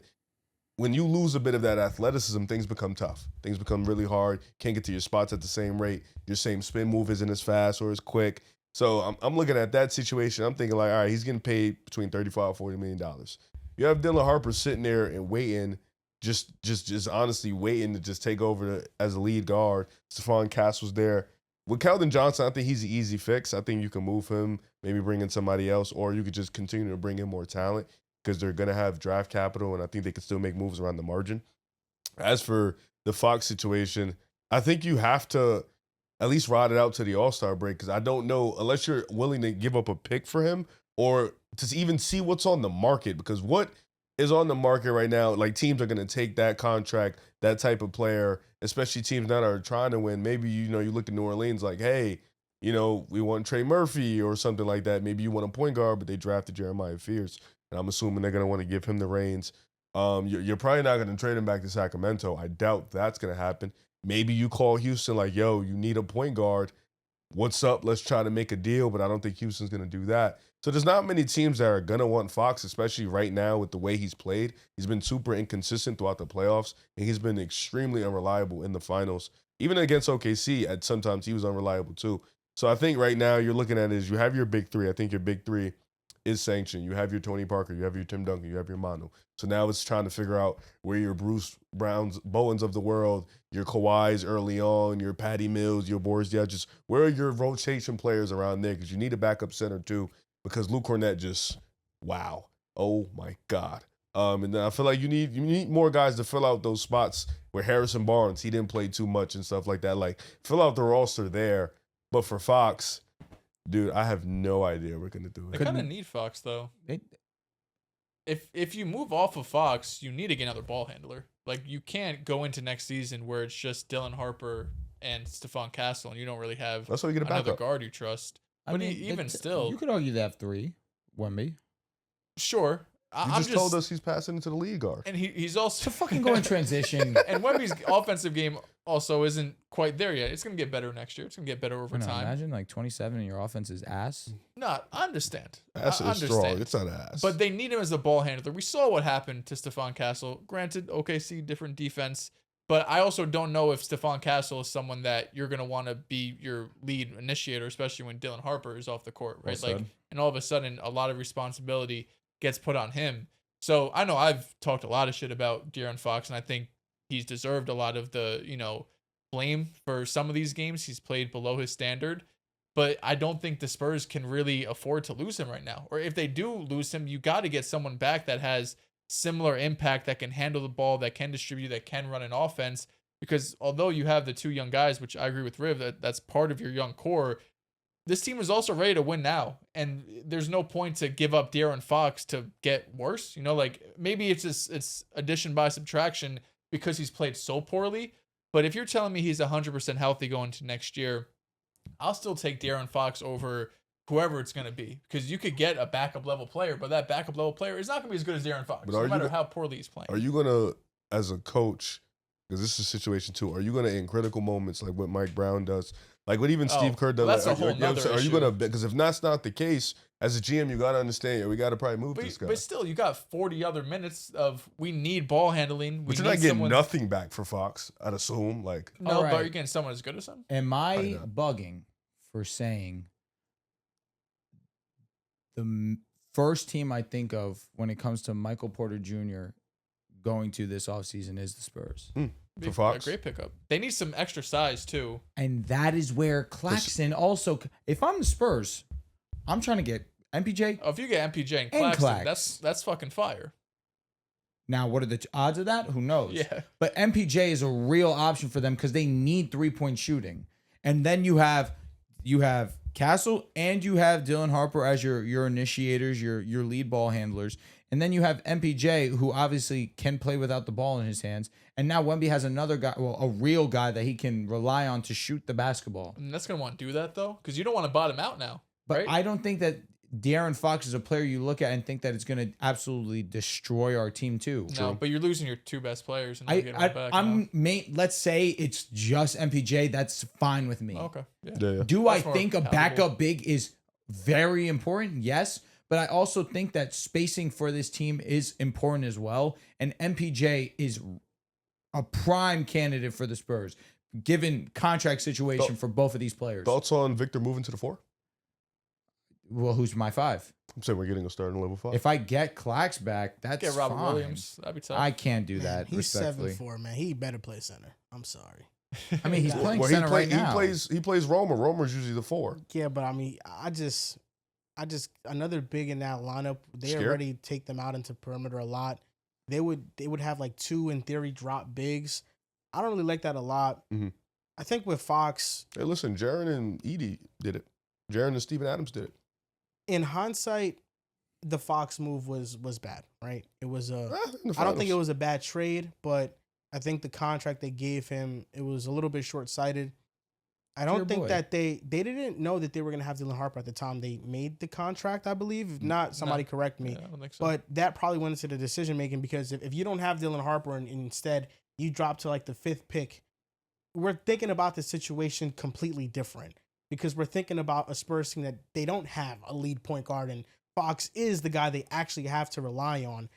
When you lose a bit of that athleticism, things become tough. Things become really hard. Can't get to your spots at the same rate. Your same spin move isn't as fast or as quick. So I'm looking at that situation. I'm thinking like, all right, he's getting paid between $35 $40 million. You have Dylan Harper sitting there and waiting, just honestly waiting to just take over as a lead guard. Stephon Castle's there. With Keldon Johnson, I think he's an easy fix. I think you can move him, maybe bring in somebody else, or you could just continue to bring in more talent because they're going to have draft capital, and I think they can still make moves around the margin. As for the Fox situation, I think you have to at least ride it out to the All-Star break because I don't know, unless you're willing to give up a pick for him or to even see what's on the market, because what is on the market right now, like teams are going to take that contract, that type of player, especially teams that are trying to win. Maybe, you look at New Orleans like, hey, we want Trey Murphy or something like that. Maybe you want a point guard, but they drafted Jeremiah Fears. And I'm assuming they're going to want to give him the reins. You're probably not going to trade him back to Sacramento. I doubt that's going to happen. Maybe you call Houston like, yo, you need a point guard. What's up? Let's try to make a deal. But I don't think Houston's going to do that. So there's not many teams that are going to want Fox, especially right now with the way he's played. He's been super inconsistent throughout the playoffs, and he's been extremely unreliable in the finals. Even against OKC, at sometimes he was unreliable too. So I think right now you're looking at it as you have your big three. I think your big three is sanctioned. You have your Tony Parker, you have your Tim Duncan, you have your Manu. So now it's trying to figure out where your Bruce Browns, Bowens of the world, your Kawhis early on, your Patty Mills, your Boris Diaw, where are your rotation players around there? Because you need a backup center too. Because Luke Cornett just, wow, oh my God. And then I feel like you need more guys to fill out those spots where Harrison Barnes, he didn't play too much and stuff like that. Like fill out the roster there. But for Fox, dude, I have no idea what we're gonna do. They kind of need Fox though. If you move off of Fox, you need to get another ball handler. Like you can't go into next season where it's just Dylan Harper and Stephon Castle, and you don't really have That's why you get a another backup. Guard you trust. I But mean, even still, you could argue they have 3. Wemby. sure. You just told us he's passing into the lead guard. And he's also To fucking go in transition. And Wemby's offensive game also isn't quite there yet. It's gonna get better next year. It's gonna get better over No, time. imagine like 27 and your offense is ass. No, I understand. Ass I is understand. strong. It's not ass. But they need him as a ball handler. We saw what happened to Stephon Castle. Granted, OKC, different defense. But I also don't know if Stephon Castle is someone that you're going to want to be your lead initiator, especially when Dylan Harper is off the court, right? Well Like, said. and all of a sudden, a lot of responsibility gets put on him. So I know I've talked a lot of shit about De'Aaron Fox, and I think he's deserved a lot of the, blame for some of these games. He's played below his standard. But I don't think the Spurs can really afford to lose him right now. Or if they do lose him, you got to get someone back that has similar impact, that can handle the ball, that can distribute, that can run an offense. Because although you have the 2 young guys, which I agree with Riv, that's part of your young core, this team is also ready to win now. And there's no point to give up De'Aaron Fox to get worse. Maybe it's addition by subtraction because he's played so poorly. But if you're telling me he's 100% healthy going to next year, I'll still take De'Aaron Fox over whoever it's going to be, because you could get a backup level player, but that backup level player is not going to be as good as De'Aaron Fox, no matter how poorly he's playing. Are you going to, as a coach, because this is a situation too, are you going to, in critical moments, like what Mike Brown does, like what even Steve Kerr does, that's like, a whole nother are you issue. going to, because if that's not the case, as a GM, you got to understand, we got to probably move this guy. But still, you got 40 other minutes of we need ball handling. But you're not getting nothing back for Fox, I'd assume. Like, no, All right. but you're getting someone as good as him. Am I bugging for saying the first team I think of when it comes to Michael Porter Jr. going to this offseason is the Spurs? for Fox? A great pickup. They need some extra size, too. And that is where Claxton also, if I'm the Spurs, I'm trying to get MPJ. Oh, if you get MPJ and And Claxton, Clax. that's fucking fire. Now, what are the odds of that? Who knows? Yeah. But MPJ is a real option for them because they need 3-point shooting. And then you have Castle and you have Dylan Harper as your initiators, your lead ball handlers. And then you have MPJ, who obviously can play without the ball in his hands. And now Wemby has another guy, a real guy that he can rely on to shoot the basketball. And that's going to want to do that, though, because you don't want to bottom out now. But right? I don't think that De'Aaron Fox is a player you look at and think that it's going to absolutely destroy our team too. No, but you're losing your 2 best players. And not getting one back, Let's say it's just MPJ. That's fine with me. Okay. Yeah. Yeah. Do I That's more think a palatable. backup big is very important? Yes. But I also think that spacing for this team is important as well. And MPJ is a prime candidate for the Spurs, given contract situation for both of these players. Thoughts on Victor moving to the 4? Well, who's my 5? I'm saying we're getting a starting level 5. If I get Clax back, that's Get Robert fine. Williams. That'd be tough. I can't do Man, that. he's Respectfully. 7'4", man. He better play center. I'm sorry. I mean, he's Well, playing he center right now. He plays Romer. Romer's usually the 4. Yeah, but I mean, I just another big in that lineup. They Scared? already take them out into perimeter a lot. They would have like 2 in theory drop bigs. I don't really like that a lot. Mhm. I think with Fox, Hey, listen, Jaren and Edie did it. Jaren and Steven Adams did it. in hindsight, the Fox move was bad, right? It was In the I don't think it finals. was a bad trade, but I think the contract they gave him, it was a little bit short-sighted. I Your don't think boy. that they didn't know that they were going to have Dylan Harper at the time they made the contract, I believe. If not, somebody correct me. Yeah, I don't think so. But that probably went into the decision-making because if you don't have Dylan Harper and instead you drop to like the 5th pick, we're thinking about the situation completely different because we're thinking about a Spurs team that they don't have a lead point guard and Fox is the guy they actually have to rely on.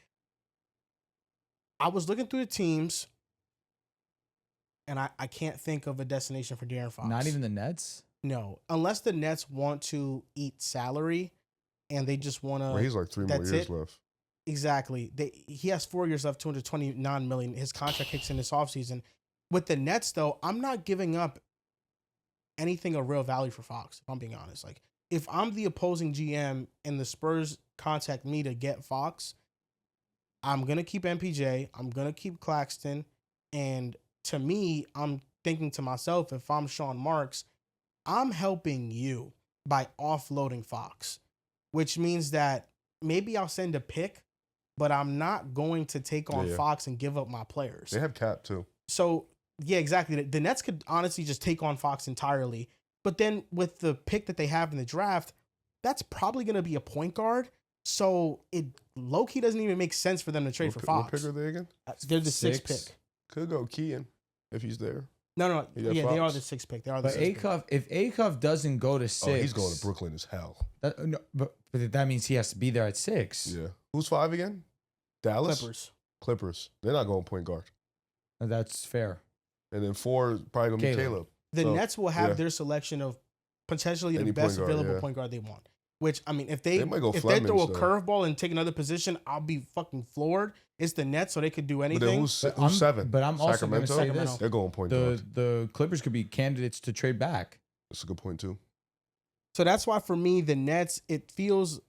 I was looking through the teams. and I can't think of a destination for De'Aaron Fox. Not even the Nets? No, unless the Nets want to eat salary, and they just want to. Well, he's like 3 more years left. Exactly. He has 4 years left, $229 million. His contract kicks in this offseason. With the Nets, though, I'm not giving up anything of real value for Fox, if I'm being honest. Like, if I'm the opposing GM and the Spurs contact me to get Fox, I'm going to keep MPJ. I'm going to keep Claxton. And to me, I'm thinking to myself, if I'm Sean Marks, I'm helping you by offloading Fox, which means that maybe I'll send a pick, but I'm not going to take on Fox and give up my players. They have cap too. So, yeah, exactly. The Nets could honestly just take on Fox entirely. But then with the pick that they have in the draft, that's probably going to be a point guard. So it low-key doesn't even make sense for them to trade for Fox. What pick are they again? They're the 6th pick. Could go Kean if he's there. No. Yeah, they are the 6th pick. They are the But 6th pick. if Acuff doesn't go to 6, he's going to Brooklyn as hell. No, but that means he has to be there at 6. Yeah. Who's 5 again? Dallas? Clippers. They're not going point guard. That's fair. And then 4 is probably going to be Caleb. The Nets will have their selection of potentially the best available point guard they want. Which, I mean, if they throw a curveball and take another position, I'll be fucking floored. It's the Nets, so they could do anything. But then who's 7? But I'm also going to say this. They're going point guard. The Clippers could be candidates to trade back. That's a good point, too. So that's why, for me, the Nets, it feels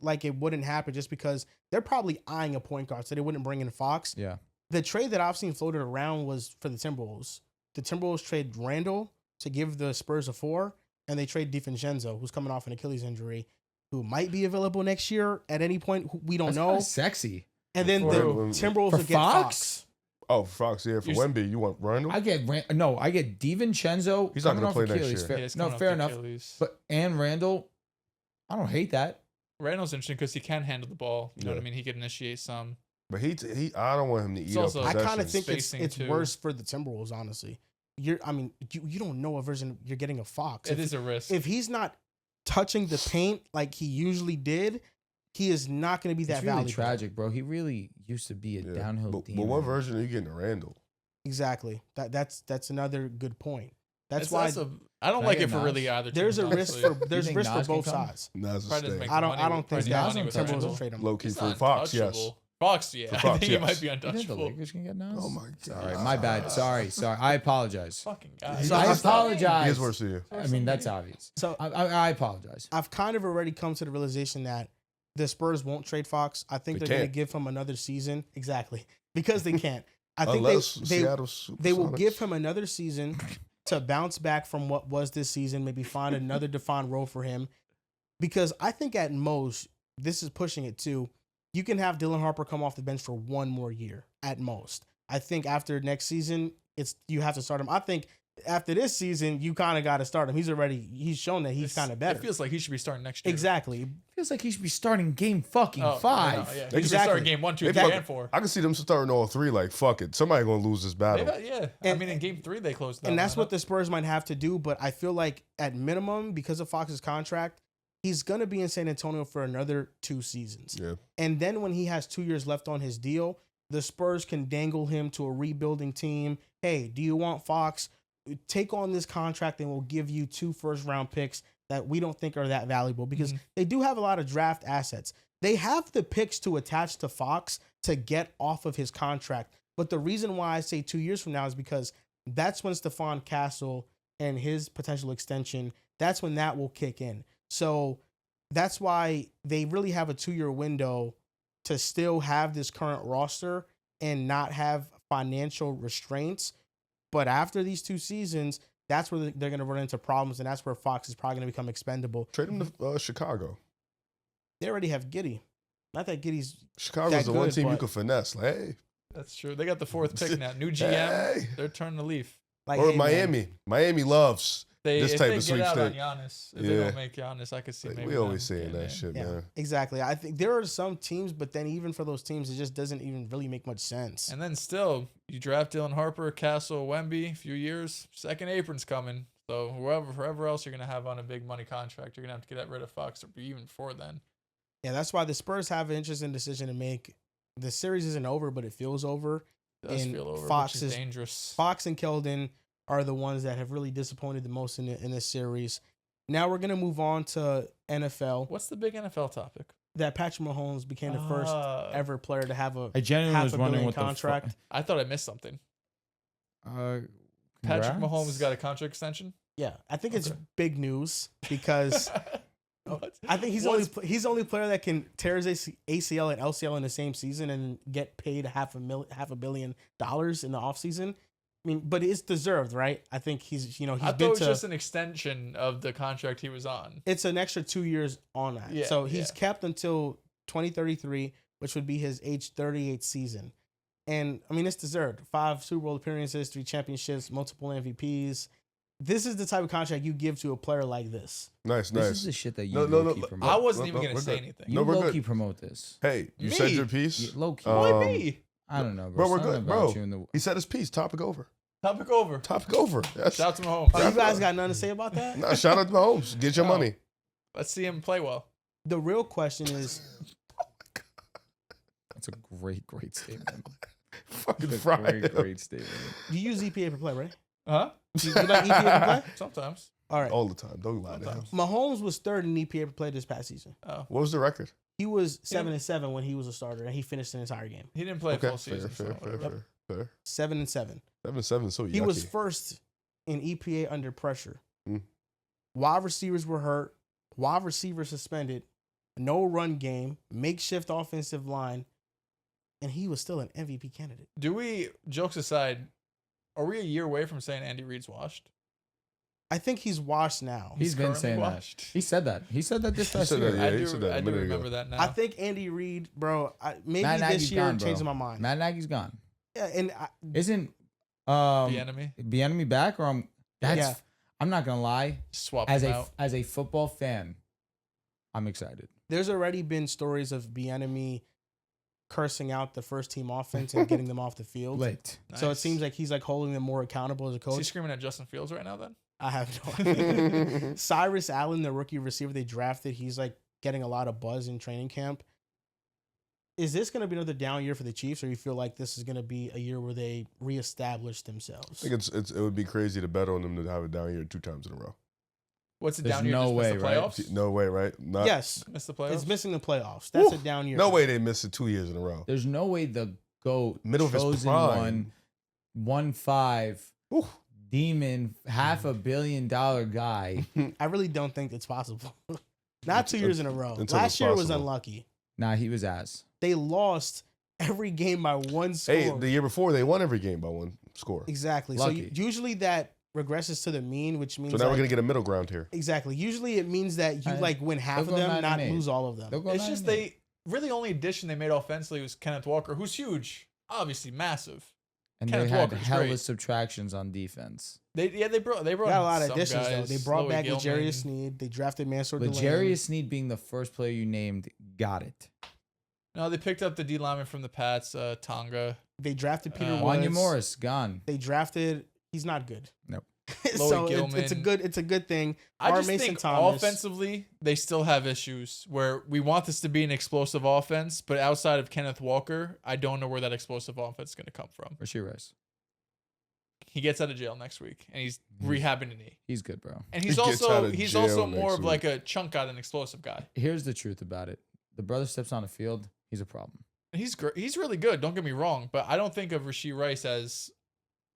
like it wouldn't happen just because they're probably eyeing a point guard, so they wouldn't bring in Fox. Yeah. The trade that I've seen floated around was for the Timberwolves. The Timberwolves trade Randall to give the Spurs a 4, and they trade DiVincenzo, who's coming off an Achilles injury, who might be available next year at any point. We don't know. Sexy. And then the Timberwolves will get Fox. Oh, Fox, yeah. For Wemby, you want Randall? I get DiVincenzo. He's not going to play next year. No, fair enough. But and Randall, I don't hate that. Randall's interesting because he can handle the ball. You know what I mean? He could initiate some. But I don't want him to eat up possessions. I kind of think it's worse for the Timberwolves, honestly. You don't know what version you're getting of Fox. It is a risk. If he's not touching the paint like he usually did, he is not going to be that valuable. It's really tragic, bro. He really used to be a downhill demon. But what version are you getting of Randall? Exactly. That's another good point. That's why I don't like it for really either. There's a risk for both sides. I don't think that Timberwolves will trade him. Low key for Fox, yes. Fox, yeah. I think he might be untouchable. The Lakers can get Nas? Oh my god. Sorry, my bad. Sorry. I apologize. Fucking guys. I apologize. He is worse than you. I mean, that's obvious. So I apologize. I've kind of already come to the realization that the Spurs won't trade Fox. I think they're going to give him another season. Exactly. Because they can't. I think they will give him another season to bounce back from what was this season, maybe find another defined role for him. Because I think at most, this is pushing it too, you can have Dylan Harper come off the bench for one more year at most. I think after next season, you have to start him. I think after this season, you kind of got to start him. He's shown that he's kind of better. It feels like he should be starting next year. Exactly. It feels like he should be starting game fucking 5. Yeah. He should be starting game 1, 2, 3, and 4. I can see them starting all 3. Like, fuck it. Somebody going to lose this battle. I mean, in game 3, they closed that. And that's what the Spurs might have to do. But I feel like at minimum, because of Fox's contract, he's going to be in San Antonio for another 2 seasons. Yeah. And then when he has 2 years left on his deal, the Spurs can dangle him to a rebuilding team. Hey, do you want Fox? Take on this contract and we'll give you 2 first-round picks that we don't think are that valuable because they do have a lot of draft assets. They have the picks to attach to Fox to get off of his contract. But the reason why I say 2 years from now is because that's when Stephon Castle and his potential extension, that's when that will kick in. So that's why they really have a 2-year window to still have this current roster and not have financial restraints. But after these 2 seasons, that's where they're going to run into problems, and that's where Fox is probably going to become expendable. Trade him to Chicago. They already have Giddey. Not that Giddey's Chicago's the one team you can finesse. Like, hey. That's true. They got the 4th pick now. New GM. They're turning the leaf. Like, or Miami. Man. Miami loves this type of sweepstake. If they don't make Giannis, I could see maybe. We always saying that shit, man. Exactly. I think there are some teams, but then even for those teams, it just doesn't even really make much sense. And then still, you draft Dylan Harper, Castle, Wemby, a few years, second apron's coming. So whoever else you're going to have on a big money contract, you're going to have to get rid of Fox or even before then. Yeah, that's why the Spurs have an interesting decision to make. The series isn't over, but it feels over. Does and feel over, Fox which is dangerous. Fox and Keldon are the ones that have really disappointed the most in this series. Now we're gonna move on to NFL. What's the big NFL topic? That Patrick Mahomes became the first ever player to have a I genuinely was $500 wondering million what contract. I thought I missed something. the Patrick congrats. Mahomes got a contract extension. Yeah, I think it's Okay. big news because What? I think he's the only player that can tear his ACL and LCL in the same season and get paid $500 million in the offseason. I mean, but it's deserved, right? I think he's I been thought it was to. just an extension of the contract he was on. It's an extra 2 years on that. Yeah, So he's yeah. kept until 2033, which would be his age 38 season. And I mean, it's deserved. 5 Super Bowl appearances, 3 championships, multiple MVPs. This is the type of contract you give to a player like this. Nice, This nice. is the shit that you No, no, low-key no, promote. I wasn't No, even no, gonna we're say good. anything. You No, we're low-key good. promote this. Hey, you Me? said your piece. Low-key. Why Um, me? I don't know, bro. Bro, we're Something good, about bro. you in the- He said his piece. Topic over. Topic over. Topic over. That's, Shout out to Mahomes. Oh, you guys got nothing to say about that? nah, shout out to Mahomes. Get your No. money. Let's see him play well. The real question is, That's a great statement. Fucking That's a Friday. great statement. do you use EPA per play, right? Huh? You like EPA per play? Sometimes. All right. All the time. Don't lie to him. Sometimes. Mahomes was third in EPA per play this past season. Oh, What was the record? He was 7-7 when he was a starter, and he finished an entire game. he didn't play a Okay, full fair, season. fair, so fair, whatever. fair. 7-7. 7-7, so He yucky. was first in EPA under pressure. Mm. Wide receivers were hurt. Wide receivers suspended. No run game. Makeshift offensive line. And he was still an MVP candidate. Do we, jokes aside, are we a year away from saying Andy Reid's washed? I think he's washed now. He's been currently saying washed. that. He said that. He said that this He past said year. that, yeah. I he said that a do minute ago. remember that now. I think Andy Reid, bro, maybe Matt this Nagy's year gone, bro. changed my mind. Matt Nagy's gone. Yeah, and Isn't the enemy. Bieniemy back, or Yeah. I'm not gonna lie. Swap As him a out. as a football fan, I'm excited. there's already been stories of Bieniemy cursing out the first team offense and getting them off the field. Lit. So it Nice. seems like he's like holding them more accountable as a Is he coach. screaming at Justin Fields right now then? I have no idea. Cyrus Allen, the rookie receiver they drafted, he's like getting a lot of buzz in training camp. Is this going to be another down year for the Chiefs, or you feel like this is going to be a year where they reestablish themselves? I think it would be crazy to bet on them to have a down year 2 times in a row. What's it There's down here? no Just miss way, the right? playoffs? No way, right? Not, Yes, Miss the playoffs? it's missing the playoffs. That's Woo. a down year. No for way them. they missed it 2 years in a row. There's no way the GOAT, Middle of his chosen prime. 1-5 Woo. demon, $500 million guy. I really don't think it's possible. Not 2 years in a row. until Last it's year was possible. unlucky. Nah, he was ass. They lost every game by one score. Hey, the year before they won every game by 1 score. Exactly. Lucky. So usually that regresses to the mean, which means So now we're like- gonna get a middle ground here. exactly. Usually it means that you Right. like win half They'll of go them, not 9-8. lose all of them. They'll go It's just 9-8. they really only addition they made offensively was Kenneth Walker, who's huge, obviously massive. And Kenneth they had Walker's hella great. subtractions on defense. They brought They got a lot of some additions though. guys, They brought Louis back Gilman. L'Jarius Sneed. They drafted Mansour Delaney. L'Jarius Sneed being the first player you named got it. No, they picked up the D lineman from the Pats, Tonga. They drafted Peter Woods. Wanya Morris gone. They drafted. He's not good. Nope. So Louis it's a Gilman. good thing. I R. just Mason think Thomas. offensively they still have issues where we want this to be an explosive offense, but outside of Kenneth Walker, I don't know where that explosive offense is going to come from. Rasheed Rice. He gets out of jail next week, and he's Mm-hmm. rehabbing a knee. He's good, bro. And He he's gets out also of he's jail also next more of week. like a chunk guy than an explosive guy. Here's the truth about it. The brother steps on the field, he's a problem. He's great. He's really good. Don't get me wrong, but I don't think of Rasheed Rice as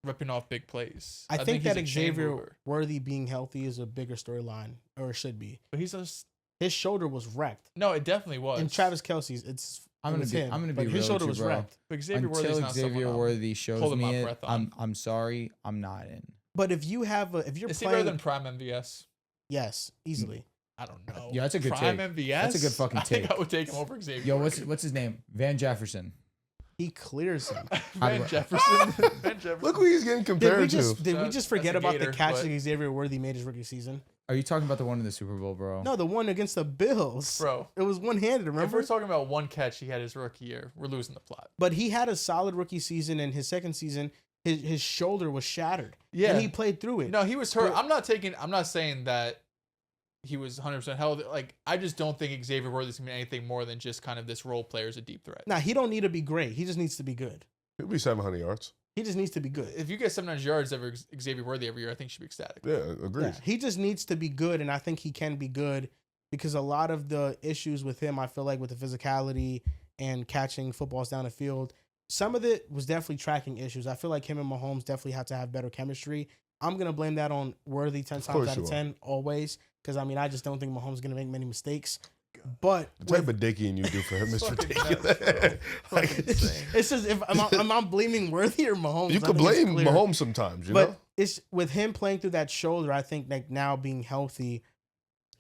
ripping off big plays. I think he's that a chain Xavier mover. Worthy being healthy is a bigger storyline, or it should be. But he's just His shoulder was wrecked. no. It definitely was. And Travis Kelsey's, I'm gonna him, be but real his shoulder with you, was bro. wrecked. But Xavier Worthy's Until not Xavier someone Worthy shows holding my me it, breath on. I'm sorry, I'm not in. But if you're Is he playing, better than Prime MVS? yes, easily. I don't know. Yeah, that's a good Prime take. MVS. That's a good fucking I think take. I would take him over Xavier. Yo, Worthy. what's his name? Van Jefferson. He clears him. Van Jefferson? Van Jefferson. Look who he's getting Did we compared just to. did we That's- just forget that's a about the Gator, catch but- that Xavier Worthy made his rookie season? Are you talking about the one in the Super Bowl, bro? No, the one against the Bills. Bro, It was one-handed, if remember? we're talking about one catch he had his rookie year, we're losing the plot. But he had a solid rookie season, and his second season, his shoulder was shattered. Yeah. And he played through it. No, he was hurt. But- I'm not saying that he was 100% healthy. Like, I just don't think Xavier Worthy's going to be anything more than just kind of this role player as a deep threat. Nah, he don't need to be great. He just needs to be good. He'll be 700 yards. He just needs to be good. If you get 700 yards every Xavier Worthy every year, I think you should be ecstatic. Yeah, agreed. Yeah, he just needs to be good, and I think he can be good because a lot of the issues with him, I feel like with the physicality and catching footballs down the field, some of it was definitely tracking issues. I feel like him and Mahomes definitely have to have better chemistry. I'm going to blame that on Worthy 10 times out of 10 always because, I mean, I just don't think Mahomes is going to make many mistakes. But the type of dicking you do for him is ridiculous. Like, it's just if I'm blaming Worthy or Mahomes. You could blame Mahomes sometimes, you know. It's with him playing through that shoulder. I think like now being healthy,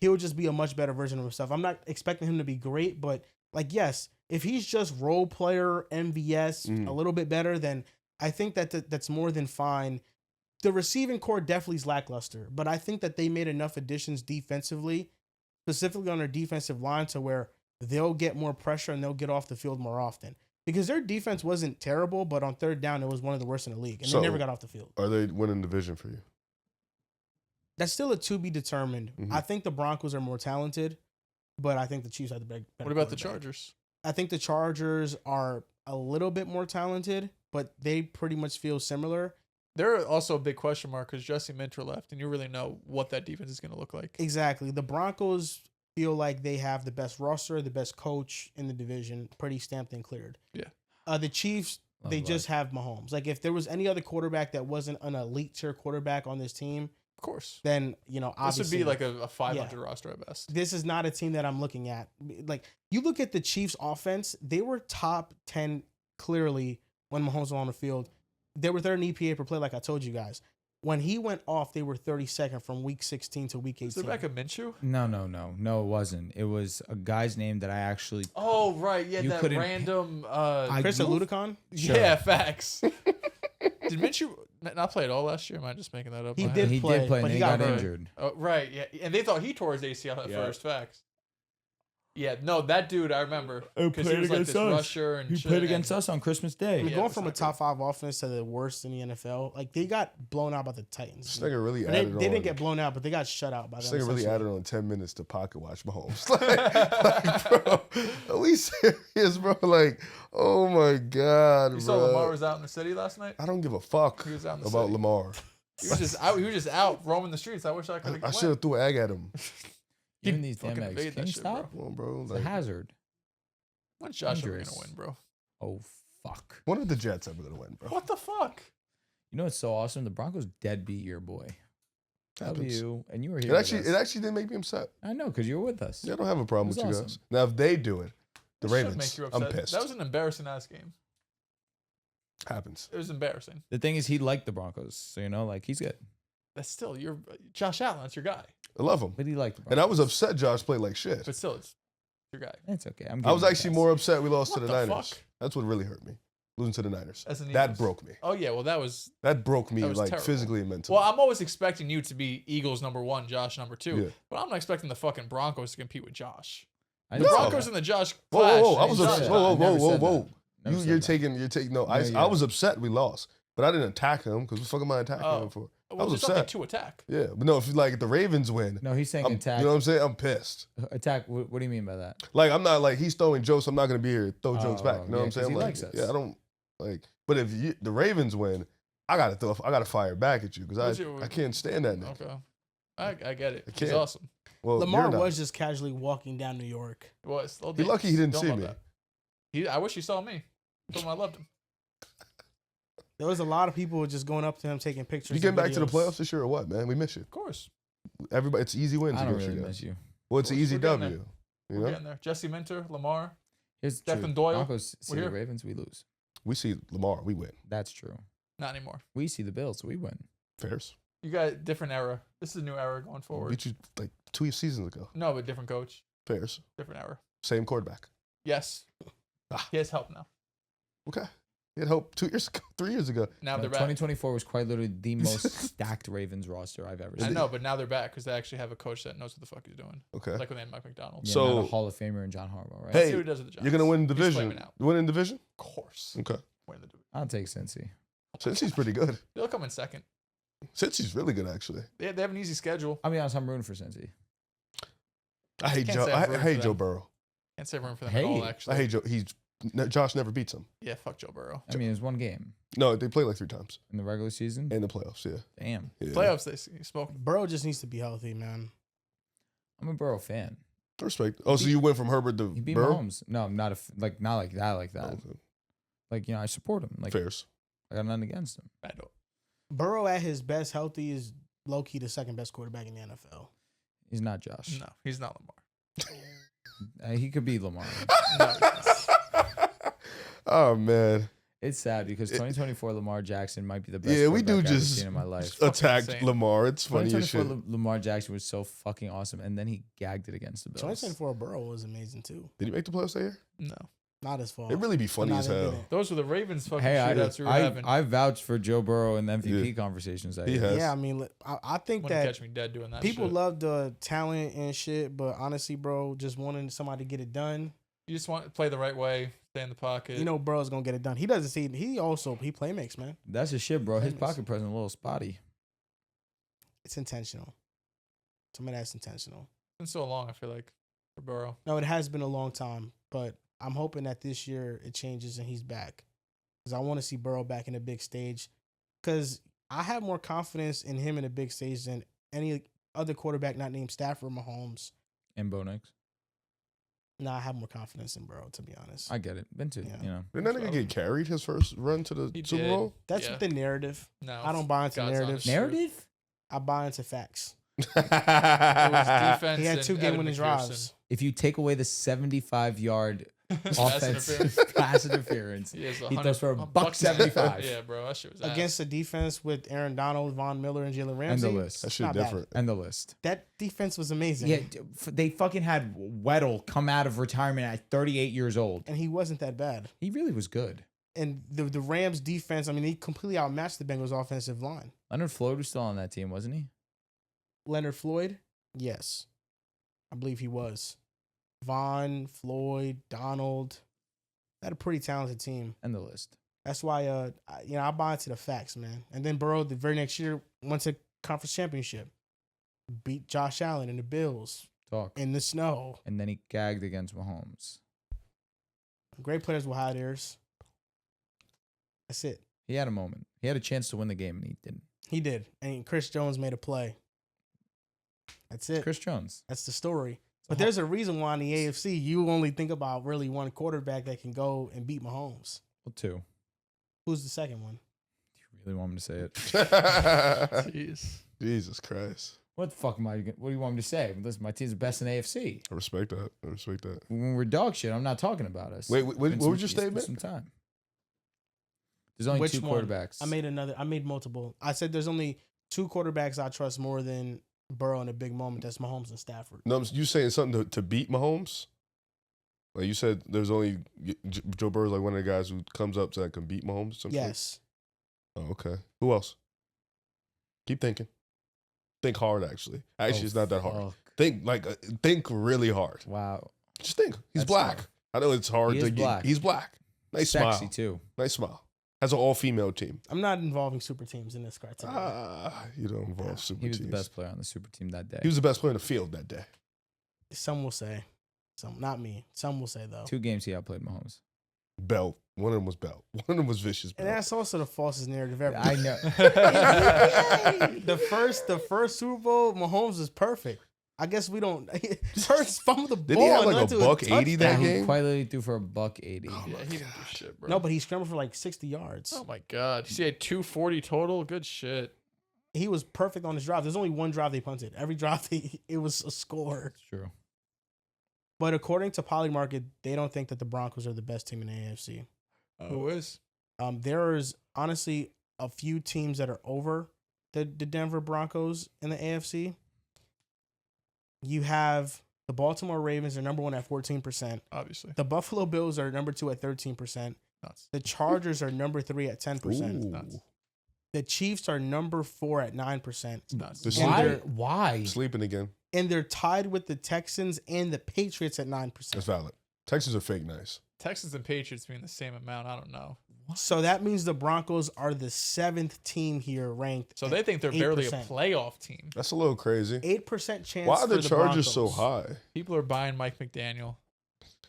he'll just be a much better version of himself. I'm not expecting him to be great, but like yes, if he's just role player MVS a little bit better, then I think that's more than fine. The receiving core definitely is lackluster, but I think that they made enough additions defensively, specifically on their defensive line, to where they'll get more pressure and they'll get off the field more often. Because their defense wasn't terrible, but on third down, it was one of the worst in the league, and they never got off the field. Are they winning division for you? That's still a to be determined. I think the Broncos are more talented, but I think the Chiefs are the better. What about the Chargers? I think the Chargers are a little bit more talented, but they pretty much feel similar. They're also a big question mark because Jesse Minter left, and you really know what that defense is going to look like. Exactly. The Broncos feel like they have the best roster, the best coach in the division, pretty stamped and cleared. Yeah. The Chiefs, they just have Mahomes. Like, if there was any other quarterback that wasn't an elite tier quarterback on this team, of course, then, you know, obviously. This would be like a 500 roster at best. This is not a team that I'm looking at. Like, you look at the Chiefs offense, they were top 10 clearly when Mahomes was on the field. They were third in EPA per play, like I told you guys. When he went off, they were 32nd from week 16 to week 18. Is it back at Minshew? No, it wasn't. It was a guy's name that I actually. Oh right, yeah, that random. Chris Ludicon? Sure. Yeah, facts. Did Minshew not play at all last year? Am I just making that up? He did play, but he got injured. Oh, right, yeah, and they thought he tore his ACL at first. Facts. Yeah, no, that dude I remember because he was like this rusher and he played against us on Christmas Day. We're going from a top 5 offense to the worst in the NFL. Like, they got blown out by the Titans. This nigga really they didn't get blown out, but they got shut out by them. This nigga really added on 10 minutes to pocket watch Mahomes. like, bro, are we serious, bro? Like, oh my God, You saw Lamar was out in the city last night? I don't give a fuck about Lamar. He was just out roaming the streets. I wish I could have. I should have threw an egg at him. Even these damn eggs. Can you stop? Come on, bro. It's a hazard. When's Josh ever gonna win, bro? Oh, fuck. When are the Jets ever gonna win, bro? What the fuck? You know what's so awesome? The Broncos dead beat your boy. W, and you were here. It actually didn't make me upset. I know, because you were with us. Yeah, I don't have a problem with you guys. Now, if they do it, the Ravens, I'm pissed. That was an embarrassing ass game. Happens. It was embarrassing. The thing is, he liked the Broncos, so you know, like he's good. That's still you're Josh Allen. That's your guy. I love him, but he liked the Broncos. And I was upset Josh played like shit. But still, it's your guy. It's okay. I was actually more upset we lost to the Niners. Fuck? That's what really hurt me. Losing to the Niners. That broke me. Oh yeah, well that broke me like terrible. Physically and mentally. Well, I'm always expecting you to be Eagles -- Josh -- but I'm not expecting the fucking Broncos to compete with Josh. The Broncos and the Josh clash. Whoa! I was upset. Whoa! You're taking. No, I was upset we lost, but I didn't attack him because what the fuck am I attacking him for? Well, I was upset. To attack. Yeah, but no, if the Ravens win, no, he's saying attack. You know what I'm saying? I'm pissed. Attack. What do you mean by that? Like I'm not like he's throwing jokes. I'm not gonna be here to throw jokes back. You know what I'm saying? He like, likes us. Yeah, I don't like. But if the Ravens win, I gotta fire back at you because I can't stand that nigga. Okay, I get it. He's awesome. Well, Lamar was just casually walking down New York. It was. He's lucky he didn't see me. I wish he saw me. I told him I loved him. There was a lot of people just going up to him, taking pictures. You getting back to the playoffs this year or what, man? We miss you. Of course. Everybody, it's easy wins. I don't really miss you. Well, it's an easy W. You know? We're getting there. Jesse Minter, Lamar. Here's Declan Doyle. Broncos see the Ravens, we lose. We see Lamar, we win. That's true. Not anymore. We see the Bills, we win. Fairs. You got a different era. This is a new era going forward. Beat you like 2 seasons ago. No, but different coach. Fairs. Different era. Same quarterback. Yes. He has help now. Okay. He had hope 2 years ago, 3 years ago. Now they're back. 2024 was quite literally the most stacked Ravens roster I've ever seen. I know, but now they're back because they actually have a coach that knows what the fuck he's doing. Okay. Like when they had Mike McDonald. Yeah, so not a Hall of Famer in John Harbaugh, right? Hey, see what he does with the Giants. You're gonna win division. You win in division? Of course. Okay. Win the division. I'll take Cincy. Cincy's pretty good. They'll come in second. Cincy's really good, actually. They have an easy schedule. I'll be honest, I'm rooting for Cincy. I hate Joe. I hate Joe Burrow. Can't say room for them at all, actually. I hate Joe. He's Josh never beats him. Yeah, fuck Joe Burrow. I mean, it was one game No, they played like 3 times in the regular season. in the playoffs. Yeah. Damn. Yeah. Playoffs, they smoke. Burrow just needs to be healthy, man. I'm a Burrow fan. I respect. Oh, so you went from Herbert to He beat Burrow? Mahomes. No, not not like that. Like that. Oh, okay. Like, you know, I support him. Like, Fairs. I got nothing against him. Bad dog. Burrow at his best healthy is low key the second best quarterback in the NFL. He's not Josh. No, he's not Lamar. He could be Lamar. No, he's not. Oh man. It's sad because 2024 Lamar Jackson might be the best. Yeah, we do quarterback I've ever just seen in my life. fucking attacked insane. Lamar. It's funny as 2024 shit. Lamar Jackson was so fucking awesome, and then he gagged it against the Bills. 2024 Burrow was amazing too. Did he make the playoffs that year? No. Not his fault. It'd really be funny Nah, as they hell. didn't. Those were the Ravens fucking Hey, shootouts we were having. I vouched for Joe Burrow in the MVP Yeah. conversations that He year. has. Yeah, I mean, I think Wouldn't that catch me dead doing that people shit. love the talent and shit, but honestly, bro, just wanting somebody to get it done. You just want to play the right way, stay in the pocket. You know, Burrow's gonna get it done. He doesn't see. He playmakes, man. That's his shit, bro. His Famous. pocket presence a little spotty. It's intentional. Some of that's intentional. It's been so long, I feel like, for Burrow. No, it has been a long time, but I'm hoping that this year it changes and he's back. Because I want to see Burrow back in the big stage. Because I have more confidence in him in the big stage than any other quarterback not named Stafford or Mahomes. And Bo Nix. Nah, I have more confidence in Burrow, to be honest. I get it. Been to, Yeah. you know. Didn't that nigga get carried his first run to the He Super did. Bowl? That's Yeah. with the narrative. No, I don't buy into God's narratives. honest truth. Narrative? I buy into facts. It was defense. He had and 2 Evan game-winning McPherson. drives. If you take away the 75-yard Pass offensive interference. pass interference, He, has he throws for a buck 75. Yeah, bro, that shit was ass. Against the defense with Aaron Donald, Von Miller, and Jalen and Ramsey. the list. That shit Not bad. different. And the list. That defense was amazing. Yeah, they fucking had Weddle come out of retirement at 38 years old. And he wasn't that bad. He really was good. And the Rams defense, I mean, they completely outmatched the Bengals offensive line. Leonard Floyd was still on that team, wasn't he? Leonard Floyd, yes. I believe he was. Von, Floyd, Donald. They had a pretty talented team. And the list. That's why, I buy into the facts, man. And then Burrow, the very next year, went to conference championship. Beat Josh Allen and the Bills Talk. in the snow. And then he gagged against Mahomes. Great players will hide theirs. That's it. He had a moment. He had a chance to win the game, and he didn't. He did. And Chris Jones made a play. That's it. Chris Jones. That's the story. But there's a reason why in the AFC you only think about really one quarterback that can go and beat Mahomes. Well, 2. Who's the second one? You really want me to say it? Jeez. Jesus Christ. What the fuck am I? What do you want me to say? Listen, my team's the best in the AFC. I respect that. I respect that. When we're dog shit, I'm not talking about us. Wait, what Been was your it's been statement? Some time. There's only Which 2 one? quarterbacks. I made multiple. I said there's only 2 quarterbacks I trust more than Burrow in a big moment. That's Mahomes and Stafford. No, you saying something to beat Mahomes? Like you said, there's only Joe Burrow's like one of the guys who comes up to that can beat Mahomes. Some shit? Yes. Oh, okay. Who else? Keep thinking. Think hard. Actually, it's not that hard. fuck. Think really hard. Wow. Just think. He's That's black. hard. I know it's hard. He is to get- black. He's black. Nice Sexy smile. too. Nice smile. Has an all-female team. I'm not involving super teams in this criteria. You don't involve super He was teams. the best player on the super team that day. He was the best player in the field that day. Some will say. Some, not me. Some will say, though. 2 games he outplayed Mahomes. Belt. One of them was Belt. One of them was Vicious And Belt. that's also the falsest narrative ever. I know. the first Super Bowl, Mahomes was perfect. I guess we don't. Hurts fumbled the ball. Didn't he have like and a led to buck 80 that touchdown. He game? quite literally threw for a buck 80. Yeah, he didn't do shit, bro. No, but he scrambled for like 60 yards. Oh my god. He had 240 total. Good shit. He was perfect on his drive. There's only one drive they punted. Every drive it was a score. It's true. But according to Polymarket, they don't think that the Broncos are the best team in the AFC. Who is? There's honestly a few teams that are over the Denver Broncos in the AFC. You have the Baltimore Ravens are number 1 at 14%. Obviously. The Buffalo Bills are number 2 at 13%. Nuts. The Chargers are number 3 at 10%. Ooh. Nuts. The Chiefs are number 4 at 9%. Nuts. The Why? Super- Why? Sleeping again. And they're tied with the Texans and the Patriots at 9%. That's valid. Texans are fake nice. Texans and Patriots being the same amount. I don't know. So that means the Broncos are the 7th team here ranked. So at they think they're barely a 8%. playoff team. That's a little crazy. 8% chance. Why are the for Chargers so Broncos. high? People are buying Mike McDaniel.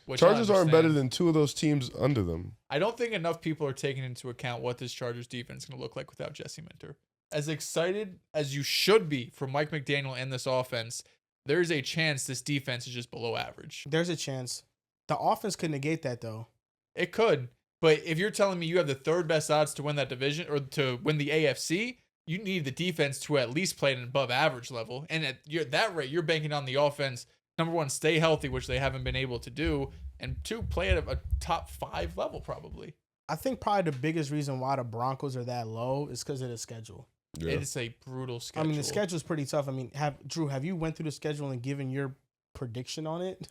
which I Chargers aren't better understand. than two of those teams under them. I don't think enough people are taking into account what this Chargers defense is going to look like without Jesse Minter. As excited as you should be for Mike McDaniel and this offense, there's a chance this defense is just below average. There's a chance. The offense could negate that though. It could, but if you're telling me you have the third best odds to win that division or to win the AFC, you need the defense to at least play at an above average level. And at that rate, you're banking on the offense, number one, stay healthy, which they haven't been able to do, and two, play at a top 5 level probably. I think probably the biggest reason why the Broncos are that low is because of the schedule. Yeah. It is a brutal schedule. I mean, the schedule is pretty tough. I mean, have you went through the schedule and given your prediction on it?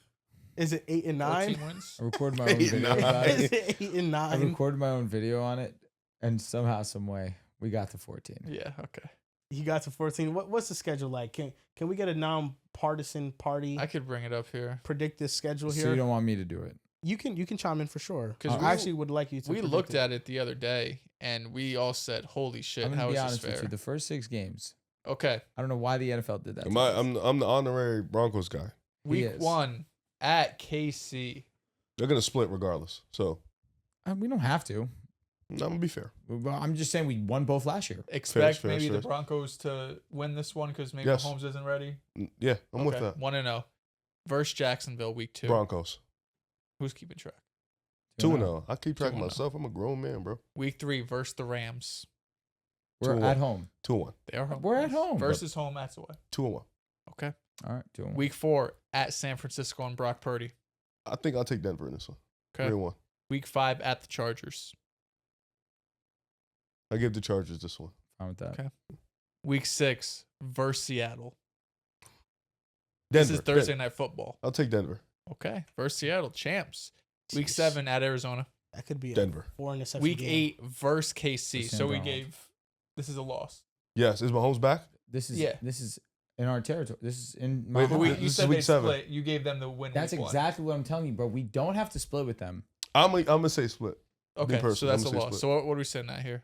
Is it 8 and 9? 14 wins? I recorded my own 8 video and about 9. Is it. it 8 and I 9? recorded my own video on it, and somehow, some way, we got to 14. Yeah, okay. You got to 14. What's the schedule like? Can we get a non-partisan party I could bring it up here. predict this schedule So here? you don't want me to do it? You can chime in for sure. 'Cause I actually would like you to. We predict looked it. at it the other day, and we all said, holy shit, I'm how gonna be is honest this with fair? you. The first 6 games, Okay, I don't know why the NFL did that. Am to I, us. I'm the honorary Broncos guy. week is. 1 at KC. They're gonna split regardless. So We don't have to. I'm gonna be fair. Well, I'm just saying we won both last year. Expect fair, maybe fair. the Broncos to win this one because maybe Yes. Mahomes isn't ready. Yeah, I'm with Okay, that. 1-0. Versus Jacksonville, week 2. Broncos. Who's keeping track? 2-0. I keep track of 2-0. myself. I'm a grown man, bro. Week 3 versus the Rams. We're 2-1. at home. 2-1. They are home. We're at home. Versus home, that's away. 2-1. Okay. All right, 2-1. Week 4 at San Francisco and Brock Purdy. I think I'll take Denver in this one. Okay. 3-1. Week 5 at the Chargers. I give the Chargers this one. Fine with that. Okay. Week 6 versus Seattle. Denver. This is Thursday Night Football. I'll take Denver. Okay. Versus Seattle. Champs. Week Jeez. 7 at Arizona. That could be Denver. a 4 interception. Week game. 8 versus KC. Versus So we Sam Darnold. gave. This is a loss. Yes. Is Mahomes back? This is Yeah. This is in our territory. This is in my Wait, But home. we, This you is said week they 7. split. You gave them the win. That's week 1. exactly what I'm telling you, bro. We don't have to split with them. I'm gonna say split. Okay. So personally, that's a I'm gonna say loss. split. So what are we sitting at here?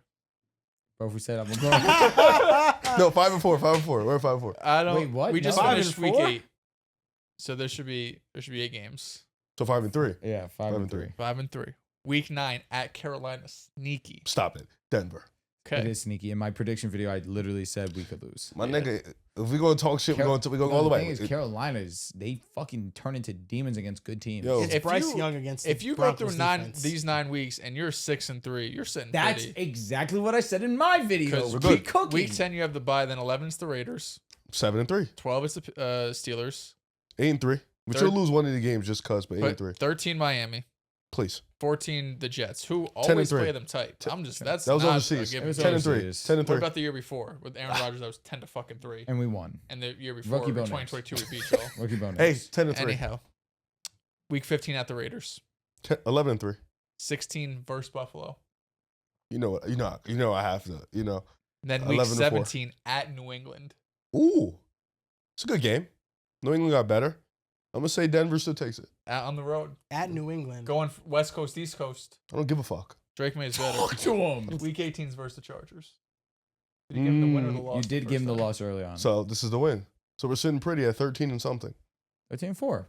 Bro, if we said I'm going, No, 5-4. 5-4. We're 5-4. I don't. Wait, what? We just No. 5 finished and week 4? 8. So there should be 8 games. So 5-3. yeah, 5-3. 5-3. Week 9 at Carolina. Sneaky. Stop it. Denver. It Okay. is sneaky. In my prediction video, I literally said we could lose. My Yeah. nigga, if we gonna talk shit, we Car- gonna go No, all the way. thing is, Carolina they fucking turn into demons against good teams. Yo. It's If Bryce you- Young against. If the you go Broncos through defense. these 9 weeks and you're 6-3, you're sitting That's pretty. exactly what I said in my video. Because We're We good. cooking. Week 10 you have the bye. Then 11 is the Raiders. 7-3. 12 is the Steelers. 8-3. We Third- should lose one of the games just cause, but 8-3. 13 Miami. Please. 14 the Jets, who 10 and always 3. play them tight. I'm just that's That was not overseas. a given. It was 10-3. overseas. 10-3. What about the year before with Aaron Rodgers? That was 10-3. And we won. And the year before, Rookie bonus. 2022, we beat y'all. Rookie bonus. Hey, 10-3. Anyhow, week 15 at the Raiders. 11-3. 16 versus Buffalo. You know what? You know I have to. You know. Then week 11-4. 17 at New England. Ooh, it's a good game. New England got better. I'm gonna say Denver still takes it. On the road. at New England. Going West Coast, East Coast. I don't give a fuck. Drake May is better. Talk to him. Week 18 is versus the Chargers. Did you give him the win or the loss? You did the give him the first time? loss early on. So this is the win. So we're sitting pretty at 13 and something, 13-4.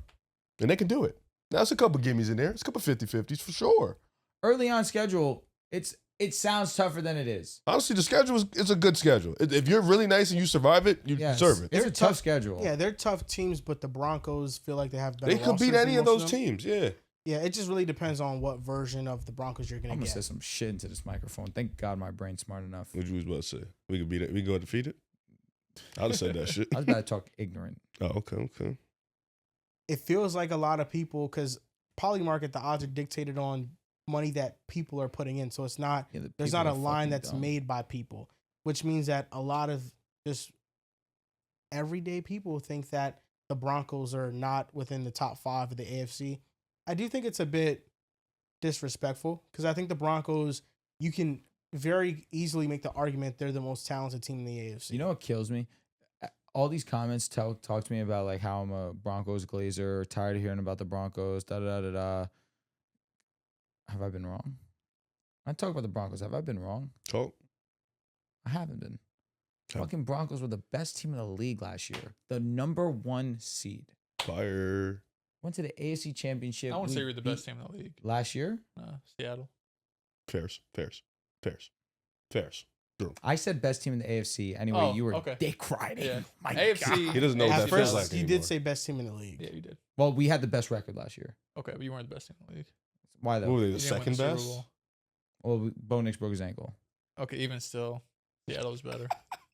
and they can do it. Now it's a couple gimmies in there. It's a couple 50-50s for sure. Early on schedule, it sounds tougher than it is. Honestly, the schedule is a good schedule. If you're really nice and you survive it, you Yes. deserve it. It's a They're tough tough- schedule. Yeah, they're tough teams, but the Broncos feel like they have better. They could beat rosters any than of most those them. teams. Yeah. Yeah, it just really depends on what version of the Broncos you're I'm gonna gonna get. say some shit into this microphone. Thank God my brain's smart enough. What you was about to say? We could beat it. We can go defeat it. I'd have said that shit. I was about to talk ignorant. Oh, okay. It feels like a lot of people because Polymarket, the odds are dictated on money that people are putting in, so it's not. Yeah, the There's people not a are line fucking that's dumb. made by people, which means that a lot of just everyday people think that the Broncos are not within the top 5 of the AFC. I do think it's a bit disrespectful because I think the Broncos, you can very easily make the argument they're the most talented team in the AFC. You know what kills me? All these comments talk to me about like how I'm a Broncos glazer, tired of hearing about the Broncos, da da da da. Have I been wrong? I talk about the Broncos. Have I been wrong? Talk. I haven't been. Have- Fucking Broncos were the best team in the league last year. The number 1 seed. Fire. Went to the AFC Championship. I wouldn't say We you're the beat best team in the league. last year. Seattle. Fairs. I said best team in the AFC. Anyway, you were okay. dick riding. Yeah. My AFC. God. He doesn't know what At that feels first, like you anymore. did say best team in the league. Yeah, you did. Well, we had the best record last year. Okay, but you weren't the best team in the league. Why What though? were they, You the didn't win second Super best? Bowl. Well, Bo Nix broke his ankle. Okay, even still, Seattle was better.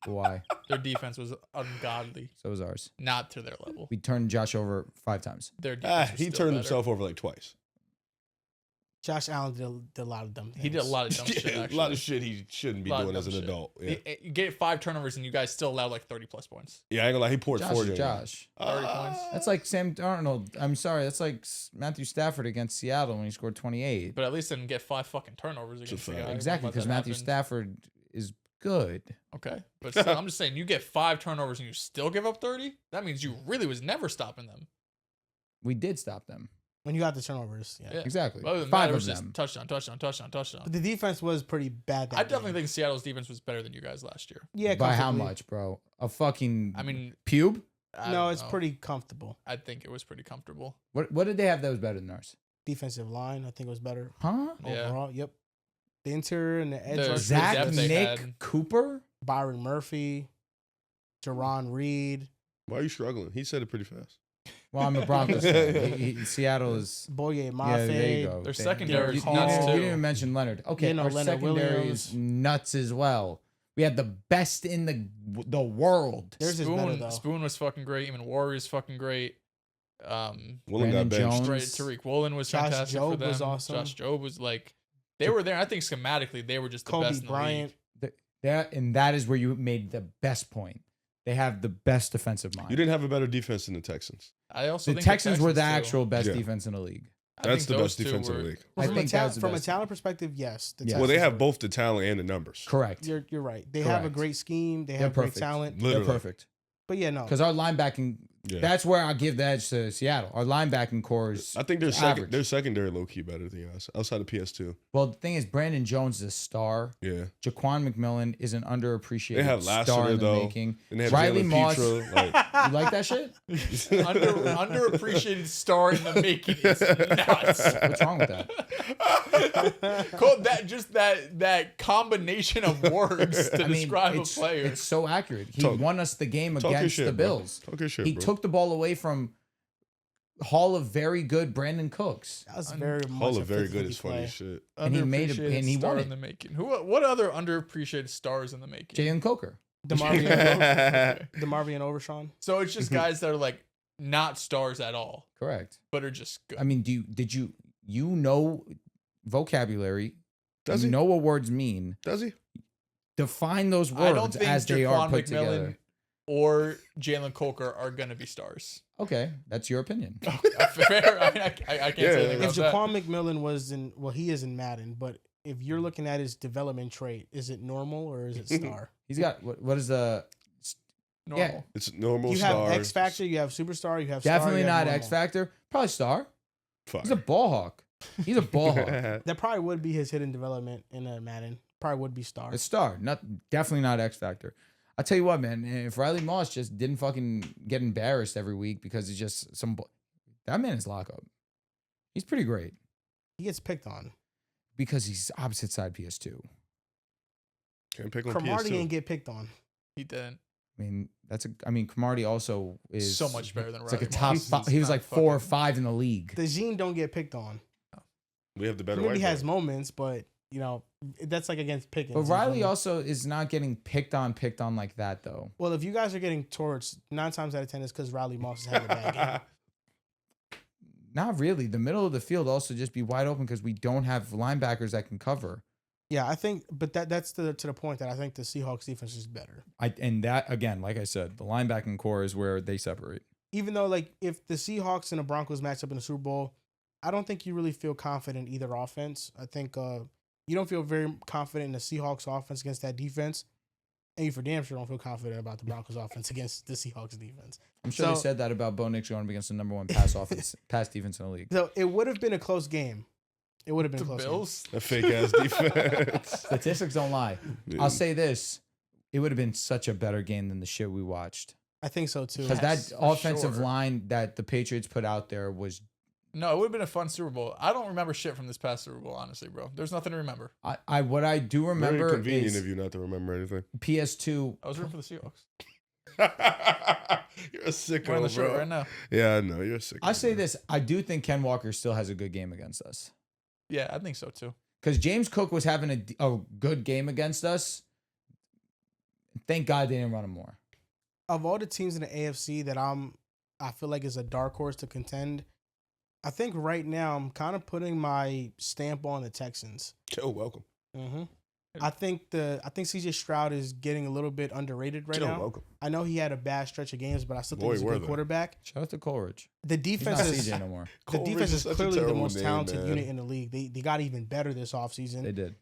Why? Their defense was ungodly. So was ours. Not to their level. We turned Josh over 5 times. Their defense was He still turned better. himself over like twice. Josh Allen did a lot of dumb things. He did a lot of dumb shit, Yeah, actually. a lot of shit he shouldn't be Lot of doing as dumb an shit. adult. Yeah, You get 5 turnovers and you guys still allowed like 30 plus points. yeah, I ain't gonna lie. He poured Josh 40. is Josh. 30 points. That's like Sam Darnold. I'm sorry. That's like Matthew Stafford against Seattle when he scored 28. But at least didn't get 5 fucking turnovers It's a against the fact. guy. Exactly, Let because that Matthew happen. Stafford is good. Okay. But still, I'm just saying, you get 5 turnovers and you still give up 30? That means you really was never stopping them. We did stop them. when you got the turnovers. Yeah. Yeah. Exactly. Other than 5 that, it of was just them. touchdown, touchdown, touchdown, touchdown. But the defense was pretty bad. That I definitely game. think Seattle's defense was better than you guys last year. Yeah. By how comfortably. much, bro? A fucking I mean, pube? I No, don't it's know. pretty comfortable. I think it was pretty comfortable. What did they have that was better than ours? Defensive line, I think, was better Huh? Yeah. overall. Yep. The interior and the edge The rush. Zach depth they Nick had. Cooper? Byron Murphy, Jerron Reed, Why are you struggling? He said it pretty fast. Well, I'm a Broncos fan. Seattle is. Boye Mafe. Yeah, there you go. Their They- secondary is you nuts, didn't- too. You didn't even mention Leonard. Okay, You know, our Leonard secondary is nuts as well. We had the best in the world. Theirs is better, Spoon, though. Spoon was fucking great. Even Warrior's fucking great. Woolen Brandon got benched. Jones. Right, Tariq Woolen was Josh fantastic Jobe for them. was awesome. Josh Jobe was like, they were there. I think schematically they were just the Kobe best in the Bryant. That is where you made the best point. They have the best defensive mind. You didn't have a better defense than the Texans. league. I also The think Texans were the too. actual best Yeah. defense in the league. I That's think the those best two defense in were- the league. I From, think that was the from a best. talent perspective, yes. The Yes. Well, they Texans have were- both the talent and the numbers. Correct. You're right. They have a Correct. great scheme. They They're have great perfect. talent. Literally. They're perfect. But yeah, no. Because our linebacking, Yeah. that's where I give the edge to Seattle. Our linebacking core is. I think average. their secondary low key better than yours outside of PS2. Well, the thing is, Brandon Jones is a star. Yeah, Jaquan McMillan is an underappreciated They have star Lassiter, in the though. making. and they have Riley Jalen Moss. Petra, like, You like that shit? Underappreciated star in the making is nuts. What's wrong with that? Call that just that combination of words to describe a player. It's so accurate. He Talk- won us the game talk your against shit, the bro. Bills. Talk your shit, He bro. took the ball away from Hall of Very Good Brandon Cooks. That was very much Hall a of very 50-50 good is funny play. as shit. And he made it- Underappreciated and he star won in it. the making. What other underappreciated stars in the making? Jalen Coker. DeMarvin Overshawn. So it's just guys that are like not stars at all, Correct. but are just good. I mean, did you know vocabulary? Does you he? know what words mean? Does he? Define those I don't words think as they are Jaquan put McMillan together. or Jalen Coker are gonna be stars. Okay, that's your opinion. Fair. I mean, I can't say anything If about that. Jaquan McMillan was in, well, he is in Madden, but if you're looking at his development trait, is it normal or is it star? He's got what is the Normal. It's normal You star. have X Factor, you have Superstar, you have definitely star, you have not X normal. Factor. Probably star. Fuck. He's a ball hawk. He's a ball hawk. That probably would be his hidden development in Madden. Probably would be star. A star. Definitely not X Factor. I tell you what, man. If Riley Moss just didn't fucking get embarrassed every week because he's just that man is lockup. He's pretty great He gets picked on. because he's opposite side PS2. Can't pick on Cromartie PS2. ain't get picked on. He didn't. I mean, Cromartie also is So much better than It's like a Riley top. Moss. Five, he was Not like 4 or fucking- 5 in the league. The Gene don't get picked on. We have the He better maybe white has boy. moments, but you know that's like against Pickens. But you feel Riley me? also is not getting picked on like that though. Well, if you guys are getting torched, 9 times out of 10 is because Riley Moss is having a bad game. Not really. The middle of the field also just be wide open because we don't have linebackers that can cover. Yeah, I think, but that's to the point that I think the Seahawks defense is better. And that again, like I said, the linebacking core is where they separate. Even though, like, if the Seahawks and the Broncos match up in the Super Bowl, I don't think you really feel confident in either offense. I think you don't feel very confident in the Seahawks offense against that defense, and you for damn sure don't feel confident about the Broncos offense against the Seahawks defense. I'm sure they said that about Bo Nix going up against the number 1 pass defense in the league. So it would have been a close game. It would have been The a close Bills. A fake ass defense. Statistics don't lie. Yeah. I'll say this: it would have been such a better game than the shit we watched. I think so too. Because Yes, that for offensive sure. line that the Patriots put out there was. No, it would have been a fun Super Bowl. I don't remember shit from this past Super Bowl, honestly, bro. There's nothing to remember. What I do Very remember convenient is of you not to remember anything. PS2. I was rooting for the Seahawks. You're a sicko, Wearing the shirt bro. right now. Yeah, I know. You're a sicko. I say bro. this. I do think Ken Walker still has a good game against us. Yeah, I think so too. Because James Cook was having a good game against us. Thank God they didn't run him more. Of all the teams in the AFC that I feel like is a dark horse to contend, I think right now I'm kind of putting my stamp on the Texans. Joe, welcome. Mm-hmm. I think CJ Stroud is getting a little bit underrated right Joe, now. welcome. I know he had a bad stretch of games, but I still think Boy, he's a were good they. quarterback. Shout out to Coleridge. The He's defense not is CJ no more. the Coleridge defense is such a clearly the terrible most name, talented man. unit in the league. They got even better this offseason. They did.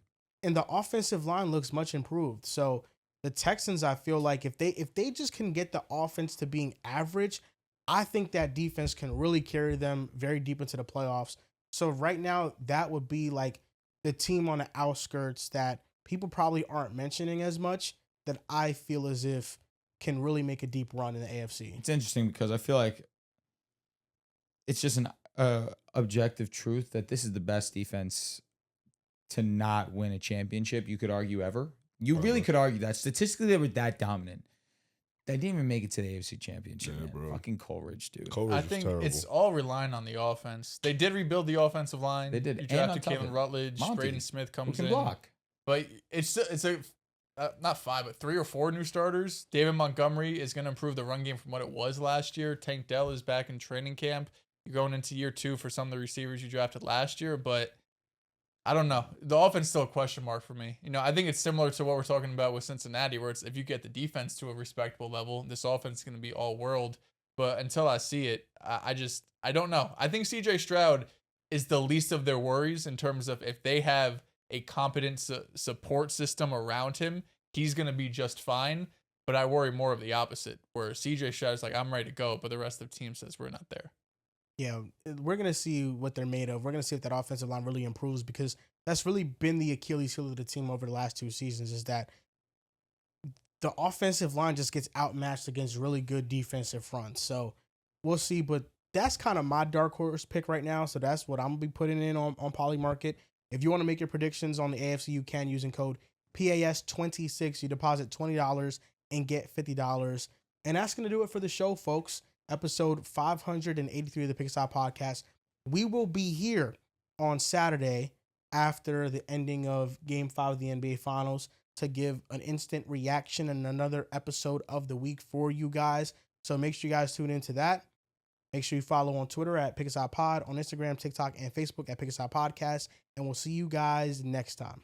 And the offensive line looks much improved. So the Texans, I feel like if they just can get the offense to being average, I think that defense can really carry them very deep into the playoffs. So right now, that would be like the team on the outskirts that people probably aren't mentioning as much that I feel as if can really make a deep run in the AFC. It's interesting because I feel like it's just an objective truth that this is the best defense to not win a championship, you could argue, ever. You really could argue that. Statistically, they were that dominant. They didn't even make it to the AFC Championship, Yeah, man. bro. Fucking Coleridge, dude. Coleridge I was think terrible. it's all relying on the offense. They did rebuild the offensive line. They did. You And on drafted top of Kalen it, Rutledge. Monty, Braden Smith Who comes can in. block? But it's a not 5, but 3 or 4 new starters. David Montgomery is going to improve the run game from what it was last year. Tank Dell is back in training camp. You're going into year 2 for some of the receivers you drafted last year, but I don't know. The offense is still a question mark for me. You know, I think it's similar to what we're talking about with Cincinnati, where it's if you get the defense to a respectable level, this offense is going to be all world. But until I see it, I don't know. I think CJ Stroud is the least of their worries in terms of if they have a competent support system around him, he's going to be just fine. But I worry more of the opposite, where CJ Stroud is like, I'm ready to go, but the rest of the team says we're not there. Yeah, we're going to see what they're made of. We're going to see if that offensive line really improves because that's really been the Achilles heel of the team over the last 2 seasons is that the offensive line just gets outmatched against really good defensive fronts. So we'll see, but that's kind of my dark horse pick right now. So that's what I'm going to be putting in on Polymarket. If you want to make your predictions on the AFC, you can using code PAS26. You deposit $20 and get $50. And that's going to do it for the show, folks. Episode 583 of the Pick Aside Podcast. We will be here on Saturday after the ending of Game 5 of the NBA Finals to give an instant reaction and another episode of the week for you guys. So make sure you guys tune into that. Make sure you follow on Twitter at Pick Aside Pod, on Instagram, TikTok, and Facebook at Pick Aside Podcast. And we'll see you guys next time.